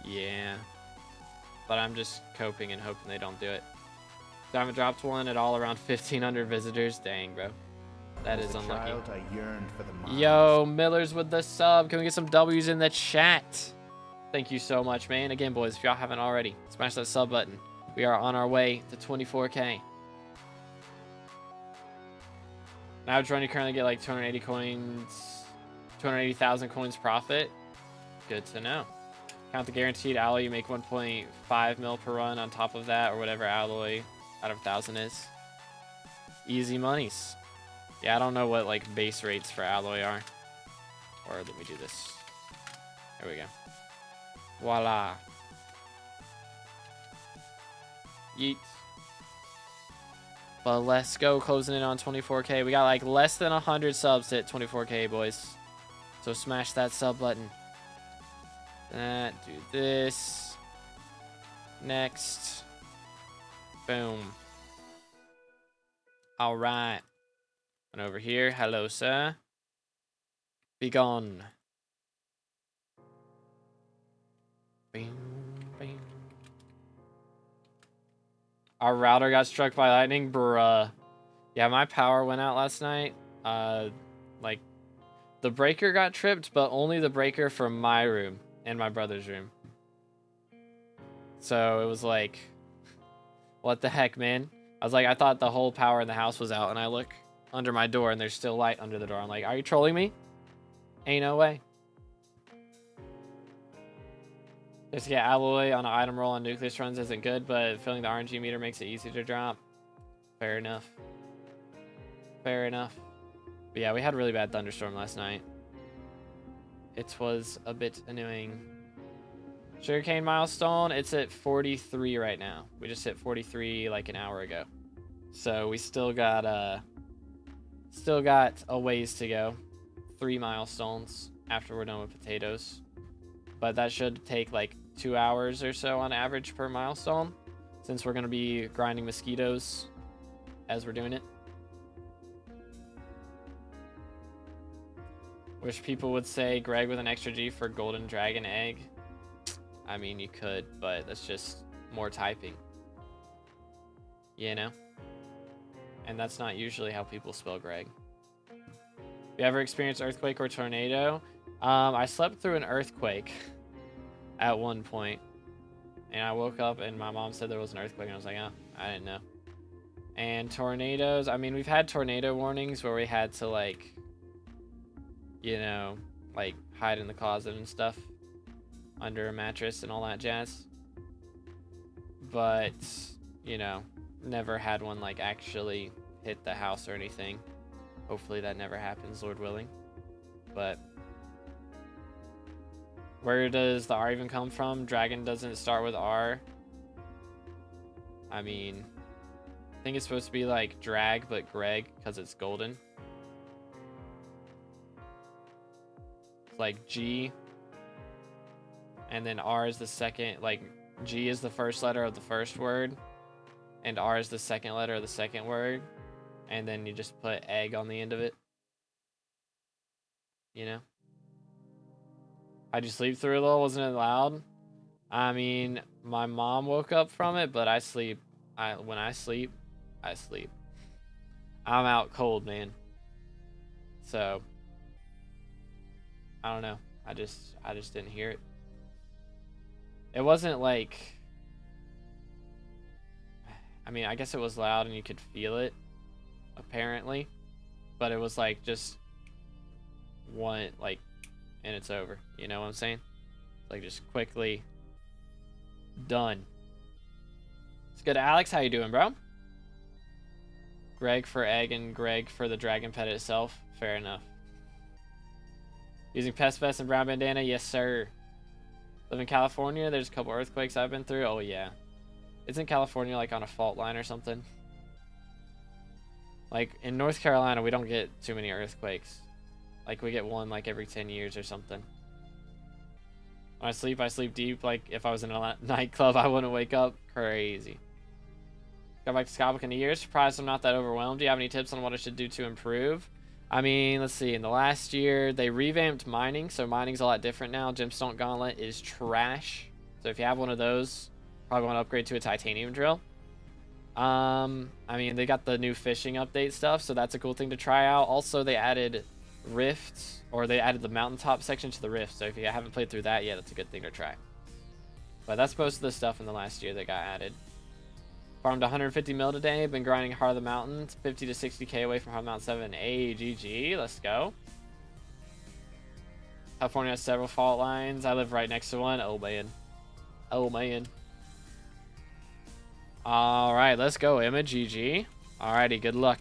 Yeah. But I'm just coping and hoping they don't do it. So I haven't dropped one at all around 1,500 visitors. Dang, bro. That is unlucky. Child, I yearned for the Yo, Miller's with the sub. Can we get some W's in the chat? Thank you so much, man. Again, boys, if y'all haven't already, smash that sub button. We are on our way to 24K. Average run, you currently get like 280 coins, 280,000 coins profit. Good to know. Count the guaranteed alloy, you make 1.5 mil per run on top of that, or whatever alloy out of 1,000 is. Easy monies. Yeah, I don't know what like base rates for alloy are. Or let me do this. There we go. Voila. Yeet. But let's go, closing in on 24K. We got like less than 100 subs to hit 24K, boys. So smash that sub button. That, do this. Next. Boom. All right. And over here, hello, sir. Be gone. Bing, bing. Our router got struck by lightning, bruh. Yeah, my power went out last night. Like, the breaker got tripped, but only the breaker from my room and my brother's room. So it was like, what the heck, man? I was like, I thought the whole power in the house was out, and I look under my door, and there's still light under the door. I'm like, are you trolling me? Ain't no way. Just to get alloy on an item roll on nucleus runs isn't good, but filling the RNG meter makes it easy to drop. Fair enough. Fair enough. But yeah, we had a really bad thunderstorm last night. It was a bit annoying. Sugarcane milestone, it's at 43 right now. We just hit 43 like an hour ago. So we still got a ways to go. 3 milestones after we're done with potatoes. But that should take like 2 hours or so on average per milestone, since we're going to be grinding mosquitoes as we're doing it. Wish people would say Greg with an extra G for golden dragon egg. I mean, you could, but that's just more typing. You know? And that's not usually how people spell Greg. You ever experienced earthquake or tornado? I slept through an earthquake at one point, and I woke up and my mom said there was an earthquake, and I was like, oh, I didn't know. And tornadoes, I mean, we've had tornado warnings where we had to, like, you know, like, hide in the closet and stuff under a mattress and all that jazz. But, you know, never had one, like, actually hit the house or anything. Hopefully that never happens, Lord willing. But where does the R even come from? Dragon doesn't start with R. I mean, I think it's supposed to be like drag, but Greg, because it's golden. It's like G. And then R is the second, like G is the first letter of the first word. And R is the second letter of the second word. And then you just put egg on the end of it. You know? How'd you sleep through a little? Wasn't it loud? I mean, my mom woke up from it, but I sleep. When I sleep, I sleep. I'm out cold, man. So, I don't know. I just didn't hear it. It wasn't like, I mean, I guess it was loud and you could feel it, apparently. But it was like just one, like, and it's over. You know what I'm saying? Like, just quickly done. It's good. Alex, how you doing, bro? Greg for egg and Greg for the dragon pet itself. Fair enough. Using Pest Vest and Brown Bandana? Yes, sir. Live in California. There's a couple earthquakes I've been through. Oh, yeah. Isn't California, like, on a fault line or something? Like, in North Carolina, we don't get too many earthquakes. Like, we get one, like, every 10 years or something. When I sleep deep. Like, if I was in a nightclub, I wouldn't wake up. Crazy. Got back to SkyBlock in a year. Surprised I'm not that overwhelmed. Do you have any tips on what I should do to improve? I mean, let's see. In the last year, they revamped mining, so mining's a lot different now. Gemstone Gauntlet is trash. So if you have one of those, probably want to upgrade to a titanium drill. I mean, they got the new fishing update stuff, so that's a cool thing to try out. Also, they added rifts, or they added the mountaintop section to the rift, so if you haven't played through that yet, that's a good thing to try. But that's most of the stuff in the last year that got added. Farmed 150 mil today, been grinding Heart of the Mountains, 50 to 60k away from Heart of Mountain 7. GG, let's go. California has several fault lines. I live right next to one. Oh man. Oh man. Alright, let's go, Emma. GG. Alrighty, good luck.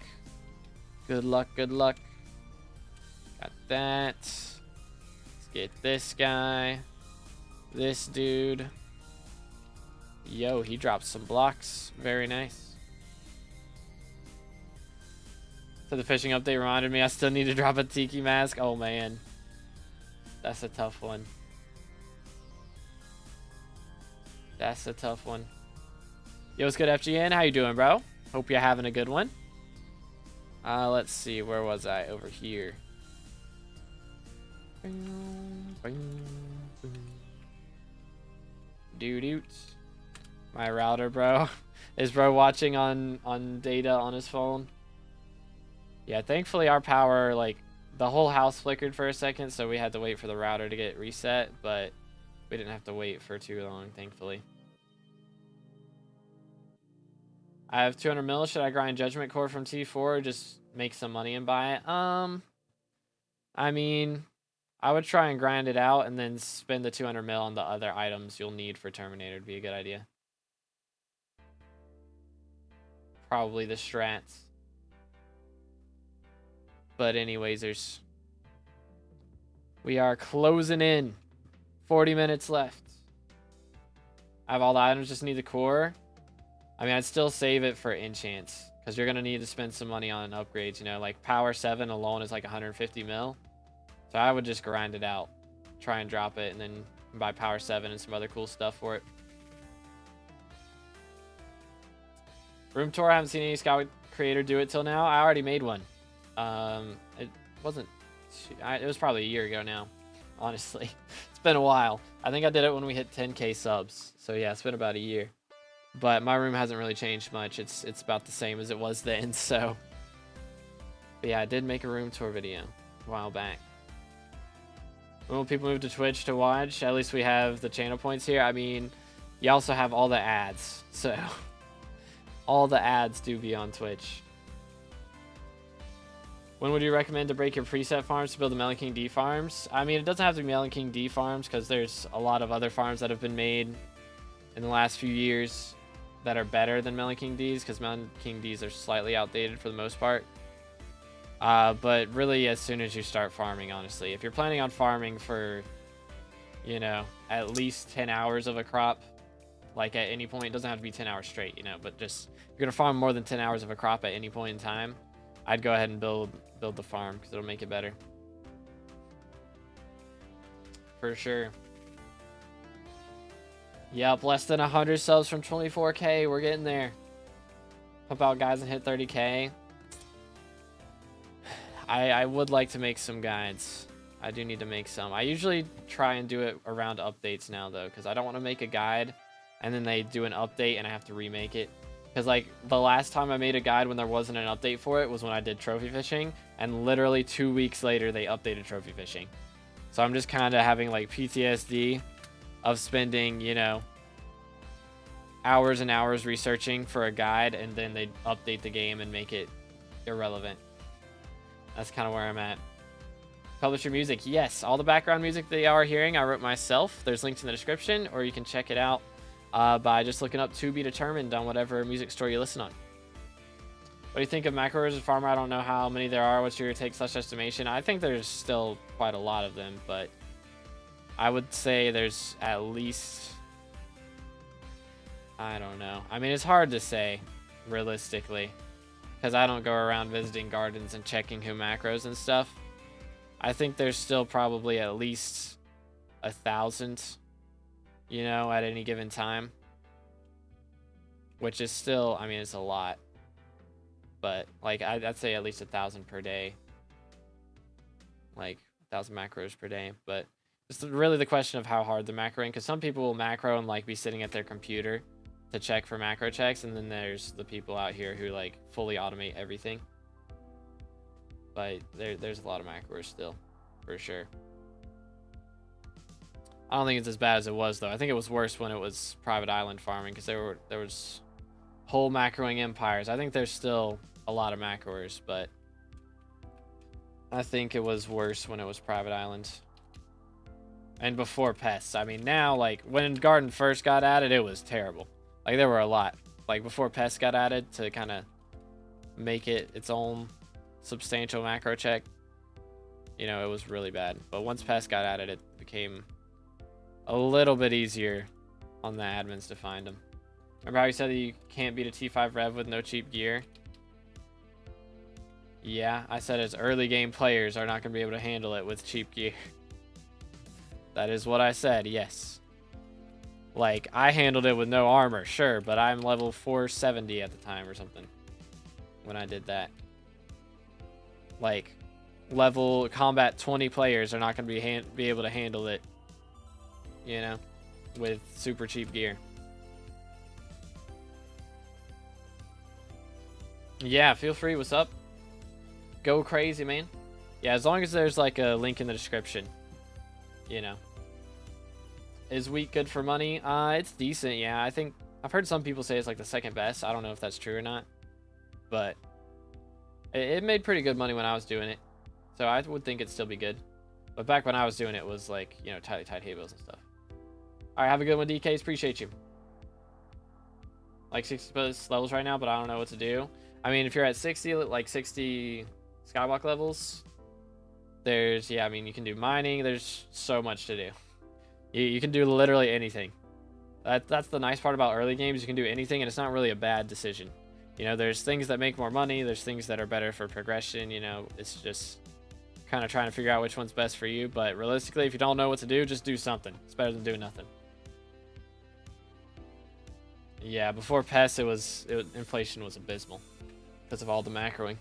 Good luck, good luck. Got that. Let's get this guy. This dude. Yo, he dropped some blocks. Very nice. So the fishing update reminded me I still need to drop a tiki mask. Oh man, that's a tough one. That's a tough one. Yo, what's good, FGN? How you doing, bro? Hope you're having a good one. Let's see, where was I? Over here. Dude, my router, bro. Is bro watching on data on his phone? Yeah, thankfully our power, like, the whole house flickered for a second, so we had to wait for the router to get reset, but we didn't have to wait for too long, thankfully. I have 200 mil. Should I grind Judgment Core from T4 or just make some money and buy it? I mean, I would try and grind it out and then spend the 200 mil on the other items you'll need for Terminator. Would be a good idea. Probably the strats. But anyways, we are closing in. 40 minutes left. I have all the items, just need the core. I mean, I'd still save it for enchants, because you're going to need to spend some money on upgrades, you know, like Power 7 alone is like 150 mil. So I would just grind it out, try and drop it, and then buy Power 7 and some other cool stuff for it. Room tour, I haven't seen any Scout creator do it till now. I already made one. It wasn't, it was probably a year ago now, honestly. It's been a while. I think I did it when we hit 10K subs. So yeah, it's been about a year. But my room hasn't really changed much. It's about the same as it was then, so. But yeah, I did make a room tour video a while back. When will people move to Twitch to watch? At least we have the channel points here. I mean, you also have all the ads, so. All the ads do be on Twitch. When would you recommend to break your preset farms to build the Melon King D farms? I mean, it doesn't have to be Melon King D farms, because there's a lot of other farms that have been made in the last few years that are better than Melon King Ds, because Melon King Ds are slightly outdated for the most part. But really, as soon as you start farming, honestly, if you're planning on farming for, you know, at least 10 hours of a crop, like at any point, it doesn't have to be 10 hours straight, you know, but just, you're going to farm more than 10 hours of a crop at any point in time, I'd go ahead and build the farm, because it'll make it better. For sure. Yep, less than 100 subs from 24K. We're getting there. Pump out guides and hit 30K. I would like to make some guides. I do need to make some. I usually try and do it around updates now, though, because I don't want to make a guide and then they do an update and I have to remake it. Because, like, the last time I made a guide when there wasn't an update for it was when I did trophy fishing, and literally 2 weeks later they updated trophy fishing. So I'm just kind of having, like, PTSD of spending, you know, hours and hours researching for a guide, and then they update the game and make it irrelevant. That's kind of where I'm at. Publish your music. Yes, all the background music that you are hearing, I wrote myself. There's links in the description, or you can check it out by just looking up To Be Determined on whatever music store you listen on. What do you think of macros as a farmer? I don't know how many there are. What's your take/estimation? I think there's still quite a lot of them, but I would say there's at least, I don't know. I mean, it's hard to say realistically, because I don't go around visiting gardens and checking who macros and stuff. I think there's still probably at least 1,000, you know, at any given time, which is still, I mean, it's a lot, but like I'd say at least 1,000 per day, like 1,000 macros per day. But it's really the question of how hard the macroing, because some people will macro and like be sitting at their computer to check for macro checks, and then there's the people out here who like fully automate everything. But there's a lot of macros still, for sure. I don't think it's as bad as it was, though. I think it was worse when it was private island farming, because there was whole macroing empires. I think there's still a lot of macroers, but I think it was worse when it was private island. And before pests. I mean, now, like, when Garden first got added, it was terrible. Like, there were a lot. Like, before pests got added to kind of make it its own substantial macro check, you know, it was really bad. But once pests got added, it became a little bit easier on the admins to find them. Remember how you said that you can't beat a T5 Rev with no cheap gear? Yeah, I said as early game players are not going to be able to handle it with cheap gear. That is what I said, yes. Like, I handled it with no armor, sure, but I'm level 470 at the time or something when I did that. Like, level combat 20 players are not going to be able to handle it, you know, with super cheap gear. Yeah, feel free. What's up? Go crazy, man. Yeah, as long as there's like a link in the description, you know. Is Wheat good for money? It's decent, yeah. I think I've heard some people say it's like the second best. I don't know if that's true or not, but it made pretty good money when I was doing it, so I would think it'd still be good. But back when I was doing it was like, you know, tightly tight hay bales and stuff. All right, have a good one, DKs. Appreciate you. Like 60 plus levels right now, but I don't know what to do. I mean, if you're at 60, like 60 skyblock levels, there's, yeah, I mean, you can do mining. There's so much to do. You can do literally anything. That's the nice part about early games. You can do anything, and it's not really a bad decision. You know, there's things that make more money. There's things that are better for progression. You know, it's just kind of trying to figure out which one's best for you. But realistically, if you don't know what to do, just do something. It's better than doing nothing. Yeah, before PES, inflation was abysmal because of all the macroing.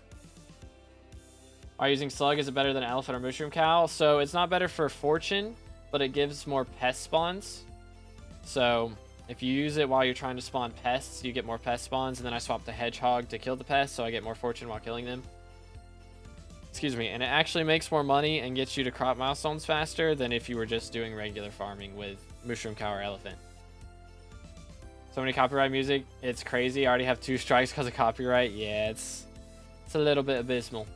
Are you using slug? Is it better than elephant or mushroom cow? So it's not better for fortune, but it gives more pest spawns. So if you use it while you're trying to spawn pests, you get more pest spawns. And then I swapped the hedgehog to kill the pests, so I get more fortune while killing them. Excuse me. And it actually makes more money and gets you to crop milestones faster than if you were just doing regular farming with mushroom cow or elephant. So many copyright music. It's crazy. I already have 2 strikes because of copyright. Yeah, it's a little bit abysmal.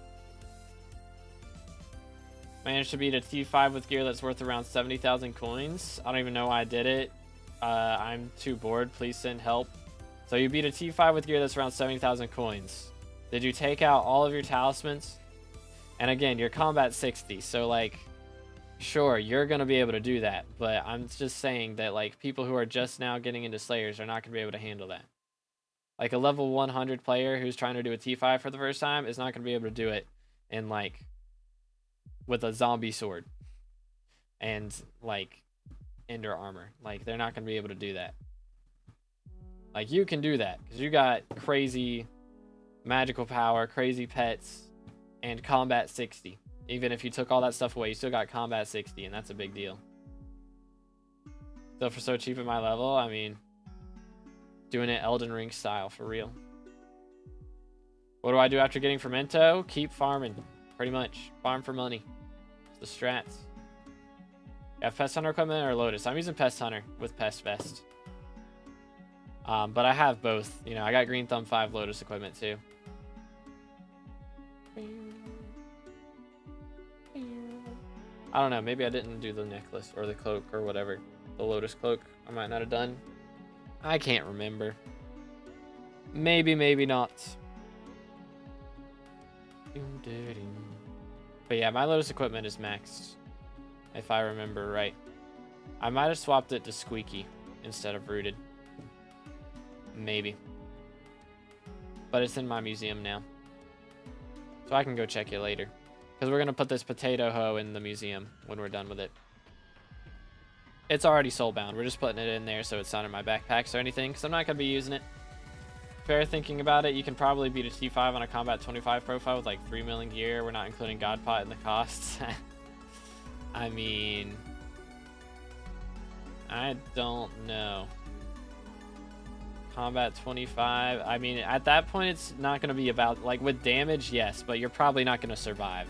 Managed to beat a T5 with gear that's worth around 70,000 coins. I don't even know why I did it. I'm too bored. Please send help. So you beat a T5 with gear that's around 70,000 coins. Did you take out all of your talismans? And again, you're combat 60. So like, sure, you're going to be able to do that. But I'm just saying that like people who are just now getting into Slayers are not going to be able to handle that. Like a level 100 player who's trying to do a T5 for the first time is not going to be able to do it in like with a zombie sword and like ender armor. Like they're not going to be able to do that. Like you can do that because you got crazy magical power, crazy pets, and combat 60. Even if you took all that stuff away, you still got combat 60, and that's a big deal. Still for so cheap at my level, I mean, doing it Elden Ring style for real. What do I do after getting Fermento? Keep farming, pretty much. Farm for money. It's the strats. You have Pest Hunter equipment or Lotus? I'm using Pest Hunter with Pest Vest. But I have both. You know, I got Green Thumb 5 Lotus equipment too. I don't know. Maybe I didn't do the necklace or the cloak or whatever. The Lotus cloak. I might not have done. I can't remember. Maybe, maybe not. But yeah, my Lotus equipment is maxed. If I remember right. I might have swapped it to Squeaky instead of Rooted. Maybe. But it's in my museum now. So I can go check it later. Because we're going to put this potato hoe in the museum when we're done with it. It's already soulbound. We're just putting it in there so it's not in my backpacks or anything. Because I'm not going to be using it. Fair thinking about it, you can probably beat a T5 on a Combat 25 profile with like 3 million gear. We're not including Godpot in the costs. I mean... I don't know. Combat 25. I mean, at that point, it's not going to be about... Like, with damage, yes. But you're probably not going to survive.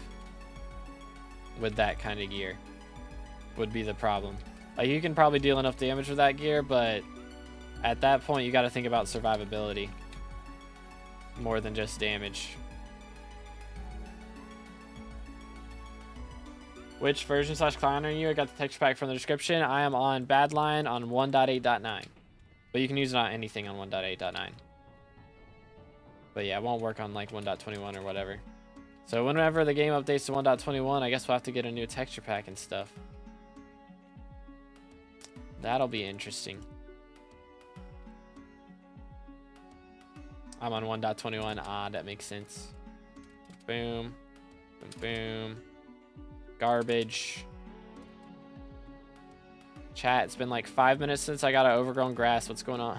With that kind of gear. Would be the problem. Like, you can probably deal enough damage with that gear, but... At that point, you got to think about survivability. More than just damage. Which version / client are you? I got the texture pack from the description. I am on Badline on 1.8.9. But you can use it on anything on 1.8.9. But yeah, it won't work on like 1.21 or whatever. So whenever the game updates to 1.21, I guess we'll have to get a new texture pack and stuff. That'll be interesting. I'm on 1.21. Ah, that makes sense. But Boom. Boom, boom. Garbage. Chat, it's been like 5 minutes since I got an overgrown grass. What's going on?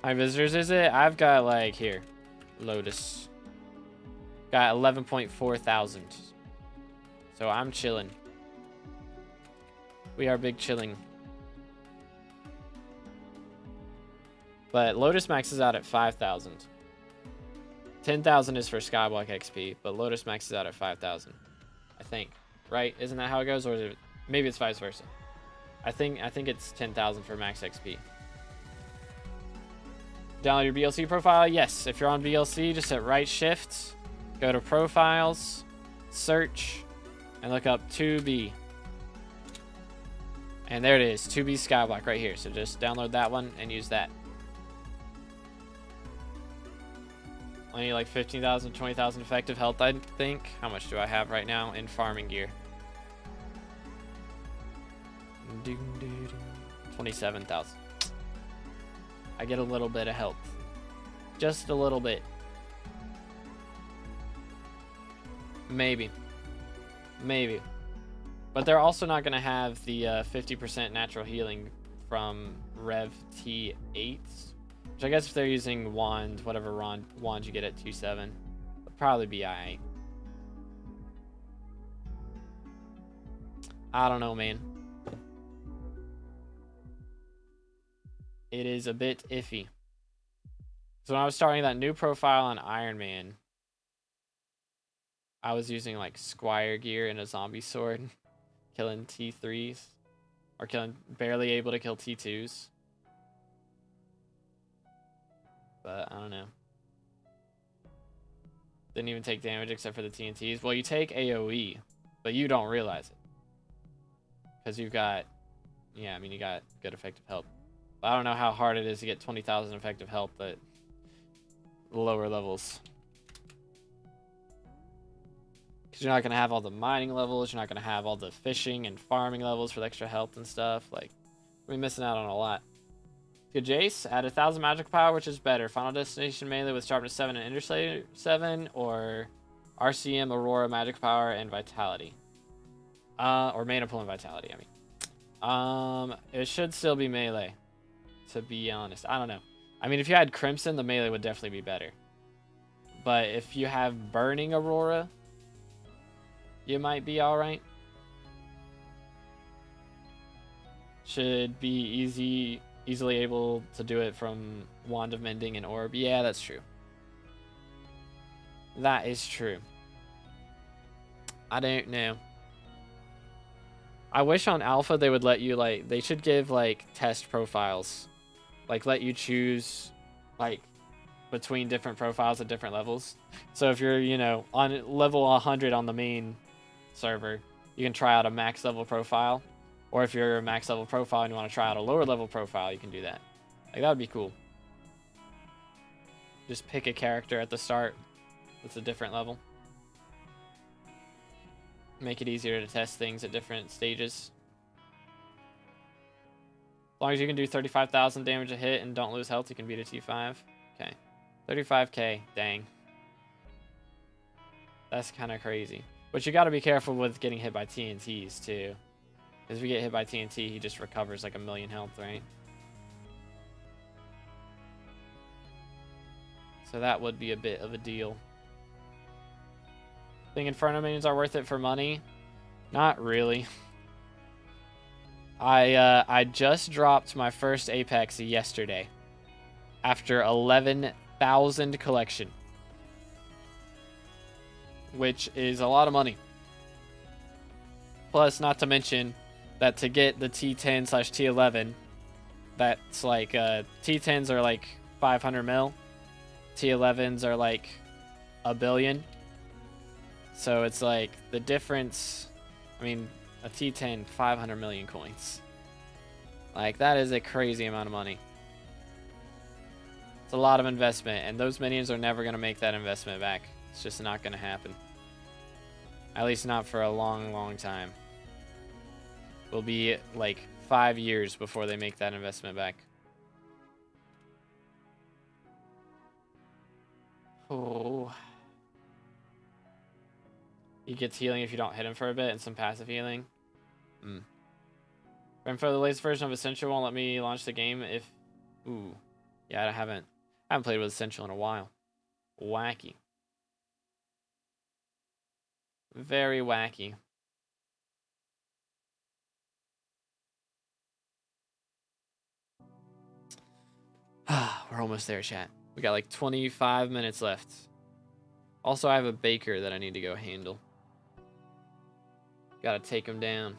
How many visitors is it? I've got like, here. Lotus. Got 11.4 thousand. So I'm chilling. We are big chilling. But Lotus maxes out at 5,000. 10,000 is for Skyblock XP, but Lotus maxes out at 5,000. I think. Right? Isn't that how it goes? Or is it, maybe it's vice versa. I think it's 10,000 for max XP. Download your BLC profile? Yes. If you're on BLC, just hit right shift, go to profiles, search, and look up 2B. And there it is, 2B Skyblock right here. So just download that one and use that. I need like 15,000, 20,000 effective health, I think. How much do I have right now in farming gear? 27,000. I get a little bit of health. Just a little bit. Maybe. Maybe. But they're also not going to have the 50% natural healing from Rev T8. Which I guess if they're using wand, whatever wand you get at 2.7, it'll probably be alright. I don't know, man. It is a bit iffy. So when I was starting that new profile on Iron Man, I was using like Squire gear and a zombie sword, killing T3s, or barely able to kill T2s. But I don't know. Didn't even take damage except for the TNTs. Well, you take AoE, but you don't realize it. Because you've got, yeah, I mean, you got good effective health. But I don't know how hard it is to get 20,000 effective health at lower levels. Because you're not going to have all the mining levels. You're not going to have all the fishing and farming levels for the extra health and stuff. Like, we're missing out on a lot. Good Jace, add 1,000 magic power, which is better. Final Destination melee with sharpness 7 and Interslayer 7, or RCM, Aurora, magic power, and vitality. Or mana pool and vitality, I mean. It should still be melee, to be honest. I don't know. I mean, if you had Crimson, the melee would definitely be better. But if you have Burning Aurora, you might be alright. Should be easily able to do it from Wand of Mending and Orb. Yeah, that's true. That is true. I don't know. I wish on Alpha they would let you, like, they should give, like, test profiles. Like, let you choose, like, between different profiles at different levels. So if you're, you know, on level 100 on the main server, you can try out a max level profile. Or if you're a max level profile and you want to try out a lower level profile, you can do that. Like, that would be cool. Just pick a character at the start that's a different level. Make it easier to test things at different stages. As long as you can do 35,000 damage a hit and don't lose health, you can beat a T5. Okay. 35k. Dang. That's kind of crazy. But you got to be careful with getting hit by TNTs, too. Because if you get hit by TNT, he just recovers like 1,000,000 health, right? So that would be a bit of a deal. Think Inferno minions are worth it for money? Not really. I just dropped my first Apex yesterday. After 11,000 collection. Which is a lot of money. Plus, not to mention that to get the T10/T11, that's like, T10s are like 500 mil. T11s are like 1 billion. So it's like the difference, I mean, a T10, 500 million coins. Like, that is a crazy amount of money. It's a lot of investment, and those minions are never going to make that investment back. It's just not going to happen. At least not for a long, long time. Will be like 5 years before they make that investment back. Oh. He gets healing if you don't hit him for a bit and some passive healing. And for the latest version of Essential won't let me launch the game if... Ooh. Yeah, I haven't played with Essential in a while. Wacky. Very wacky. We're almost there, chat. We got like 25 minutes left. Also, I have a baker that I need to go handle. Gotta take him down.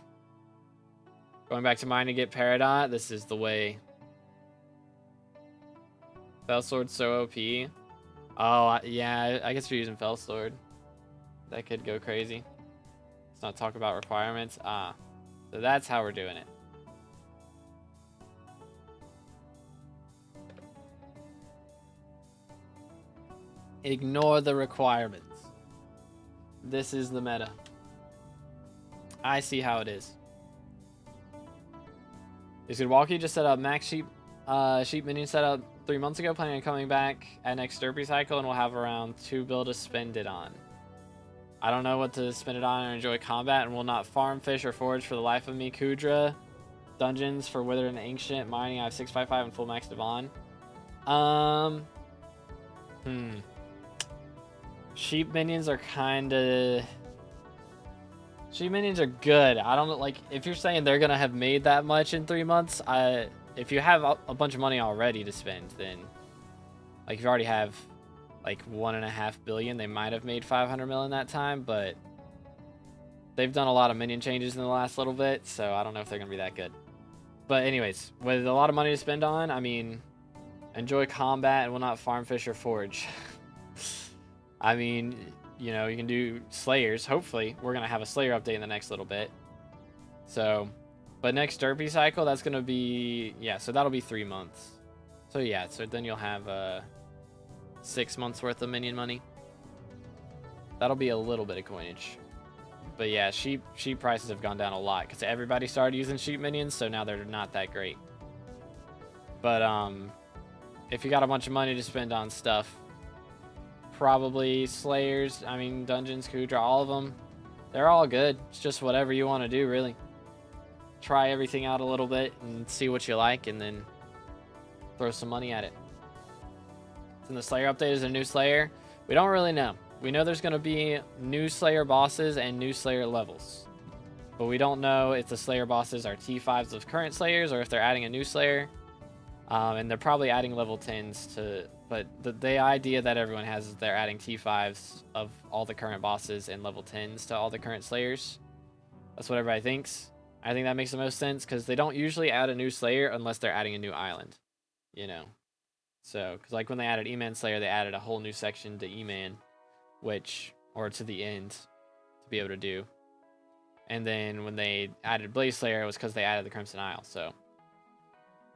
Going back to mine to get Peridot. This is the way. Fellsword's so OP. Oh, yeah, I guess you're using Fellsword. That could go crazy. Let's not talk about requirements. So that's how we're doing it. Ignore the requirements. This is the meta. I see how it is. Is good Walkie just set up max sheep minion setup 3 months ago, planning on coming back at next derpy cycle, and we'll have around 2 bill to spend it on. I don't know what to spend it on or enjoy combat, and will not farm, fish, or forage for the life of me. Kudra, dungeons for Withered and Ancient, mining, I have 655 and full max Devon. Sheep minions are kinda... Sheep minions are good. I don't know, like, if you're saying they're gonna have made that much in 3 months, if you have a bunch of money already to spend, then, like, if you already have, like, 1.5 billion, they might have made 500 mil in that time, but they've done a lot of minion changes in the last little bit, so I don't know if they're gonna be that good. But anyways, with a lot of money to spend on, I mean, enjoy combat and will not farm, fish, or forage. I mean, you know, you can do Slayers. Hopefully, we're going to have a Slayer update in the next little bit. So, but next derpy cycle, that's going to be, yeah, so that'll be 3 months. So yeah, so then you'll have 6 months worth of minion money. That'll be a little bit of coinage. But yeah, sheep prices have gone down a lot because everybody started using sheep minions, so now they're not that great. But if you got a bunch of money to spend on stuff, probably Slayers, I mean, Dungeons, Kudra, all of them. They're all good. It's just whatever you want to do, really. Try everything out a little bit and see what you like, and then throw some money at it. So the Slayer update is a new Slayer. We don't really know. We know there's going to be new Slayer bosses and new Slayer levels. But we don't know if the Slayer bosses are T5s of current Slayers or if they're adding a new Slayer. And they're probably adding level 10s to... But the idea that everyone has is they're adding T5s of all the current bosses and level 10s to all the current Slayers. That's what everybody thinks. I think that makes the most sense because they don't usually add a new Slayer unless they're adding a new island. You know? So, because like when they added E-Man Slayer, they added a whole new section to E-Man, or to the end, to be able to do. And then when they added Blaze Slayer, it was because they added the Crimson Isle, so...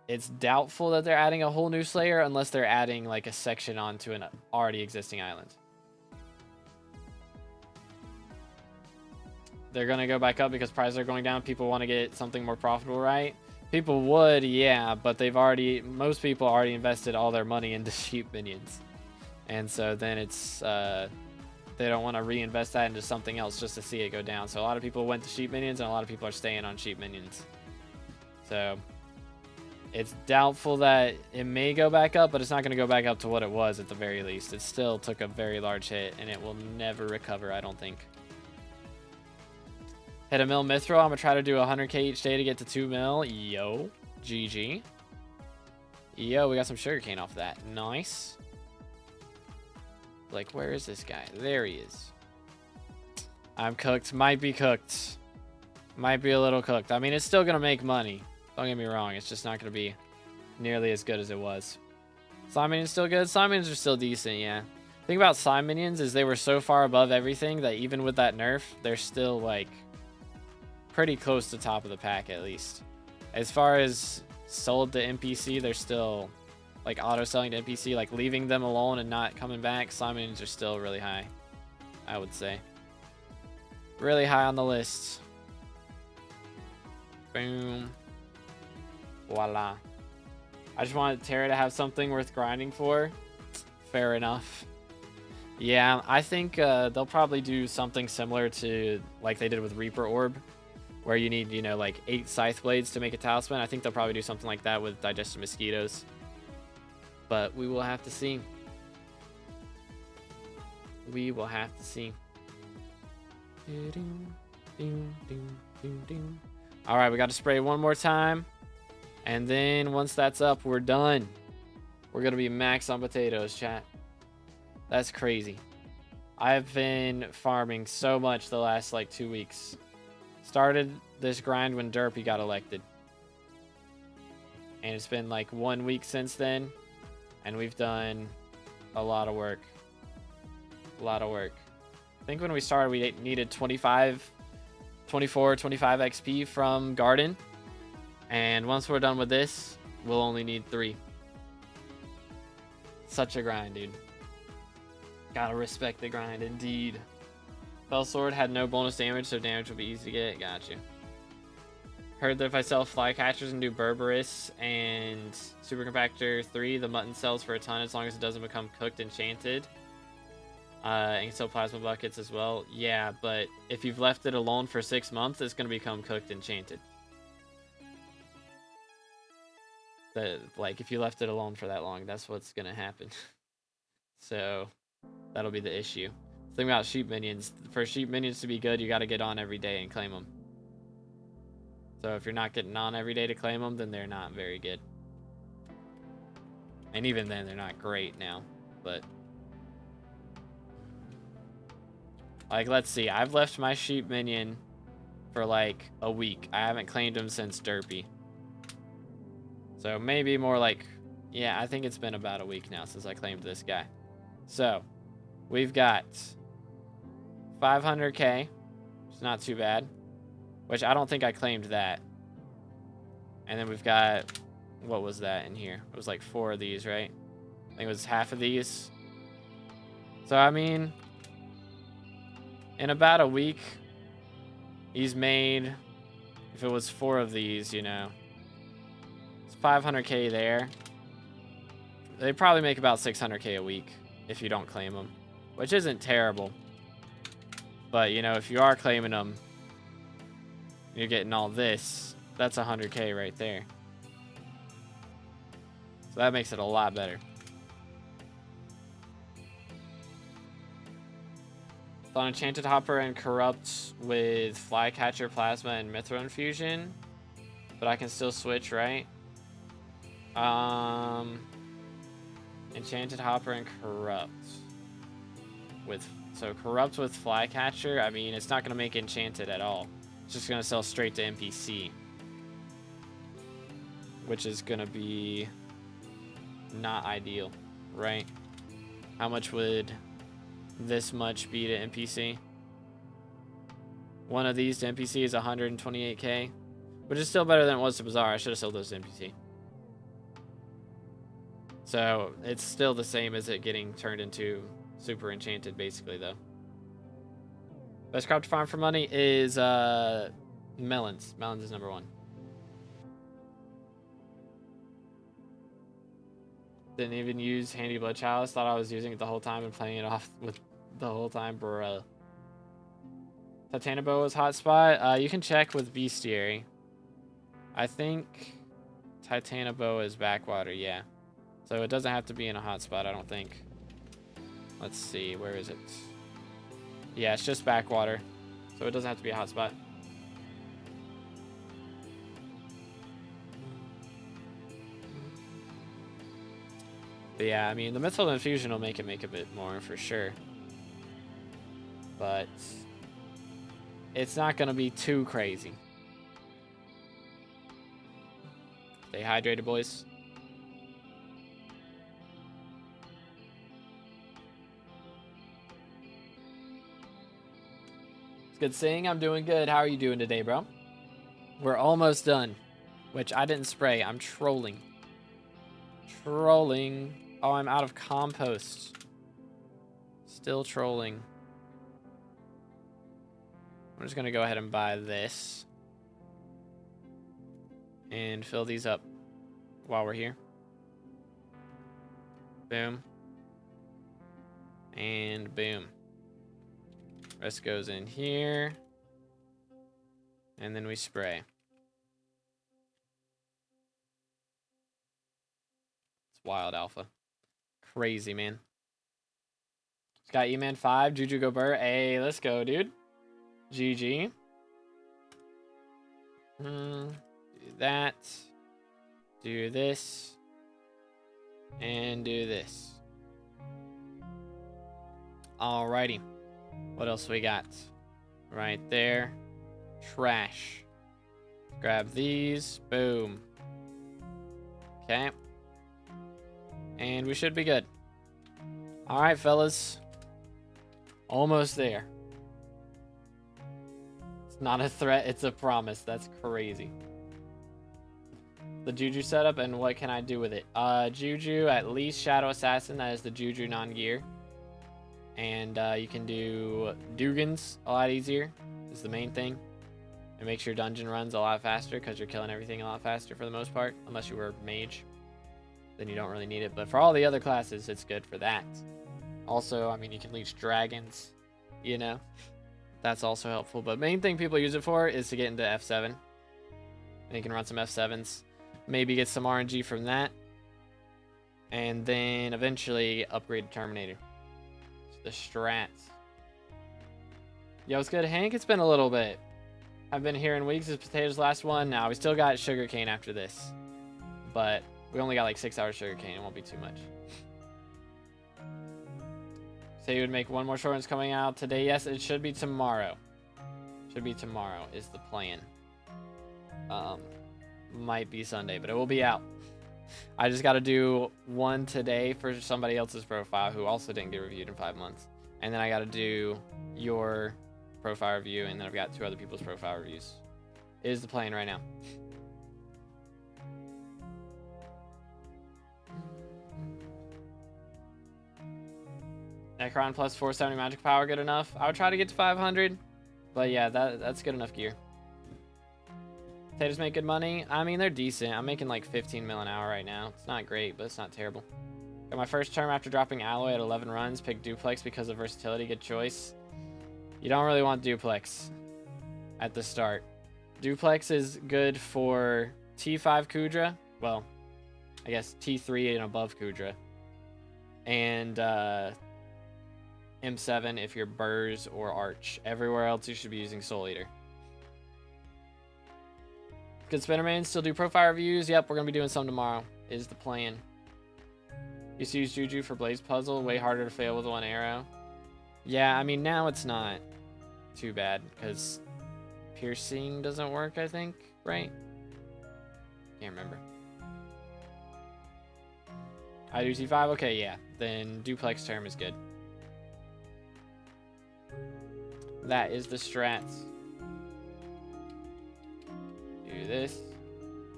It's doubtful that they're adding a whole new Slayer unless they're adding like a section onto an already existing island. They're going to go back up because prices are going down. People want to get something more profitable, right? People would, yeah, but most people already invested all their money into sheep minions. And so then it's, they don't want to reinvest that into something else just to see it go down. So a lot of people went to sheep minions and a lot of people are staying on sheep minions. So... It's doubtful that it may go back up, but it's not going to go back up to what it was at the very least. It still took a very large hit, and it will never recover, I don't think. Hit a mil Mithril. I'm going to try to do 100k each day to get to 2 mil. Yo. GG. Yo, we got some sugarcane off that. Nice. Like, where is this guy? There he is. I'm cooked. Might be cooked. Might be a little cooked. I mean, it's still going to make money. Don't get me wrong, it's just not going to be nearly as good as it was. Slime Minions still good? Slime Minions are still decent, yeah. The thing about Slime Minions is they were so far above everything that even with that nerf, they're still, like, pretty close to top of the pack, at least. As far as sold to NPC, they're still, like, auto-selling to NPC, like, leaving them alone and not coming back. Slime Minions are still really high, I would say. Really high on the list. Boom. Voila. I just wanted Terra to have something worth grinding for. Fair enough. Yeah, I think they'll probably do something similar to like they did with Reaper Orb, where you need, you know, like 8 scythe blades to make a talisman. I think they'll probably do something like that with digested mosquitoes. But we will have to see. We will have to see. All right, we got to spray one more time. And then once that's up, we're done. We're going to be max on potatoes, chat. That's crazy. I've been farming so much the last like 2 weeks. Started this grind when Derpy got elected. And it's been like 1 week since then. And we've done a lot of work. A lot of work. I think when we started, we needed 24, 25 XP from Garden. And once we're done with this, we'll only need 3. Such a grind, dude. Gotta respect the grind, indeed. Fell Sword had no bonus damage, so damage will be easy to get. Got you. Heard that if I sell Flycatchers and do Berberis and Super Compactor 3, the mutton sells for a ton as long as it doesn't become cooked enchanted. And you can sell Plasma Buckets as well. Yeah, but if you've left it alone for 6 months, it's going to become cooked enchanted. Like, if you left it alone for that long, that's what's going to happen. So, that'll be the issue. The thing about sheep minions, for sheep minions to be good, you got to get on every day and claim them. So if you're not getting on every day to claim them, then they're not very good. And even then, they're not great now. But like, let's see. I've left my sheep minion for like a week. I haven't claimed him since Derpy. So maybe more like, yeah, I think it's been about a week now since I claimed this guy. So we've got 500k. It's not too bad. Which I don't think I claimed that. And then we've got, what was that in here? It was like 4 of these, right? I think it was half of these. So, I mean, in about a week, he's made, if it was 4 of these, you know, it's 500k there. They probably make about 600k a week if you don't claim them, which isn't terrible. But, you know, if you are claiming them, you're getting all this, that's 100k right there. So that makes it a lot better. So on Enchanted Hopper and Corrupt with Flycatcher, Plasma, and Mithril Infusion. But I can still switch, right? Enchanted Hopper and Corrupt. So Corrupt with Flycatcher, I mean, it's not going to make Enchanted at all. It's just going to sell straight to NPC. Which is going to be not ideal, right? How much would this much be to NPC? One of these to NPC is 128k, which is still better than it was to Bazaar. I should have sold those to NPC. So it's still the same as it getting turned into super enchanted, basically, though. Best crop to farm for money is melons. Melons is number 1. Didn't even use Handy Blood Chalice. Thought I was using it the whole time and playing it off with the whole time, bruh. Titanoboa is hotspot. You can check with Bestiary. I think Titanoboa is backwater, yeah. So it doesn't have to be in a hotspot, I don't think. Let's see, where is it? Yeah, it's just backwater. So it doesn't have to be a hotspot. But yeah, I mean, the Mithril Infusion will make it make a bit more for sure. But it's not going to be too crazy. Stay hydrated, boys. It's good seeing. I'm doing good. How are you doing today, bro? We're almost done. Which I didn't spray. I'm trolling. Trolling. Oh, I'm out of compost. Still trolling. I'm just going to go ahead and buy this. And fill these up while we're here. Boom. And boom. Rest goes in here. And then we spray. It's wild alpha. Crazy, man. Got E-Man 5, Juju go Burr. Hey, let's go, dude. GG. Do that. Do this. And do this. Alrighty. What else we got? Right there. Trash. Grab these. Boom. Okay. And we should be good. Alright, fellas. Almost there. It's not a threat, it's a promise. That's crazy. The Juju setup and what can I do with it? Juju, at least Shadow Assassin. That is the Juju non-gear. And you can do Dugans a lot easier. Is the main thing. It makes your dungeon runs a lot faster because you're killing everything a lot faster for the most part. Unless you were mage. Then you don't really need it. But for all the other classes, it's good for that. Also, I mean, you can leech dragons, you know. That's also helpful. But main thing people use it for is to get into F7. And you can run some F7s. Maybe get some RNG from that. And then eventually upgrade to Terminator. So the strats. Yo, what's good, Hank? It's been a little bit. I've been here in weeks. Is potatoes last one? Now we still got sugarcane after this. But we only got like 6 hours sugarcane. It won't be too much. Say you would make one more short one's coming out today. Yes, it should be tomorrow. Should be tomorrow is the plan. Might be Sunday, but it will be out. I just got to do one today for somebody else's profile who also didn't get reviewed in 5 months. And then I got to do your profile review, and then I've got 2 other people's profile reviews. Is the plan right now. Necron plus 470 magic power, good enough. I would try to get to 500, but yeah, that's good enough gear. Potatoes make good money. I mean, they're decent. I'm making like 15 mil an hour right now. It's not great, but it's not terrible. Got my first term after dropping alloy at 11 runs. Pick duplex because of versatility. Good choice. You don't really want duplex at the start. Duplex is good for T5 Kudra. Well, I guess T3 and above Kudra. And M7 if you're Burrs or Arch. Everywhere else you should be using Soul Eater. Good Spinnerman, still do profile reviews. Yep, we're going to be doing some tomorrow, is the plan. Used to use Juju for Blaze Puzzle. Way harder to fail with one arrow. Yeah, I mean, now it's not too bad, because piercing doesn't work, I think, right? Can't remember. I do T5? Okay, yeah. Then duplex term is good. That is the strats. Do this.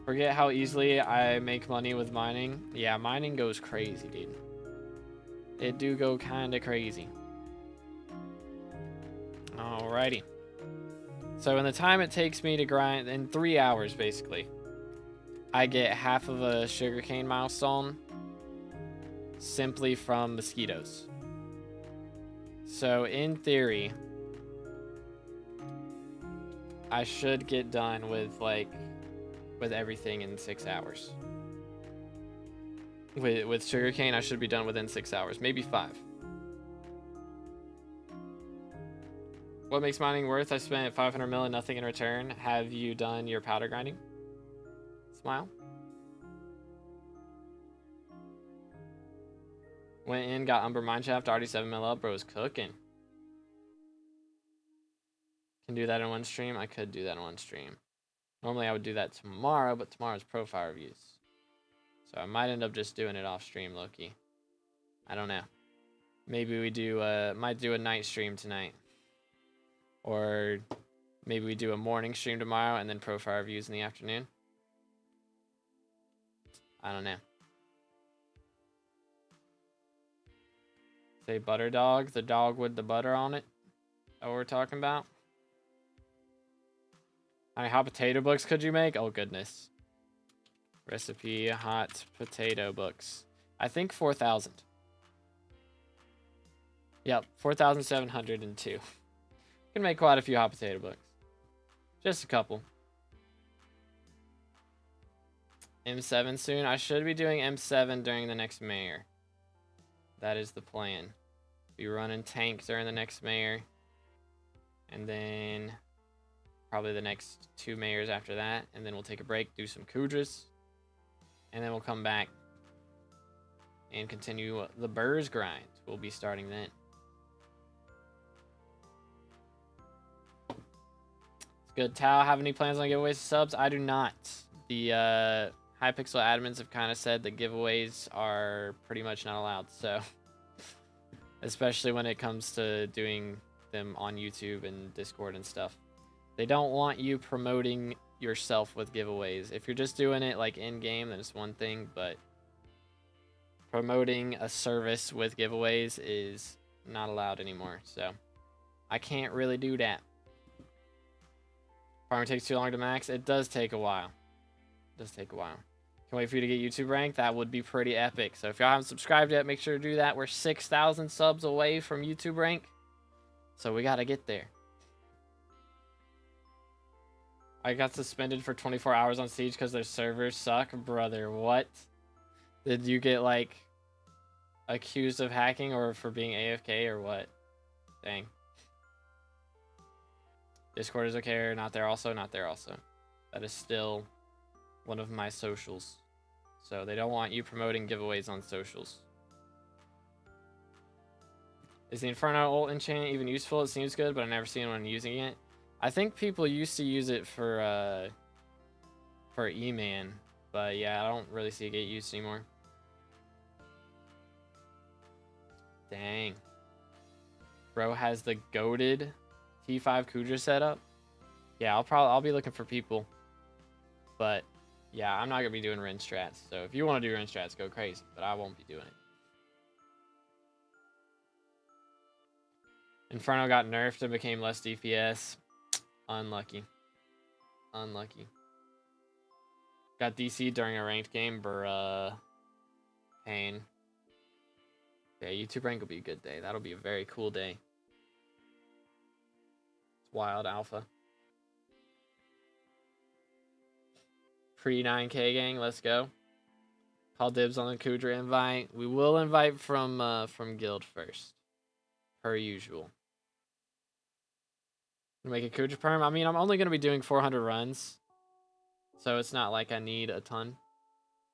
Forget how easily I make money with mining. Yeah, mining goes crazy, dude. It do go kind of crazy. Alrighty. So in the time it takes me to grind, in 3 hours basically, I get half of a sugarcane milestone simply from mosquitoes. So in theory, I should get done with everything in 6 hours. With sugarcane, I should be done within 6 hours, maybe 5. What makes mining worth? I spent 500 mil and nothing in return. Have you done your powder grinding? Smile. Went in, got Umber Mineshaft, already 7 mil up, bro was cooking. Can do that in one stream? I could do that in one stream. Normally I would do that tomorrow, but tomorrow's profile reviews. So I might end up just doing it off stream, Loki. I don't know. Maybe we do might do a night stream tonight. Or maybe we do a morning stream tomorrow and then profile reviews in the afternoon. I don't know. Say butter dog, the dog with the butter on it. Is that what we're talking about? How many hot potato books could you make? Oh, goodness. Recipe hot potato books. I think 4,000. Yep, 4,702. Can make quite a few hot potato books. Just a couple. M7 soon. I should be doing M7 during the next mayor. That is the plan. Be running tank during the next mayor. And then probably the next 2 mayors after that. And then we'll take a break, do some Kudras. And then we'll come back and continue the Burrs grind. We'll be starting then. It's good. Tao, have any plans on giveaways of subs? I do not. The Hypixel admins have kind of said that giveaways are pretty much not allowed. So, especially when it comes to doing them on YouTube and Discord and stuff. They don't want you promoting yourself with giveaways. If you're just doing it like in-game, then it's one thing, but promoting a service with giveaways is not allowed anymore. So, I can't really do that. Farming takes too long to max. It does take a while. It does take a while. Can't wait for you to get YouTube ranked. That would be pretty epic. So if y'all haven't subscribed yet, make sure to do that. We're 6,000 subs away from YouTube rank. So we got to get there. I got suspended for 24 hours on Siege because their servers suck. Brother, what? Did you get, like, accused of hacking or for being AFK or what? Dang. Discord is okay. Not there also. Not there also. That is still one of my socials. So they don't want you promoting giveaways on socials. Is the Inferno ult enchant even useful? It seems good, but I've never seen anyone using it. I think people used to use it for E-Man, but yeah, I don't really see it get used anymore. Dang. Bro has the goated T5 Kudra setup. Yeah, I'll be looking for people. But yeah, I'm not gonna be doing Ren strats. So if you want to do Ren strats, go crazy. But I won't be doing it. Inferno got nerfed and became less DPS. Unlucky. Unlucky. Got DC during a ranked game, bruh. Pain. Yeah, YouTube rank will be a good day. That'll be a very cool day. It's wild alpha. Pre 9K gang, let's go. Call dibs on the Kudra invite. We will invite from guild first, per usual. Make a Kudra perm. I mean, I'm only gonna be doing 400 runs, so it's not like I need a ton.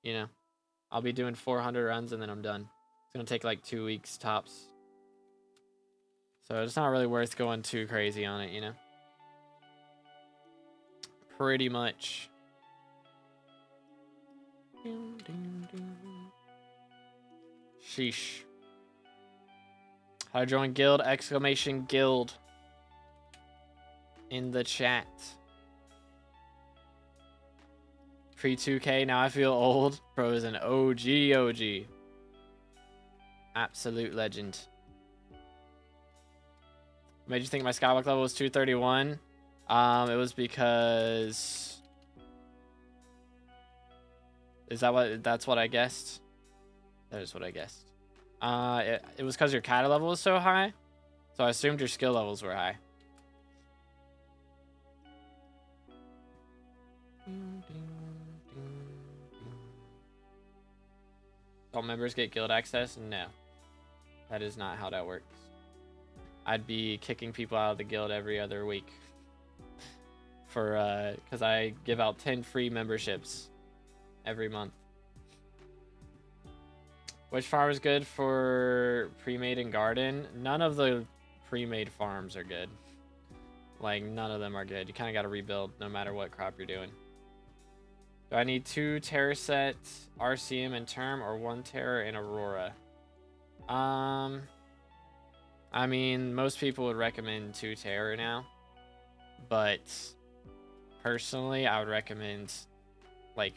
You know, I'll be doing 400 runs and then I'm done. It's gonna take like 2 weeks tops, so it's not really worth going too crazy on it. You know, pretty much. Sheesh. How to join guild? Exclamation guild in the chat. Pre 2K, now I feel old. Bro is an OG. Absolute legend. Made you think my skyblock level was 231? It was because... That's what I guessed? That is what I guessed. It was because your kata level was so high. So I assumed your skill levels were high. All members get guild access? No. That is not how that works. I'd be kicking people out of the guild every other week. Because I give out 10 free memberships every month. Which farm is good for pre-made and garden? None of the pre-made farms are good. Like, none of them are good. You kind of got to rebuild no matter what crop you're doing. Do I need 2 Terror sets, RCM and Term, or 1 Terror and Aurora? I mean, most people would recommend 2 Terror now. But, personally, I would recommend, like,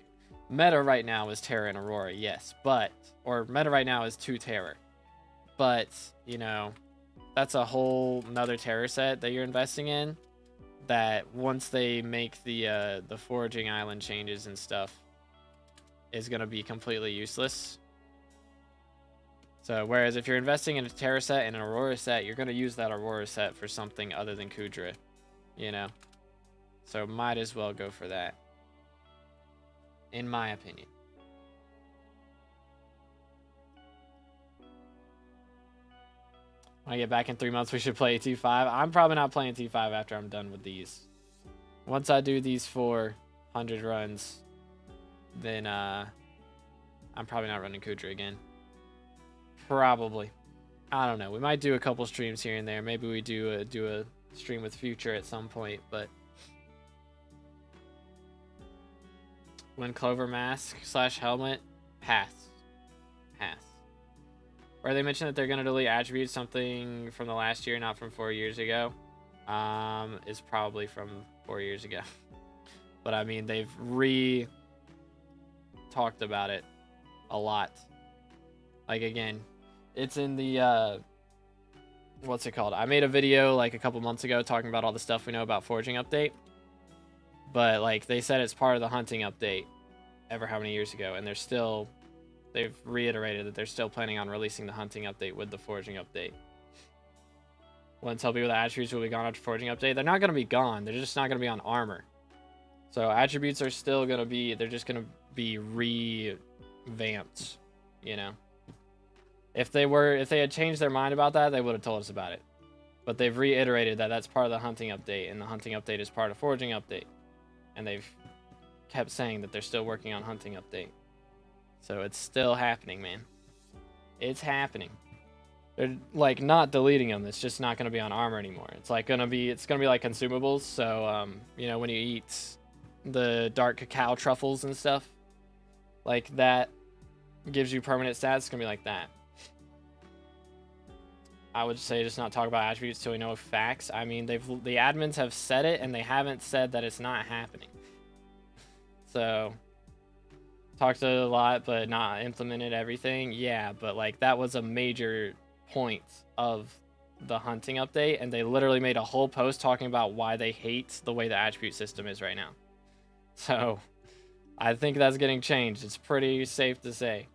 meta right now is Terror and Aurora, yes. But, or meta right now is 2 Terror. But, you know, that's a whole nother Terror set that you're investing in. That once they make the foraging island changes and stuff, is gonna be completely useless. So whereas if you're investing in a Terra set and an Aurora set, you're going to use that Aurora set for something other than Kudra, you know? So might as well go for that, in my opinion. When I get back in 3 months, we should play T5. I'm probably not playing T5 after I'm done with these. Once I do these 400 runs, then I'm probably not running Kudra again. Probably. I don't know. We might do a couple streams here and there. Maybe we do a stream with Future at some point, but when Clover Mask / helmet, pass. Or they mentioned that they're going to delete attributes, something from the last year, not from 4 years ago. Is probably from 4 years ago. But I mean, they've talked about it a lot. Like, again, it's in the, what's it called? I made a video like a couple months ago talking about all the stuff we know about Forging Update. But like, they said it's part of the Hunting Update ever how many years ago, and they've reiterated that they're still planning on releasing the Hunting Update with the Forging Update. Once tell people the attributes will be gone after Forging Update. They're not going to be gone. They're just not going to be on armor. So attributes are still going to be, they're just going to be revamped, you know. If they had changed their mind about that, they would have told us about it. But they've reiterated that that's part of the Hunting Update, and the Hunting Update is part of Forging Update. And they've kept saying that they're still working on Hunting Update. So it's still happening, man. It's happening. They're like not deleting them. It's just not going to be on armor anymore. It's like going to be like consumables. So you know, when you eat the dark cacao truffles and stuff, like that gives you permanent stats. It's going to be like that. I would say just not talk about attributes till we know facts. I mean, the admins have said it, and they haven't said that it's not happening. So talked a lot, but not implemented everything. Yeah, but like that was a major point of the Hunting Update, and they literally made a whole post talking about why they hate the way the attribute system is right now. So I think that's getting changed. It's pretty safe to say.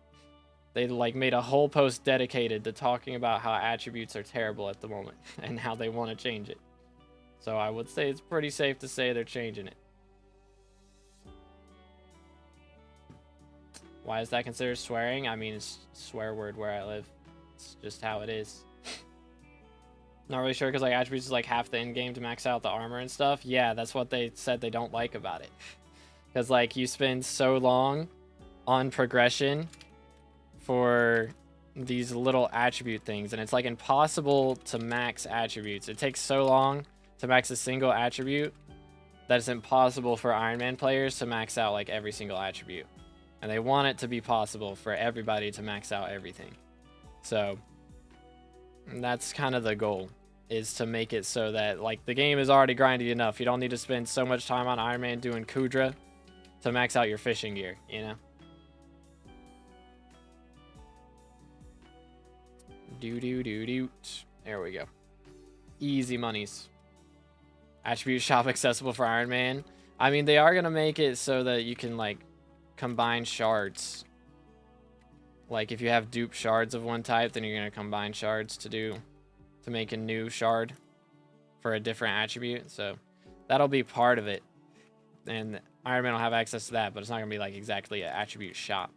They like made a whole post dedicated to talking about how attributes are terrible at the moment and how they want to change it. So I would say it's pretty safe to say they're changing it. Why is that considered swearing? I mean, it's a swear word where I live. It's just how it is. Not really sure, because like attributes is like half the end game to max out the armor and stuff. Yeah, that's what they said they don't like about it. Because like you spend so long on progression for these little attribute things, and it's like impossible to max attributes. It takes so long to max a single attribute that it's impossible for Iron Man players to max out like every single attribute. And they want it to be possible for everybody to max out everything. So that's kind of the goal, is to make it so that like the game is already grindy enough. You don't need to spend so much time on Iron Man doing Kudra to max out your fishing gear, you know? There we go. Easy monies. Attribute shop accessible for Iron Man. I mean, they are going to make it so that you can like combine shards. Like if you have dupe shards of one type, then you're going to combine shards to make a new shard for a different attribute. So that'll be part of it. And Iron Man will have access to that, but it's not going to be like exactly an attribute shop.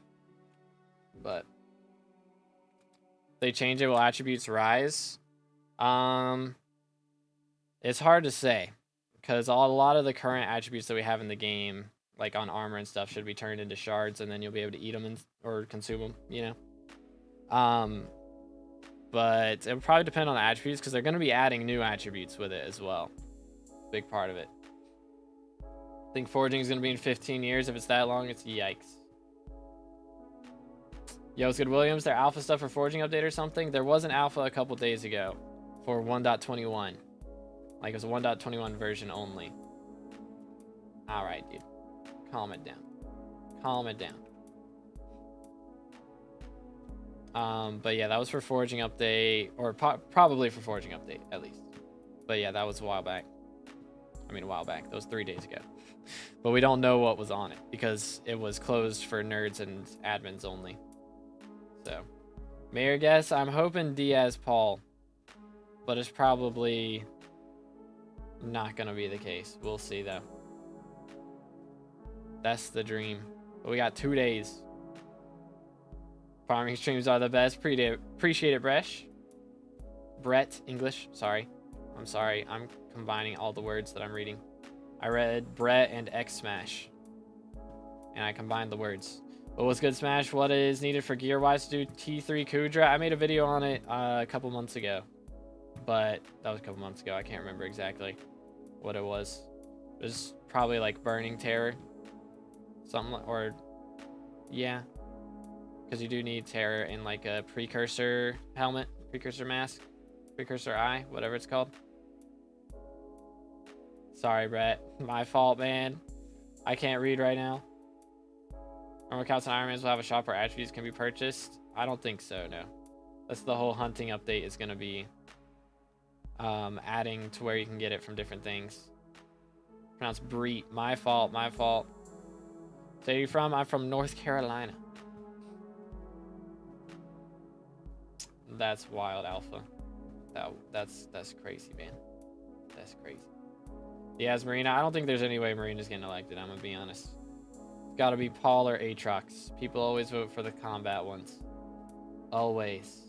But if they change it, will attributes rise? It's hard to say, because a lot of the current attributes that we have in the game, like on armor and stuff, should be turned into shards, and then you'll be able to eat them or consume them, you know? But it would probably depend on the attributes, because they're going to be adding new attributes with it as well. Big part of it. I think forging is going to be in 15 years. If it's that long, it's yikes. Yo, it's good, Williams. Their alpha stuff for forging update or something? There was an alpha a couple days ago for 1.21. Like, it was a 1.21 version only. Alright, dude. Calm it down. Calm it down. But yeah, that was for forging update, or probably for forging update, at least. But yeah, that was a while back. I mean, a while back. That was 3 days ago. But we don't know what was on it, because it was closed for nerds and admins only. So, Mayor guess, I'm hoping Diaz Paul. But it's probably not going to be the case. We'll see, though. That's the dream. But we got 2 days. Farming streams are the best. Appreciate it, Brett, English. Sorry. I'm sorry. I'm combining all the words that I'm reading. I read Brett and X Smash. And I combined the words. But what's good, Smash? What is needed for gear-wise to do T3 Kudra? I made a video on it a couple months ago. But that was a couple months ago. I can't remember exactly what it was. It was probably like Burning Terror. Something like, or yeah. Because you do need Terror in like a Precursor helmet, Precursor mask, Precursor eye, whatever it's called. Sorry, Brett. My fault, man. I can't read right now. Armor Counts and Iron Mans will have a shop where attributes can be purchased. I don't think so, no. That's the whole hunting update is going to be adding to where you can get it from different things. Pronounced Breet. My fault, my fault. So you from? I'm from North Carolina. That's wild, Alpha. That's crazy, man. That's crazy. Diaz Marina. I don't think there's any way Marina's getting elected. I'm gonna be honest. It's got to be Paul or Aatrox. People always vote for the combat ones. Always.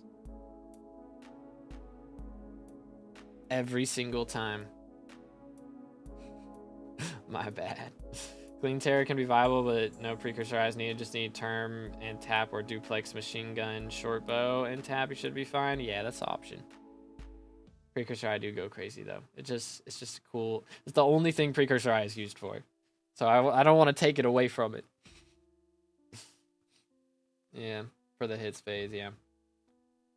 Every single time. My bad. Clean Terror can be viable, but no Precursor eyes needed. Just need Term and tap or Duplex machine gun, short bow and tap. You should be fine. Yeah, that's the option. Precursor eye do go crazy though. It's just cool. It's the only thing Precursor eye is used for. So I don't want to take it away from it. Yeah, for the hits phase, yeah.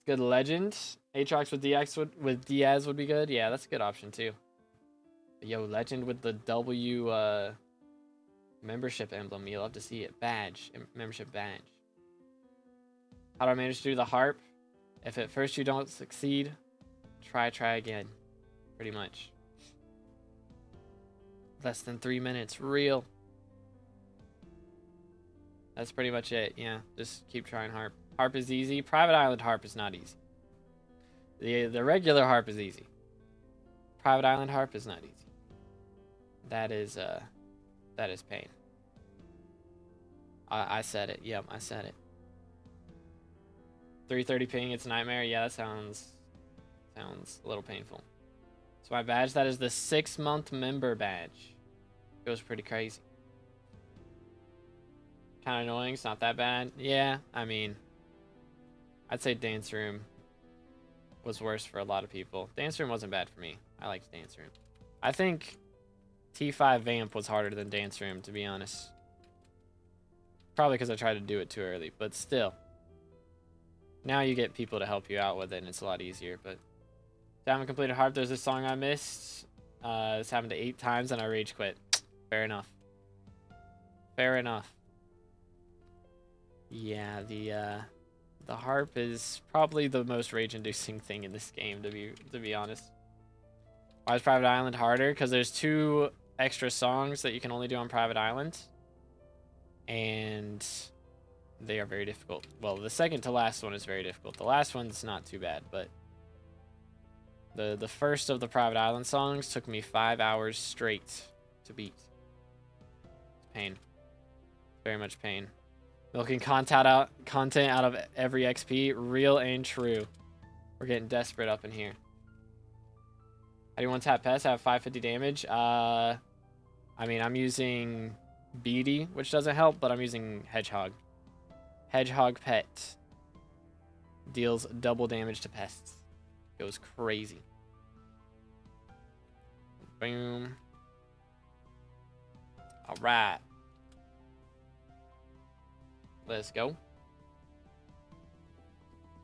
Good legend. Aatrox with Diaz would be good. Yeah, that's a good option too. Yo, legend with the W membership emblem. You'll love to see it. Badge. Membership badge. How do I manage to do the harp? If at first you don't succeed, try again. Pretty much. Less than 3 minutes. Real. That's pretty much it. Yeah, just keep trying harp. Harp is easy. Private Island harp is not easy. The regular harp is easy. Private Island harp is not easy. That is pain. I said it. Yep, I said it. 330 ping, it's a nightmare. Yeah, that sounds a little painful. So my badge, that is the 6-month member badge. Goes pretty crazy. Kind of annoying. It's not that bad. Yeah, I mean, I'd say Dance Room was worse for a lot of people. Dance Room wasn't bad for me. I liked Dance Room. I think T5 Vamp was harder than Dance Room, to be honest. Probably because I tried to do it too early, but still. Now you get people to help you out with it, and it's a lot easier, but... I haven't completed harp. There's this song I missed. This happened to 8 times, and I rage quit. Fair enough. Fair enough. Yeah, the harp is probably the most rage-inducing thing in this game, to be honest. Why is Private Island harder? Because there's 2 extra songs that you can only do on Private Island, and they are very difficult. Well, the second to last one is very difficult. The last one's not too bad, but the first of the Private Island songs took me 5 hours straight to beat. Pain. Very much pain. Milking content out of every XP. Real and true. We're getting desperate up in here. How do you want to tap pest? I have 550 damage. I mean, I'm using Beady, which doesn't help, but I'm using Hedgehog. Hedgehog Pet. Deals double damage to pests. Goes crazy. Boom. Alright. Let's go.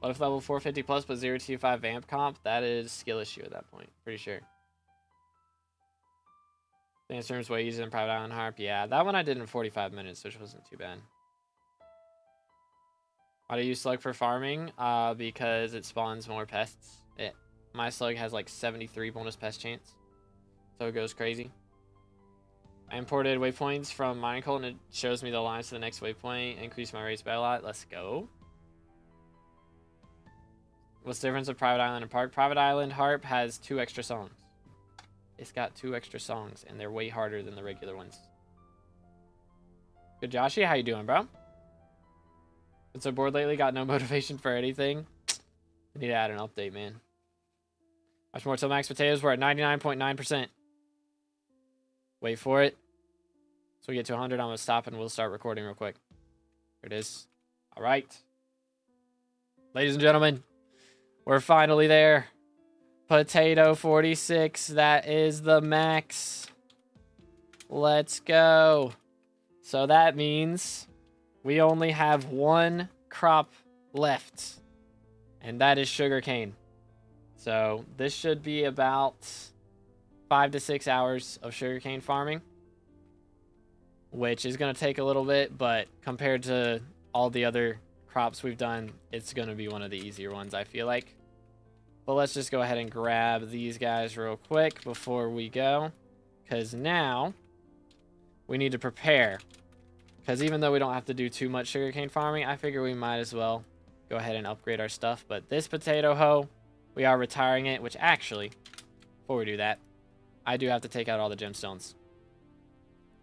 What if level 450 plus but 025 vamp comp? That is skill issue at that point. Pretty sure. Dance Room's way easier than Private Island Harp. Yeah, that one I did in 45 minutes, which wasn't too bad. Why do you use slug for farming? Because it spawns more pests. My slug has like 73 bonus pest chance. So it goes crazy. I imported waypoints from Minecraft and it shows me the lines to the next waypoint. Increase my race by a lot. Let's go. What's the difference with Private Island and Park? Private Island Harp has 2 extra songs. It's got 2 extra songs, and they're way harder than the regular ones. Good, Joshy. How you doing, bro? Been so bored lately, got no motivation for anything. I need to add an update, man. Much more till max potatoes. We're at 99.9%. Wait for it. So we get to 100, I'm going to stop and we'll start recording real quick. Here it is. All right. Ladies and gentlemen, we're finally there. Potato 46. That is the max. Let's go. So that means we only have 1 crop left. And that is sugarcane. So this should be about 5 to 6 hours of sugarcane farming, which is going to take a little bit, but compared to all the other crops we've done, it's going to be one of the easier ones, I feel like. But let's just go ahead and grab these guys real quick before we go, because now we need to prepare. Because even though we don't have to do too much sugarcane farming, I figure we might as well go ahead and upgrade our stuff. But this potato hoe, we are retiring it, which actually, before we do that, I do have to take out all the gemstones.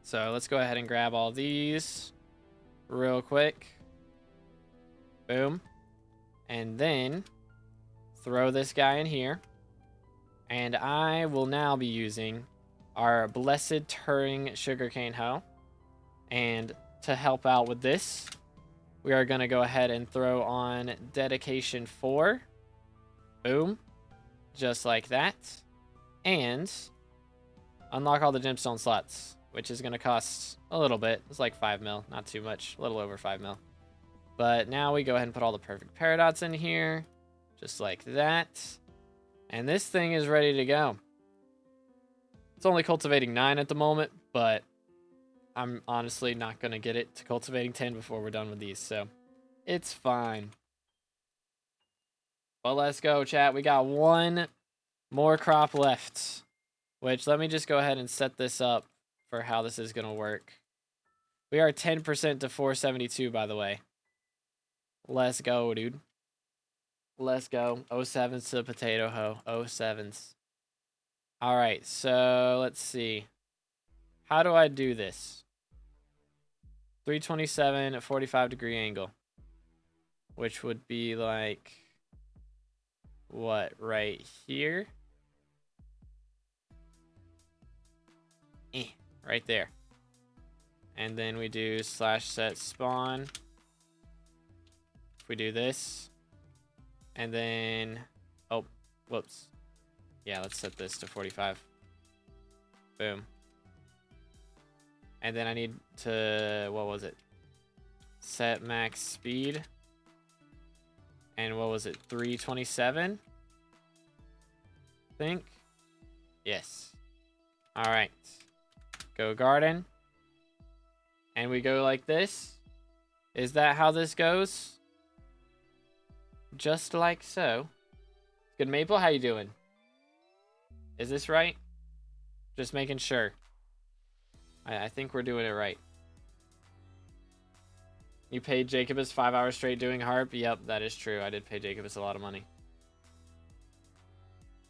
So let's go ahead and grab all these real quick. Boom. And then throw this guy in here. And I will now be using our Blessed Turing sugarcane hoe. And to help out with this, we are going to go ahead and throw on Dedication 4. Boom. Just like that. And unlock all the gemstone slots, which is going to cost a little bit. It's like 5 mil, not too much, a little over 5 mil. But now we go ahead and put all the perfect paradots in here, just like that. And this thing is ready to go. It's only cultivating 9 at the moment, but I'm honestly not going to get it to cultivating 10 before we're done with these, so it's fine. But let's go, chat. We got 1 more crop left, which let me just go ahead and set this up for how this is going to work. We are 10% to 472, by the way. Let's go, dude. Let's go. 07s to the potato hoe. 07s. All right, so let's see. How do I do this? 327 at 45-degree angle, which would be like, what, right here? Right there. And then we do /set spawn. If we do this, and then, oh, whoops. Yeah, let's set this to 45. Boom. And then I need to, what was it? Set max speed. And what was it? 327? I think. Yes. All right. Go garden. And we go like this. Is that how this goes? Just like so. Good, Maple, how you doing? Is this right? Just making sure. I think we're doing it right. You paid Jacobus 5 hours straight doing harp? Yep, that is true. I did pay Jacobus a lot of money.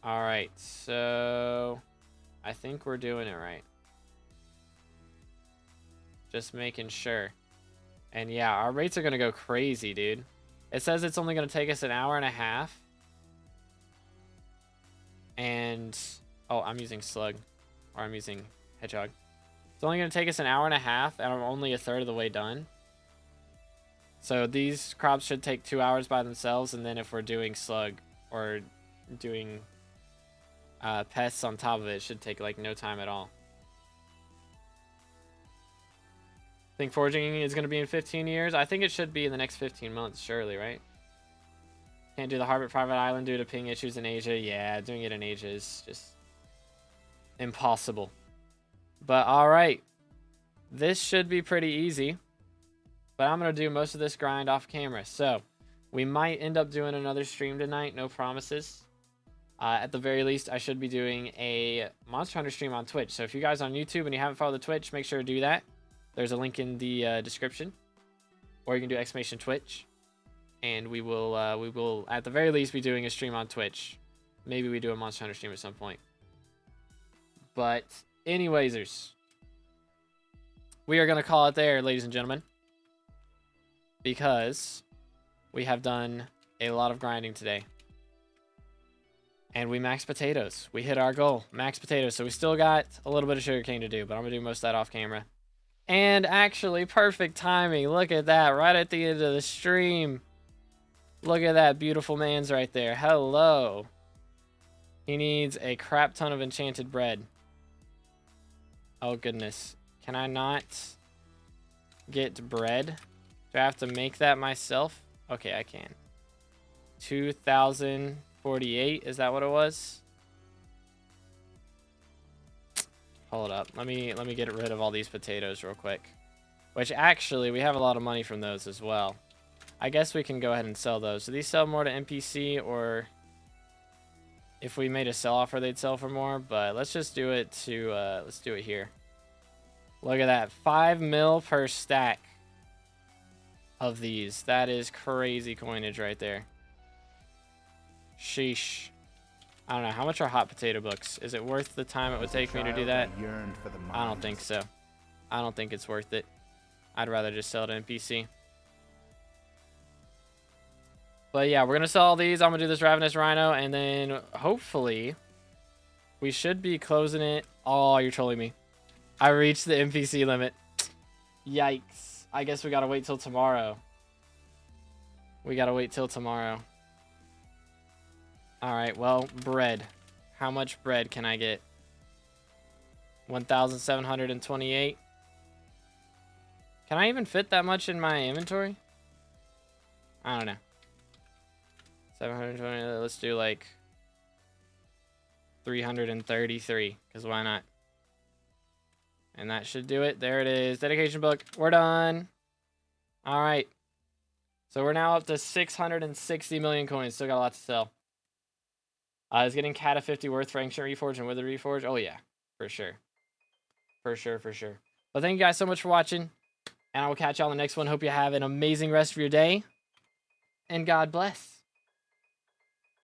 Alright, so I think we're doing it right. Just making sure. And yeah, our rates are going to go crazy, dude. It says it's only going to take us an hour and a half. And, oh, I'm using slug. Or I'm using hedgehog. It's only going to take us an hour and a half, and I'm only a third of the way done. So these crops should take 2 hours by themselves, and then if we're doing slug or doing pests on top of it, it should take like no time at all. Think forging is going to be in 15 years? I think it should be in the next 15 months, surely, right? Can't do the Harvard Private Island due to ping issues in Asia. Yeah, doing it in Asia is just impossible. But all right, this should be pretty easy. But I'm going to do most of this grind off camera. So we might end up doing another stream tonight. No promises. At the very least, I should be doing a Monster Hunter stream on Twitch. So if you guys are on YouTube and you haven't followed the Twitch, make sure to do that. There's a link in the description. Or you can do !Twitch. and we will at the very least be doing a stream on Twitch. Maybe we do a Monster Hunter stream at some point. But anywaysers, we are gonna call it there, ladies and gentlemen, because we have done a lot of grinding today. And we maxed potatoes. We hit our goal, max potatoes. So we still got a little bit of sugarcane to do, but I'm gonna do most of that off camera. And actually, perfect timing. Look at that, right at the end of the stream. Look at that, beautiful man's right there. Hello. He needs a crap ton of enchanted bread. Oh goodness. Can I not get bread? Do I have to make that myself? Okay, I can. 2,048, is that what it was? Hold up, let me get rid of all these potatoes real quick. Which actually, we have a lot of money from those as well. I guess we can go ahead and sell those. Do these sell more to NPC, or if we made a sell offer, they'd sell for more? But let's just do it to, let's do it here. Look at that, 5 mil per stack of these. That is crazy coinage right there. Sheesh. I don't know. How much are hot potato books? Is it worth the time it would take me to do that? I don't think so. I don't think it's worth it. I'd rather just sell to NPC. But yeah, we're going to sell all these. I'm going to do this Ravenous Rhino, and then hopefully we should be closing it. Oh, you're trolling me. I reached the NPC limit. Yikes. I guess we got to wait till tomorrow. We got to wait till tomorrow. Alright, well, bread. How much bread can I get? 1,728. Can I even fit that much in my inventory? I don't know. 720, let's do like 333, because why not? And that should do it. There it is. Dedication book. We're done. Alright. So we're now up to 660 million coins. Still got a lot to sell. Is getting Cat of 50 worth for Ancient Reforge and Wither Reforge? Oh, yeah. For sure. For sure, for sure. But thank you guys so much for watching. And I will catch y'all on the next one. Hope you have an amazing rest of your day. And God bless.